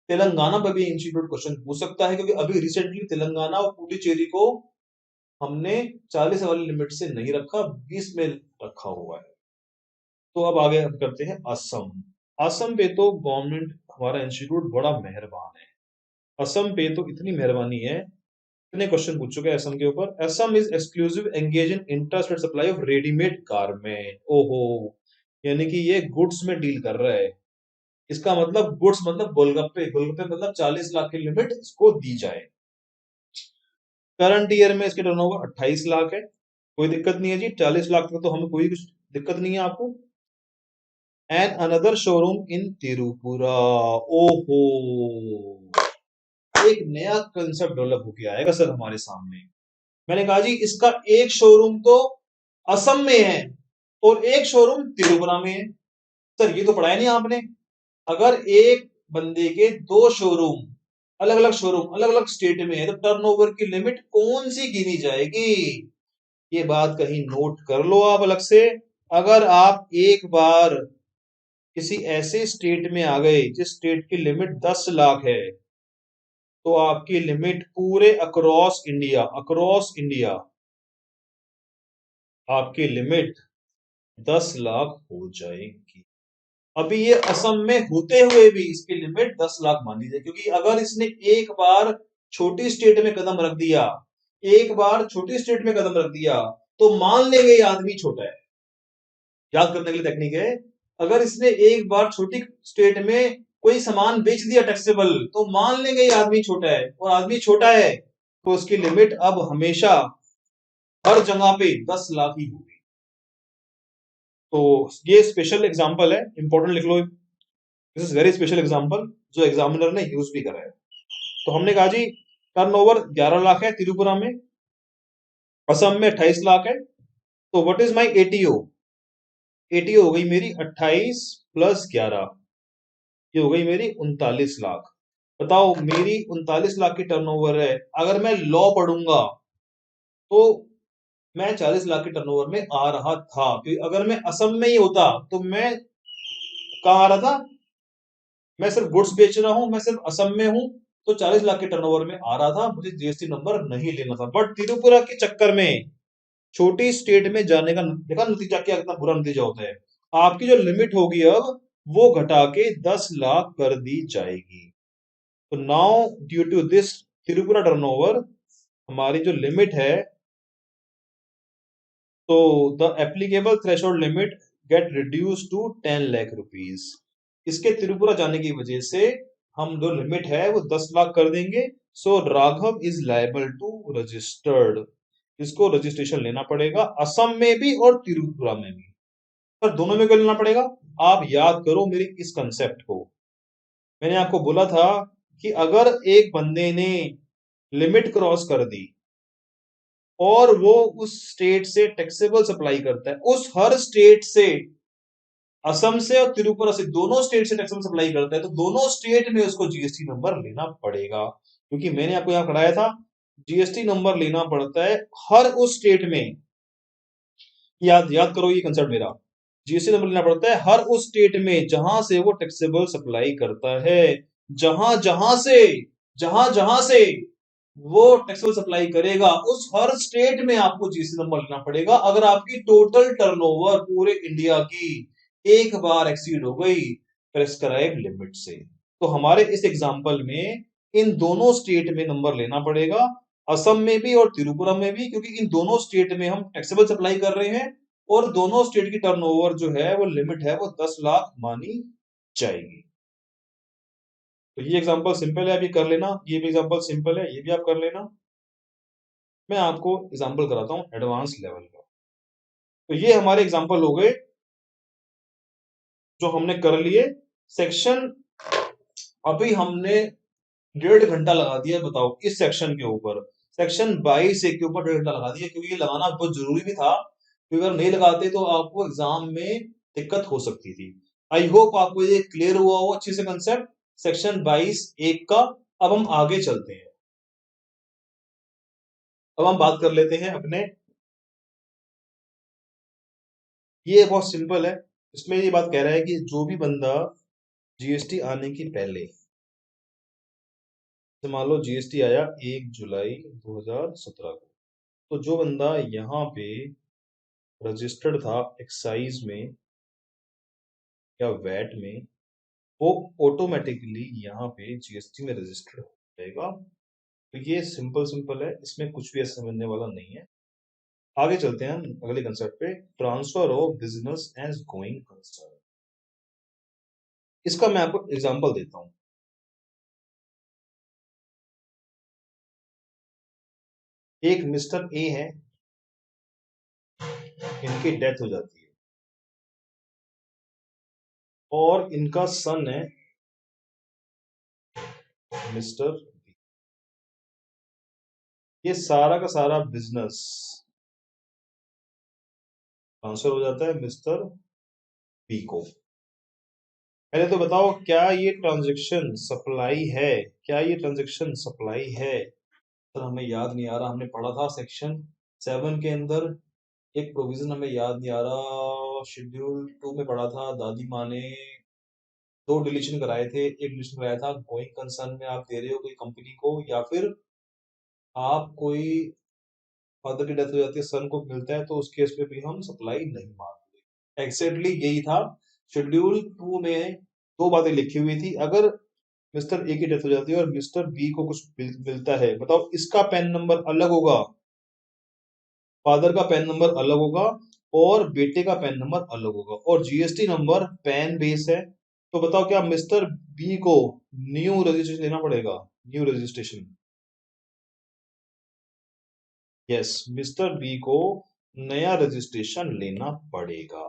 तेलंगाना पर भी इंस्टीट्यूट क्वेश्चन पूछ सकता है, क्योंकि अभी रिसेंटली तेलंगाना और पुडुचेरी को हमने 40 वाली लिमिट से नहीं रखा, 20 में रखा हुआ है। तो अब आगे हम करते हैं असम। असम पे तो गवर्नमेंट हमारा इंस्टीट्यूट बड़ा मेहरबान है। असम पे तो इतनी मेहरबानी है, इतने क्वेश्चन पूछ चुके हैं असम के ऊपर। Assam is exclusive engage in intrastate supply of readymade garment. ओहो, यानी कि ये गुड्स में डील कर रहा है। इसका मतलब गुड्स मतलब गोलगप्पे, गोलगप्पे मतलब 40 लाख की लिमिट इसको दी जाए। करंट ईयर में इसके टर्नओवर 28 लाख है, कोई दिक्कत नहीं है जी, 40 लाख तक तो हमें कोई कुछ दिक्कत नहीं है आपको। And another showroom in Tripura. ओहो, एक नया कंसेप्ट डेवलप होके आएगा सर हमारे सामने। मैंने कहा जी इसका एक शोरूम तो असम में है और एक शोरूम तिरुपुरा में है। सर ये तो पढ़ाया नहीं आपने। अगर एक बंदे के दो शोरूम अलग अलग स्टेट में है, तो टर्नओवर की लिमिट कौन सी गिनी जाएगी? ये बात कहीं नोट कर लो आप अलग से। अगर आप एक बार किसी ऐसे स्टेट में आ गए जिस स्टेट की लिमिट 10 लाख है, तो आपकी लिमिट पूरे अक्रॉस इंडिया आपकी लिमिट 10 लाख हो जाएगी। अभी ये असम में होते हुए भी इसकी लिमिट 10 लाख मान लीजिए, क्योंकि अगर इसने एक बार छोटी स्टेट में कदम रख दिया, एक बार छोटी स्टेट में कदम रख दिया, तो मान लेंगे ये आदमी छोटा है। याद करने के लिए टेक्निक है, अगर इसने एक बार छोटी स्टेट में कोई सामान बेच दिया टैक्सेबल, तो मान लेंगे ये आदमी छोटा है, और आदमी छोटा है तो उसकी लिमिट अब हमेशा हर जगह पे 10 लाख ही होगी। तो ये स्पेशल एग्जांपल है, इंपॉर्टेंट लिख लो, this is very special example जो एग्जामिनर ने यूज भी करा है। तो हमने कहा जी टर्नओवर 11 लाख है त्रिपुरा में, असम में 28 लाख है, तो what is my ATO? ATO हो गई मेरी 28 प्लस 11, ये हो गई मेरी 39 लाख। बताओ मेरी 39 लाख की टर्नओवर है, अगर मैं लॉ पढ़ूंगा तो मैं 40 लाख के टर्नओवर में आ रहा था, क्योंकि अगर मैं असम में ही होता तो मैं कहाँ आ रहा था? मैं सिर्फ गुड्स बेच रहा हूं, मैं सिर्फ असम में हूं, तो 40 लाख के टर्नओवर में आ रहा था, मुझे जीएसटी नंबर नहीं लेना था। बट त्रिपुरा के चक्कर में छोटी स्टेट में जाने का देखा नतीजा क्या, कितना बुरा नतीजा होता है। आपकी जो लिमिट होगी अब वो घटा के 10 लाख कर दी जाएगी। तो now due to this Tripura turnover हमारी जो लिमिट है, तो the applicable threshold limit get reduce to 10 lakh rupees. इसके त्रिपुरा जाने की वजह से हम जो लिमिट है वो 10 लाख कर देंगे। So Raghav is liable to registered, इसको रजिस्ट्रेशन लेना पड़ेगा असम में भी और त्रिपुरा में भी। पर दोनों में क्यों लेना पड़ेगा? आप याद करो मेरी इस कंसेप्ट को। मैंने आपको बोला था कि अगर एक बंदे ने लिमिट क्रॉस कर दी और वो उस स्टेट से टैक्सेबल सप्लाई करता है, उस हर स्टेट से, असम से और त्रिपुरा से, दोनों स्टेट से टैक्सेबल सप्लाई करता है, तो दोनों स्टेट में उसको जीएसटी नंबर लेना पड़ेगा। क्योंकि मैंने आपको यहां पढ़ाया था जीएसटी नंबर लेना पड़ता है हर उस स्टेट में। याद याद करो ये कंसेप्ट मेरा, जीएसटी नंबर लेना पड़ता है हर उस स्टेट में जहां से वो टैक्सेबल सप्लाई करता है। जहां जहां जहां से वो टैक्सेबल सप्लाई करेगा उस हर स्टेट में आपको जीएसटी नंबर लेना पड़ेगा, अगर आपकी टोटल टर्नओवर पूरे इंडिया की एक बार एक्सीड हो गई प्रेस्क्राइब लिमिट से। तो हमारे इस एग्जांपल में इन दोनों स्टेट में नंबर लेना पड़ेगा, असम में भी और त्रिपुरा में भी, क्योंकि इन दोनों स्टेट में हम टैक्सेबल सप्लाई कर रहे हैं और दोनों स्टेट की टर्नओवर जो है वो लिमिट है वो 10 लाख मानी जाएगी। तो ये एग्जांपल सिंपल है, अभी कर लेना, ये भी एग्जांपल सिंपल है, ये भी आप कर लेना। मैं आपको एग्जांपल कराता हूं एडवांस लेवल का। तो ये हमारे एग्जांपल हो गए जो हमने कर लिए सेक्शन। अभी हमने 1.5 घंटा लगा दिया, बताओ इस सेक्शन के ऊपर, सेक्शन 22 के ऊपर 1.5 घंटा लगा दिया, क्योंकि ये लगाना बहुत जरूरी भी था, क्योंकि अगर नहीं लगाते तो आपको एग्जाम में दिक्कत हो सकती थी। आई होप आपको ये क्लियर हुआ हो अच्छे से कंसेप्ट सेक्शन 22(1) का। अब हम आगे चलते हैं, अब हम बात कर लेते हैं अपने, ये बहुत सिंपल है। इसमें ये बात कह रहा है कि जो भी बंदा जीएसटी आने की पहले, तो मान लो जीएसटी आया 1 जुलाई 2017 को, तो जो बंदा यहाँ पे रजिस्टर्ड था एक्साइज में या वैट में, वो ऑटोमेटिकली यहाँ पे जीएसटी में रजिस्टर्ड हो जाएगा। तो ये सिंपल सिंपल है, इसमें कुछ भी ऐसा समझने वाला नहीं है। आगे चलते हैं हम अगले कंसेप्ट पे, transfer of business as going concern. इसका मैं आपको एग्जांपल देता हूं। एक मिस्टर ए है, इनकी डेथ हो जाती है और इनका सन है मिस्टर बी। ये सारा का सारा बिजनेस ट्रांसफर हो जाता है मिस्टर बी को। पहले तो बताओ क्या ये ट्रांजैक्शन सप्लाई है? क्या ये ट्रांजैक्शन सप्लाई है? सर हमें याद नहीं आ रहा, हमने पढ़ा था सेक्शन 7 के अंदर एक प्रोविजन, हमें याद नहीं आ रहा, शेड्यूल 2 में पढ़ा था। दादी माँ ने 2 डिलीशन कराए थे, एक डिलीशन कराया था गोइंग कंसर्न में आप दे रहे हो कोई कंपनी को, या फिर आप कोई फादर की डेथ हो जाती है, सन को मिलता है, तो उस केस में भी हम सप्लाई नहीं मांगते। एक्जेक्टली यही था शेड्यूल 2 में, दो बातें लिखी हुई थी। अगर मिस्टर ए की डेथ हो जाती है और मिस्टर बी को कुछ मिलता है, बताओ इसका पैन नंबर अलग होगा, फादर का पैन नंबर अलग होगा और बेटे का पैन नंबर अलग होगा, और जीएसटी नंबर पैन बेस है। तो बताओ क्या मिस्टर बी को न्यू रजिस्ट्रेशन लेना पड़ेगा? New registration, yes, mister B को नया रजिस्ट्रेशन लेना पड़ेगा।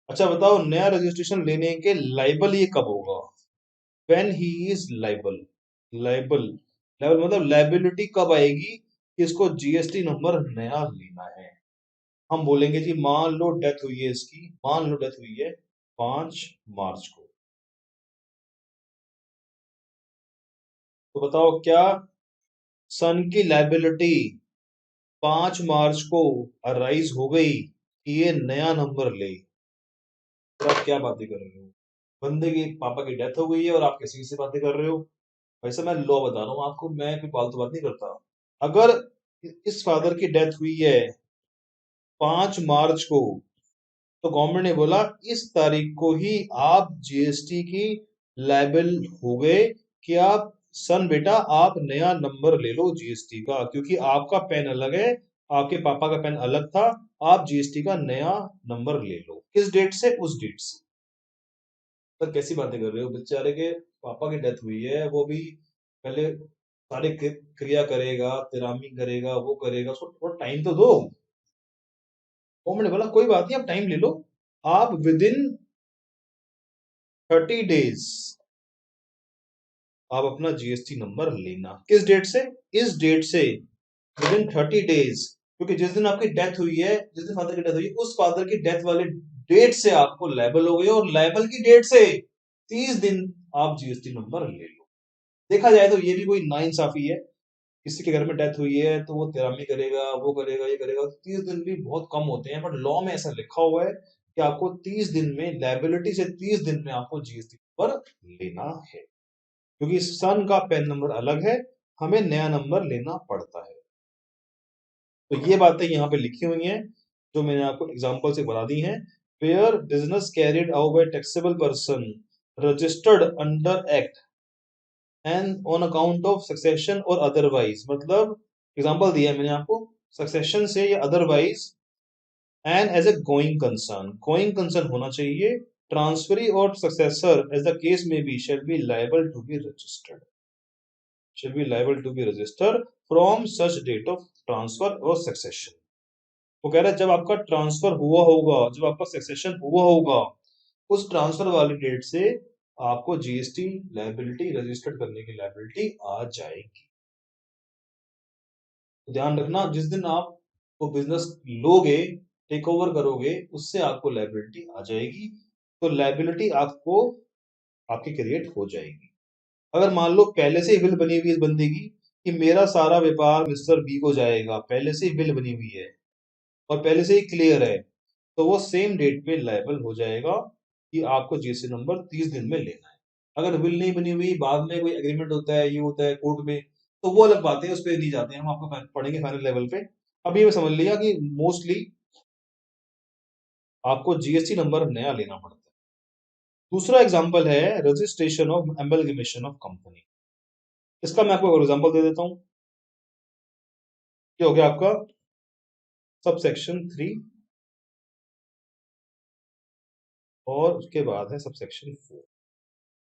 अच्छा बताओ, नया रजिस्ट्रेशन लेने के लाइबल ये कब होगा? When he is liable. Liable, liable मतलब लाइबिलिटी कब आएगी कि इसको जीएसटी नंबर नया लेना है? हम बोलेंगे जी मान लो डेथ हुई है इसकी, मान लो डेथ हुई है 5 मार्च को, तो बताओ क्या सन की लाइबिलिटी 5 मार्च को अराइज हो गई कि ये नया नंबर ले? तो आप क्या बातें कर रहे हो? बंदे के पापा की डेथ हो गई है और आप किसी से बातें कर रहे हो? वैसे मैं लॉ बता रहा हूँ आपको, मैं कोई फालतू बात नहीं करता। अगर इस फादर की डेथ हुई है 5 मार्च को, तो गवर्नमेंट ने बोला इस तारीख को ही आप जीएसटी की लायबल हो गए कि आप सन बेटा आप नया नंबर ले लो जीएसटी का, क्योंकि आपका पैन अलग है, आपके पापा का पैन अलग था, आप जीएसटी का नया नंबर ले लो। किस डेट से? उस डेट से। तो कैसी बातें कर रहे हो? बेचारे के पापा की डेथ हुई है, वो भी पहले सारे क्रिया करेगा, तिरामी करेगा, वो करेगा, उसको थोड़ा टाइम तो दो। वो मैंने बोला कोई बात नहीं, आप टाइम ले लो, आप विद इन 30 डेज आप अपना जीएसटी नंबर लेना। किस डेट से? इस डेट से, विद इन 30 डेज, क्योंकि जिस दिन आपकी डेथ हुई है, जिस दिन फादर की डेथ हुई है, उस फादर की डेथ वाले डेट से आपको लायबल हो गई, और लायबल की डेट से 30 दिन आप जीएसटी नंबर ले लो। देखा जाए तो ये भी कोई नाइंसाफी है। किसी के घर में डेथ हुई है तो वो तिरामी करेगा, वो करेगा, ये करेगा, 30 दिन भी बहुत कम होते हैं, बट लॉ में ऐसा लिखा हुआ है कि आपको 30 दिन में, लायबिलिटी से 30 दिन में आपको जीएसटी नंबर लेना है, क्योंकि सन का पैन नंबर अलग है, हमें नया नंबर लेना पड़ता है। तो ये बातें यहाँ पे लिखी हुई हैं जो मैंने आपको एग्जांपल से बता दी हैं। Where business carried out by taxable person registered under act and on account of succession और अदरवाइज, मतलब एग्जांपल दिया है मैंने आपको, सक्सेशन से या otherwise, and as a going concern होना चाहिए, ट्रांसफरी और सक्सेसर एज द केस में be shall be liable to be registered, shall be liable to be registered from such date of transfer or succession। वो कह रहा है जब आपका ट्रांसफर हुआ होगा, जब आपका सक्सेशन हुआ होगा, उस ट्रांसफर वाली डेट से आपको जीएसटी लायबिलिटी, रजिस्टर्ड करने की लायबिलिटी आ जाएगी। तो ध्यान रखना, जिस दिन आप वो बिजनेस लोगे, टेक ओवर करोगे, उससे आपको लायबिलिटी आ जाएगी, तो लायबिलिटी आपको आपकी क्रिएट हो जाएगी। अगर मान लो पहले से ही विल बनी हुई है इस बंदे की कि मेरा सारा व्यापार मिस्टर बी को जाएगा, पहले से ही विल बनी हुई है और पहले से ही क्लियर है, तो वो सेम डेट पे लायबल हो जाएगा कि आपको जीएसटी नंबर 30 दिन में लेना है। अगर विल नहीं बनी हुई, बाद में कोई एग्रीमेंट होता है, ये होता है कोर्ट में, तो वो अलग बातें हैं, उस पर नहीं जाते हैं, हम आपको पढ़ेंगे फाइनल लेवल पे। अभी मैं समझ लिया कि मोस्टली आपको जीएसटी नंबर नया लेना पड़ता है। दूसरा एग्जाम्पल है रजिस्ट्रेशन ऑफ एम्बलगमेशन ऑफ कंपनी। इसका मैं आपको एग्जाम्पल दे देता हूं। क्या हो गया आपका सब सेक्शन 3 और उसके बाद है सब सेक्शन 4।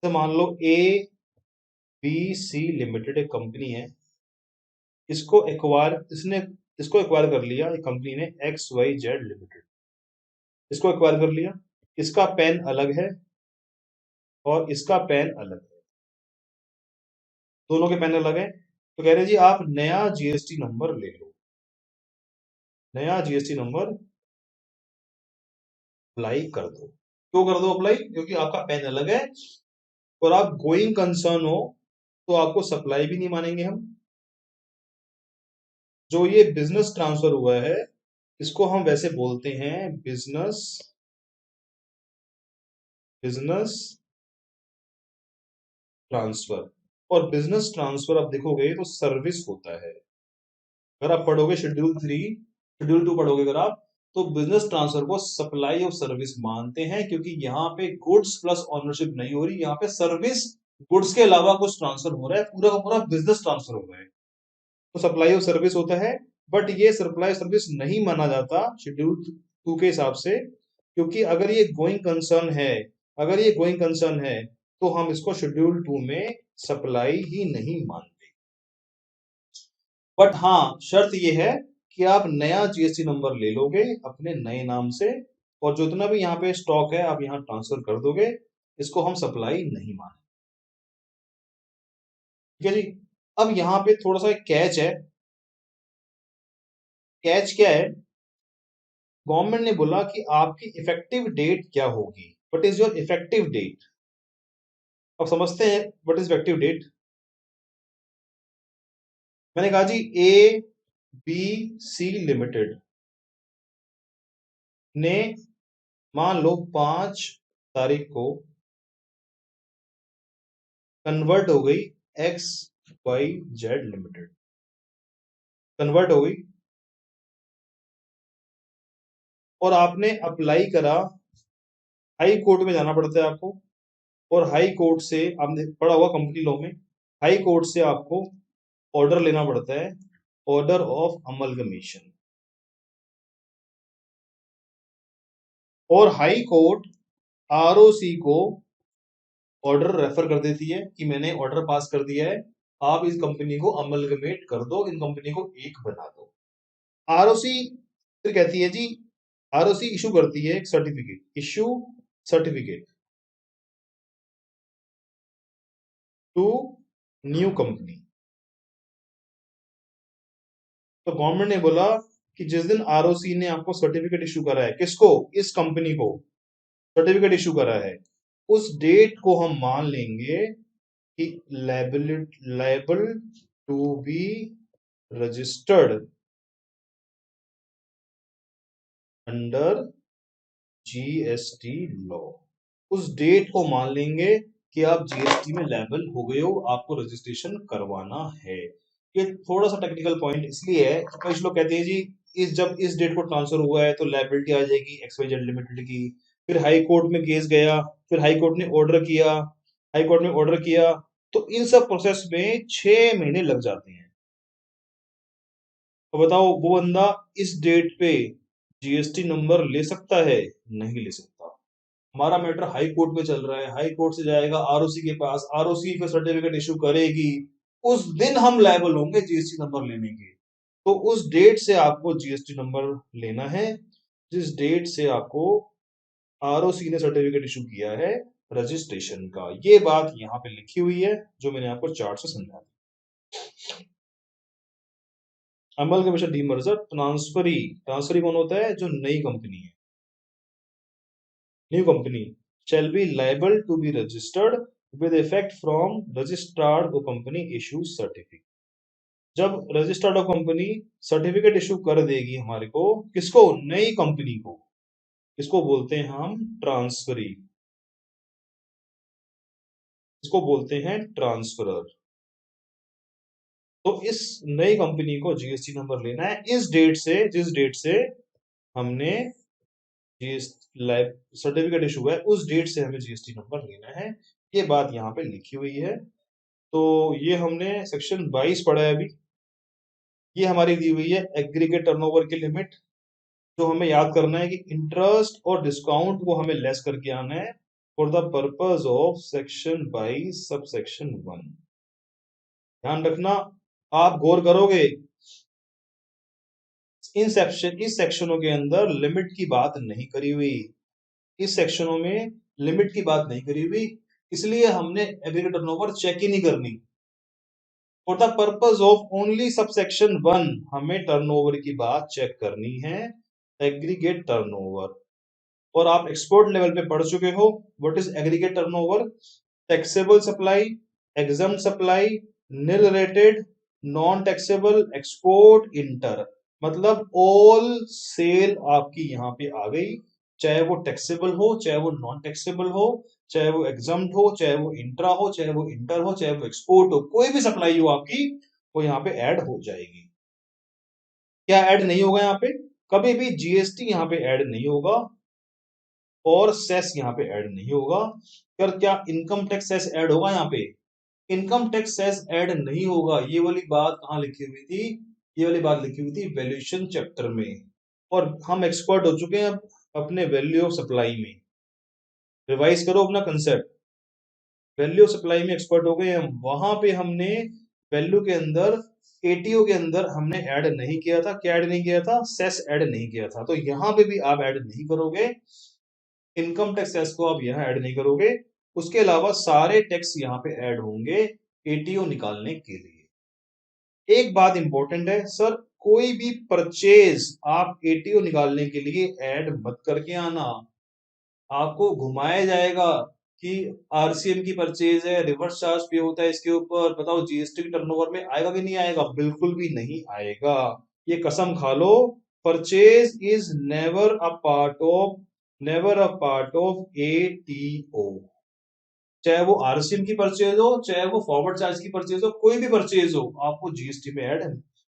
तो मान लो ए बी सी लिमिटेड एक कंपनी है, इसको एक्वायर इसने इसको एक्वायर कर लिया एक कंपनी ने एक्स वाई जेड लिमिटेड, इसको एक्वायर कर लिया, इसका पैन अलग है और इसका पैन अलग है, दोनों के पैन अलग है। तो कह रहे जी आप नया जीएसटी नंबर ले लो, नया जीएसटी नंबर अप्लाई कर दो। क्यों कर दो अप्लाई? क्योंकि आपका पैन अलग है और आप गोइंग कंसर्न हो, तो आपको सप्लाई भी नहीं मानेंगे हम। जो ये बिजनेस ट्रांसफर हुआ है, इसको हम वैसे बोलते हैं बिजनेस बिजनेस ट्रांसफर। और बिजनेस ट्रांसफर आप देखोगे तो सर्विस होता है, अगर आप पढ़ोगे शेड्यूल 3, शेड्यूल 2 पढ़ोगे अगर आप, तो बिजनेस ट्रांसफर को सप्लाई ऑफ सर्विस मानते हैं, क्योंकि यहाँ पे गुड्स प्लस ऑनरशिप नहीं हो रही, यहाँ पे सर्विस गुड्स के अलावा कुछ ट्रांसफर हो रहा है, पूरा का पूरा बिजनेस ट्रांसफर हो रहा है, तो सप्लाई ऑफ सर्विस होता है। बट ये सप्लाई सर्विस नहीं माना जाता शेड्यूल 2 के हिसाब से, क्योंकि अगर ये गोइंग कंसर्न है, अगर ये गोइंग कंसर्न है, तो हम इसको शेड्यूल 2 में सप्लाई ही नहीं मानते। बट हाँ, शर्त ये है कि आप नया जीएसटी नंबर ले लोगे अपने नए नाम से, और जितना भी यहाँ पे स्टॉक है आप यहाँ ट्रांसफर कर दोगे, इसको हम सप्लाई नहीं माने। ठीक है जी। अब यहाँ पे थोड़ा सा कैच है। कैच क्या है? गवर्नमेंट ने बोला कि आपकी इफेक्टिव डेट क्या होगी, what is your effective date. अब समझते हैं व्हाट इज इफेक्टिव डेट। मैंने कहा जी ए बी सी लिमिटेड ने मान लो 5 तारीख को कन्वर्ट हो गई X Y Z limited, convert हो गई, और आपने अप्लाई करा, हाई कोर्ट में जाना पड़ता है आपको, और हाई कोर्ट से आपने पढ़ा हुआ कंपनी लॉ में, हाई कोर्ट से आपको ऑर्डर लेना पड़ता है, ऑर्डर ऑफ अमलगमेशन, और हाई कोर्ट आरओसी को ऑर्डर रेफर कर देती है कि मैंने ऑर्डर पास कर दिया है, आप इस कंपनी को अमलगमेट कर दो, इन कंपनी को एक बना दो। आरओसी फिर कहती है जी, आरओसी इशू करती है एक certificate, issue certificate to new company. तो गवर्नमेंट ने बोला कि जिस दिन आरओसी ने आपको सर्टिफिकेट इशू करा है, किसको, इस कंपनी को सर्टिफिकेट इशू करा है, उस डेट को हम मान लेंगे कि liable to be registered under GST law. उस डेट को मान लेंगे कि आप जीएसटी में लायबल हो गए हो, आपको रजिस्ट्रेशन करवाना है। ये थोड़ा सा टेक्निकल पॉइंट इसलिए है, कुछ लोग कहते हैं जी जब इस डेट को ट्रांसफर हुआ है तो लायबिलिटी आ जाएगी एक्सवाईजेड लिमिटेड की, फिर हाई कोर्ट में केस गया, फिर हाई कोर्ट ने ऑर्डर किया, हाई कोर्ट में ऑर्डर किया, तो इन सब प्रोसेस में 6 महीने लग जाते हैं। तो बताओ वो बंदा इस डेट पे जीएसटी नंबर ले सकता है? नहीं ले सकता। हमारा मैटर हाई कोर्ट में चल रहा है, हाई कोर्ट से जाएगा आरओसी के पास, आरओसी फिर सर्टिफिकेट इशू करेगी, उस दिन हम लायबल होंगे जीएसटी नंबर लेने के। तो उस डेट से आपको जीएसटी नंबर लेना है जिस डेट से आपको आरओसी ने सर्टिफिकेट इशू किया है रजिस्ट्रेशन का। ये बात यहाँ पे लिखी हुई है जो मैंने आपको चार्ट से समझा दी। अमलगमेशन डीमर्जर, ट्रांसफरी, ट्रांसफरी कौन होता है? जो नई कंपनी है, new company shall be liable to be registered with effect from registrard of company issues certificate। जब registered of company certificate issue कर देगी हमारे को, किसको? नई कंपनी को, इसको बोलते हैं हम ट्रांसफरी, इसको बोलते हैं ट्रांसफरर। तो इस नई कंपनी को जीएसटी नंबर लेना है इस डेट से, जिस डेट से हमने सर्टिफिकेट इशू हुआ है, उस डेट से हमें जीएसटी नंबर लेना है। ये बात यहाँ पे लिखी हुई है। तो ये हमने सेक्शन 22 पढ़ा है अभी। ये हमारी दी हुई है एग्रीगेट टर्नओवर की लिमिट, जो हमें याद करना है कि इंटरेस्ट और डिस्काउंट को हमें लेस करके आना है for the purpose of section 22 sub section 1। ध्यान रखना, आप गौर करोगे इस सेक्शनों के अंदर लिमिट की बात नहीं करी हुई, इस सेक्शनों में लिमिट की बात नहीं करी हुई, इसलिए हमने एग्रीगेट टर्नओवर चेक ही नहीं करनी। For the purpose of only subsection 1 हमें टर्नओवर की बात चेक करनी है, एग्रीगेट टर्नओवर। और आप एक्सपोर्ट लेवल पे पढ़ चुके हो what is aggregate turnover. Taxable supply, exempt supply, nil rated, non taxable, export, inter, मतलब ऑल सेल आपकी यहाँ पे आ गई, चाहे वो टैक्सेबल हो, चाहे वो नॉन टैक्सेबल हो, चाहे वो एग्जम्प्ट हो, चाहे वो इंट्रा हो, चाहे वो इंटर हो, चाहे वो एक्सपोर्ट हो, कोई भी सप्लाई हो आपकी वो यहाँ पे ऐड हो जाएगी। क्या ऐड नहीं होगा यहाँ पे? कभी भी जीएसटी यहाँ पे ऐड नहीं होगा और सेस यहाँ पे ऐड नहीं होगा। फिर क्या इनकम टैक्स सेस ऐड होगा यहाँ पे? इनकम टैक्स सेस ऐड नहीं होगा। ये वाली बात कहाँ लिखी हुई थी? ये वाली बात लिखी हुई थी वैल्यूएशन चैप्टर में, और हम एक्सपर्ट हो चुके हैं अपने वैल्यू ऑफ सप्लाई में। रिवाइज करो अपना कंसेप्ट, वैल्यू ऑफ सप्लाई में एक्सपर्ट हो गए हम। वहां पे हमने वैल्यू के अंदर, एटीओ के अंदर हमने ऐड नहीं किया था। क्या ऐड नहीं किया था? सेस ऐड नहीं किया था। तो यहाँ पे भी आप ऐड नहीं करोगे, इनकम टैक्स सेस को आप यहाँ ऐड नहीं करोगे। उसके अलावा सारे टैक्स यहाँ पे ऐड होंगे एटीओ निकालने के लिए। एक बात इंपॉर्टेंट है सर, कोई भी परचेज आप एटीओ निकालने के लिए ऐड मत करके आना। आपको घुमाया जाएगा कि आरसीएम की परचेज है, रिवर्स चार्ज पे होता है इसके ऊपर, बताओ जीएसटी की टर्नओवर में आएगा कि नहीं आएगा? बिल्कुल भी नहीं आएगा, ये कसम खा लो। Purchase is never a part of ATO. चाहे वो आरसीएम की परचेज हो, चाहे वो फॉरवर्ड चार्ज की परचेज हो, कोई भी परचेज हो, आपको जीएसटी में ऐड,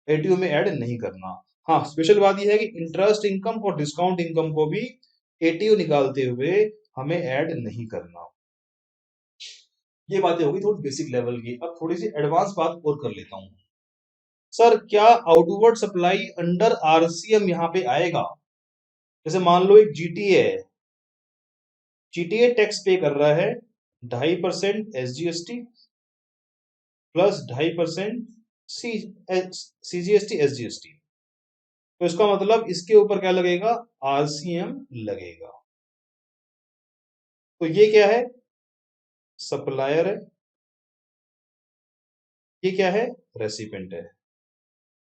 एटीओ में ऐड नहीं करना। हाँ, स्पेशल बात यह है कि इंटरेस्ट इनकम और डिस्काउंट इनकम को भी एटीओ निकालते हुए हमें ऐड नहीं करना। ये बातें होगी थोड़ी बेसिक लेवल की। अब थोड़ी सी एडवांस बात और कर लेता हूं। सर क्या आउटवर्ड सप्लाई अंडर आरसीएम यहां पे आएगा? जैसे मान लो एक जीटीए है, जीटीए टैक्स पे कर रहा है 2.5% एसजीएसटी प्लस 2.5% सीजीएसटी एसजीएसटी। तो इसका मतलब इसके ऊपर क्या लगेगा? आरसीएम लगेगा। तो ये क्या है? सप्लायर है, ये क्या है? रेसिपेंट है।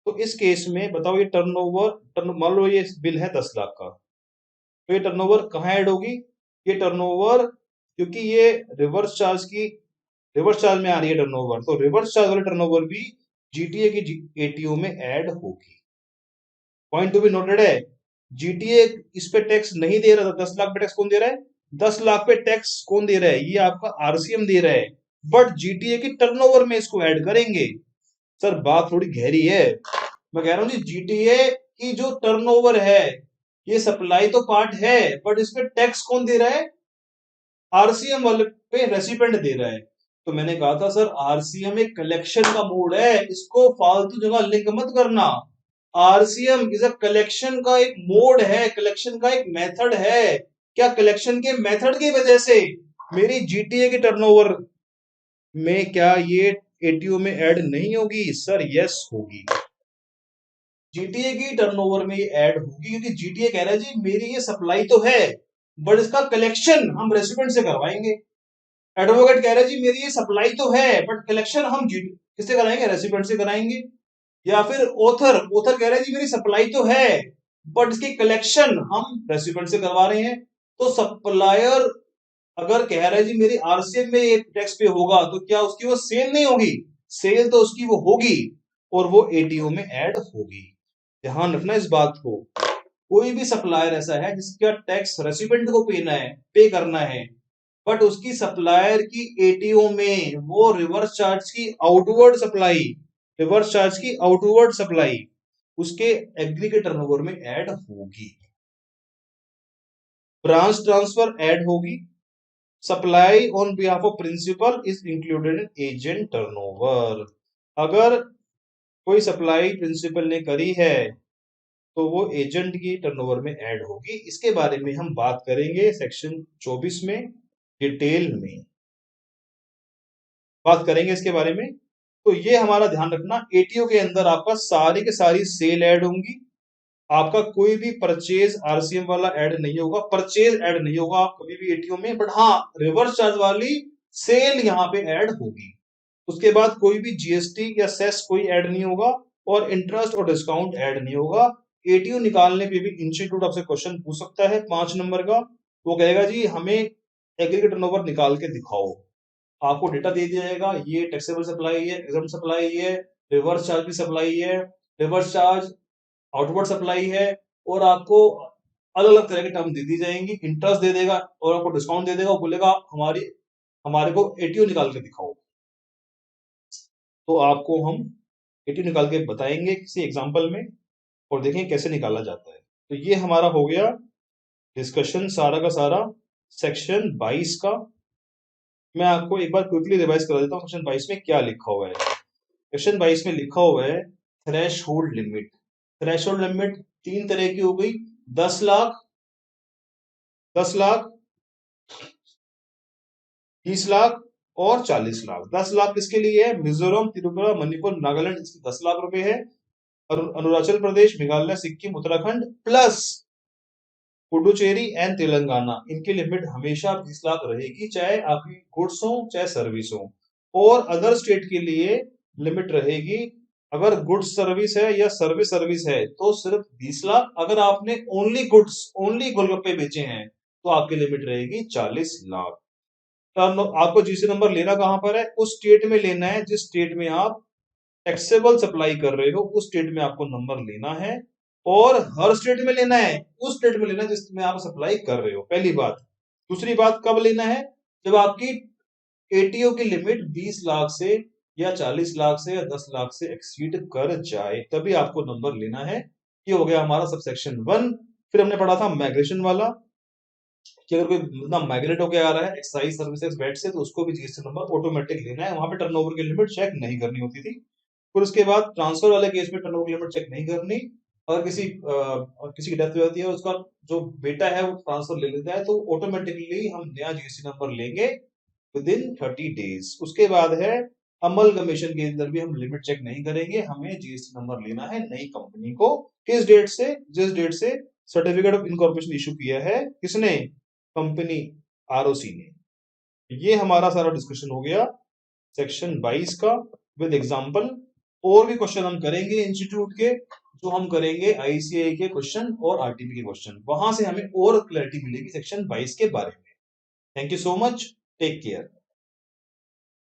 तो इस केस में बताओ ये मान लो ये बिल है 10 लाख का, तो ये टर्नओवर कहाँ ऐड होगी? ये टर्नओवर, क्योंकि ये रिवर्स चार्ज में आ रही है टर्नओवर, तो रिवर्स चार्ज वाली टर्नओवर भी जीटीए की एटीओ में ऐड होगी। पॉइंट टू बी नोटेड है, जीटीए इस पे टैक्स नहीं दे रहा था। 10 लाख पे टैक्स कौन दे रहा है? 10 लाख पे टैक्स कौन दे रहा है? ये आपका आरसीएम दे रहा है, बट जीटीए की टर्नओवर में इसको ऐड करेंगे। सर बात थोड़ी गहरी है। मैं कह रहा हूं जी, जीटीए की जो टर्नओवर है, ये सप्लाई तो पार्ट है, बट इसमें टैक्स कौन दे रहा है? आरसीएम वाले पे रेसिपेंट दे रहा है। तो मैंने कहा था सर आरसीएम एक कलेक्शन का मोड है, इसको फालतू जगह लिंक मत करना। आरसीएम इज अ कलेक्शन का एक मोड है, कलेक्शन का एक मेथड है। क्या कलेक्शन के मेथड की वजह से मेरी जीटीए की टर्नओवर में क्या ये एटीओ में ऐड नहीं होगी? सर यस होगी, जीटीए की टर्नओवर में ये ऐड होगी, क्योंकि जीटीए कह रहा है जी मेरी ये सप्लाई तो है, बट इसका कलेक्शन हम रेसिडेंट से करवाएंगे। एडवोकेट कह रहा है जी मेरी ये सप्लाई तो है, बट कलेक्शन हम किससे कराएंगे? रेसिडेंट से कराएंगे। या फिर ऑथर ऑथर कह रहा है जी मेरी सप्लाई तो है, बट इसकी कलेक्शन हम रेसिडेंट से करवा रहे हैं। तो सप्लायर अगर कह रहा है जी मेरी आरसीएम में ये टैक्स पे होगा, तो क्या उसकी वो सेल नहीं होगी? सेल तो उसकी वो होगी, और वो एटीओ में ऐड होगी। ध्यान रखना इस बात को। कोई भी सप्लायर ऐसा है जिसका टैक्स रेसिडेंट को पे करना है, बट उसकी सप्लायर की एटीओ में वो रिवर्स चार्ज की आउटवर्ड सप्लाई उसके एग्री के टर्नओवर में ऐड होगी। ब्रांच ट्रांसफर ऐड होगी। Supply on behalf of principal is included in agent turnover. अगर कोई सप्लाई प्रिंसिपल ने करी है तो वो एजेंट की टर्नओवर में ऐड होगी। इसके बारे में हम बात करेंगे सेक्शन 24 में, डिटेल में बात करेंगे इसके बारे में। तो ये हमारा ध्यान रखना, एटीओ के अंदर आपका सारी के सारी सेल ऐड होंगी, आपका कोई भी परचेज आरसीएम वाला ऐड नहीं होगा, परचेज ऐड नहीं होगा कभी भी एटीओ में, बट हाँ रिवर्स चार्ज वाली सेल यहाँ पे ऐड होगी। उसके बाद कोई भी जीएसटी या सेस कोई ऐड नहीं होगा, और इंटरेस्ट और डिस्काउंट ऐड नहीं होगा। एटीओ निकालने पे भी इंस्टीट्यूट आपसे क्वेश्चन पूछ सकता है 5 नंबर का। वो कहेगा जी हमें एग्रीगेट टर्नओवर निकाल के दिखाओ। आपको डेटा दे दिया जाएगा, ये टैक्सेबल सप्लाई है, एग्जाम सप्लाई है, रिवर्स चार्ज की सप्लाई है, रिवर्स चार्ज आउटवर्ड सप्लाई है, और आपको अलग अलग तरह की टर्म दे दी जाएंगी। इंटरेस्ट दे देगा और आपको डिस्काउंट दे देगा, बोलेगा हमारे को एटीओ निकाल के दिखाओ। तो आपको हम एटीओ निकाल के बताएंगे किसी एग्जांपल में। और देखें कैसे निकाला जाता है। तो ये हमारा हो गया डिस्कशन सारा का सारा सेक्शन 22 का। मैं आपको एक बार क्विकली रिवाइज करा देता हूँ सेक्शन 22 में क्या लिखा हुआ है। सेक्शन 22 में लिखा हुआ है threshold limit. Threshold limit तीन तरह की हो गई, 10 लाख, 10 लाख, 30 लाख और 40 लाख। 10 लाख किसके लिए है? मिजोरम, त्रिपुरा, मणिपुर, नागालैंड, इसकी 10 लाख रुपए है। अरुणाचल प्रदेश, मेघालय, सिक्किम, उत्तराखंड प्लस पुडुचेरी एंड तेलंगाना, इनकी लिमिट हमेशा 20 लाख रहेगी, चाहे आपकी गुड्स हो चाहे सर्विस हो। और अदर स्टेट के लिए लिमिट रहेगी, अगर गुड्स सर्विस है या सर्विस सर्विस है तो सिर्फ 20 लाख। अगर आपने ओनली गुड्स, ओनली गोलगप्पे बेचे हैं तो आपकी लिमिट रहेगी 40 लाख। तो आपको जीसी नंबर लेना कहां पर है? उस स्टेट में लेना है जिस स्टेट में आप टैक्सेबल सप्लाई कर रहे हो, उस स्टेट में आपको नंबर लेना है। और हर स्टेट में लेना है, उस स्टेट में लेना है जिसमें आप सप्लाई कर रहे हो, पहली बात। दूसरी बात, कब लेना है? जब आपकी एटीओ की लिमिट 20 लाख से या 40 लाख से या 10 लाख से एक्सीड कर जाए, तभी आपको नंबर लेना है। ये हो गया हमारा सब सेक्शन 1। फिर हमने पढ़ा था माइग्रेशन वाला, कि अगर कोई बंदा माइग्रेट होकर आ रहा है एक्साइज सर्विसेज वैट से, तो उसको भी जीएसटी नंबर ऑटोमेटिक लेना है। वहां पे टर्नओवर की लिमिट चेक नहीं करनी होती थी। फिर उसके बाद ट्रांसफर वाले केस में टर्नओवर की लिमिट चेक नहीं करनी। अगर किसी की डेथ हो जाती है, उसका जो बेटा है वो ट्रांसफर ले लेता है, तो ऑटोमेटिकली हम नया जीएसटी नंबर लेंगे विद इन 30 डेज। उसके बाद है अमलगमेशन के अंदर भी हम लिमिट चेक नहीं करेंगे, हमें जीएसटी नंबर लेना है नई कंपनी को। किस डेट से? जिस डेट से सर्टिफिकेट ऑफ इनकॉर्पोरेशन इशू किया है, किसने? कंपनी, आरओसी ने। ये हमारा सारा डिस्कशन हो गया सेक्शन 22 का विद एग्जांपल। और भी क्वेश्चन हम करेंगे इंस्टीट्यूट के, जो हम करेंगे आईसीआई के क्वेश्चन और आरटीपी के क्वेश्चन, वहां से हमें और क्लैरिटी मिलेगी सेक्शन 22 के बारे में। Thank you so much, take care.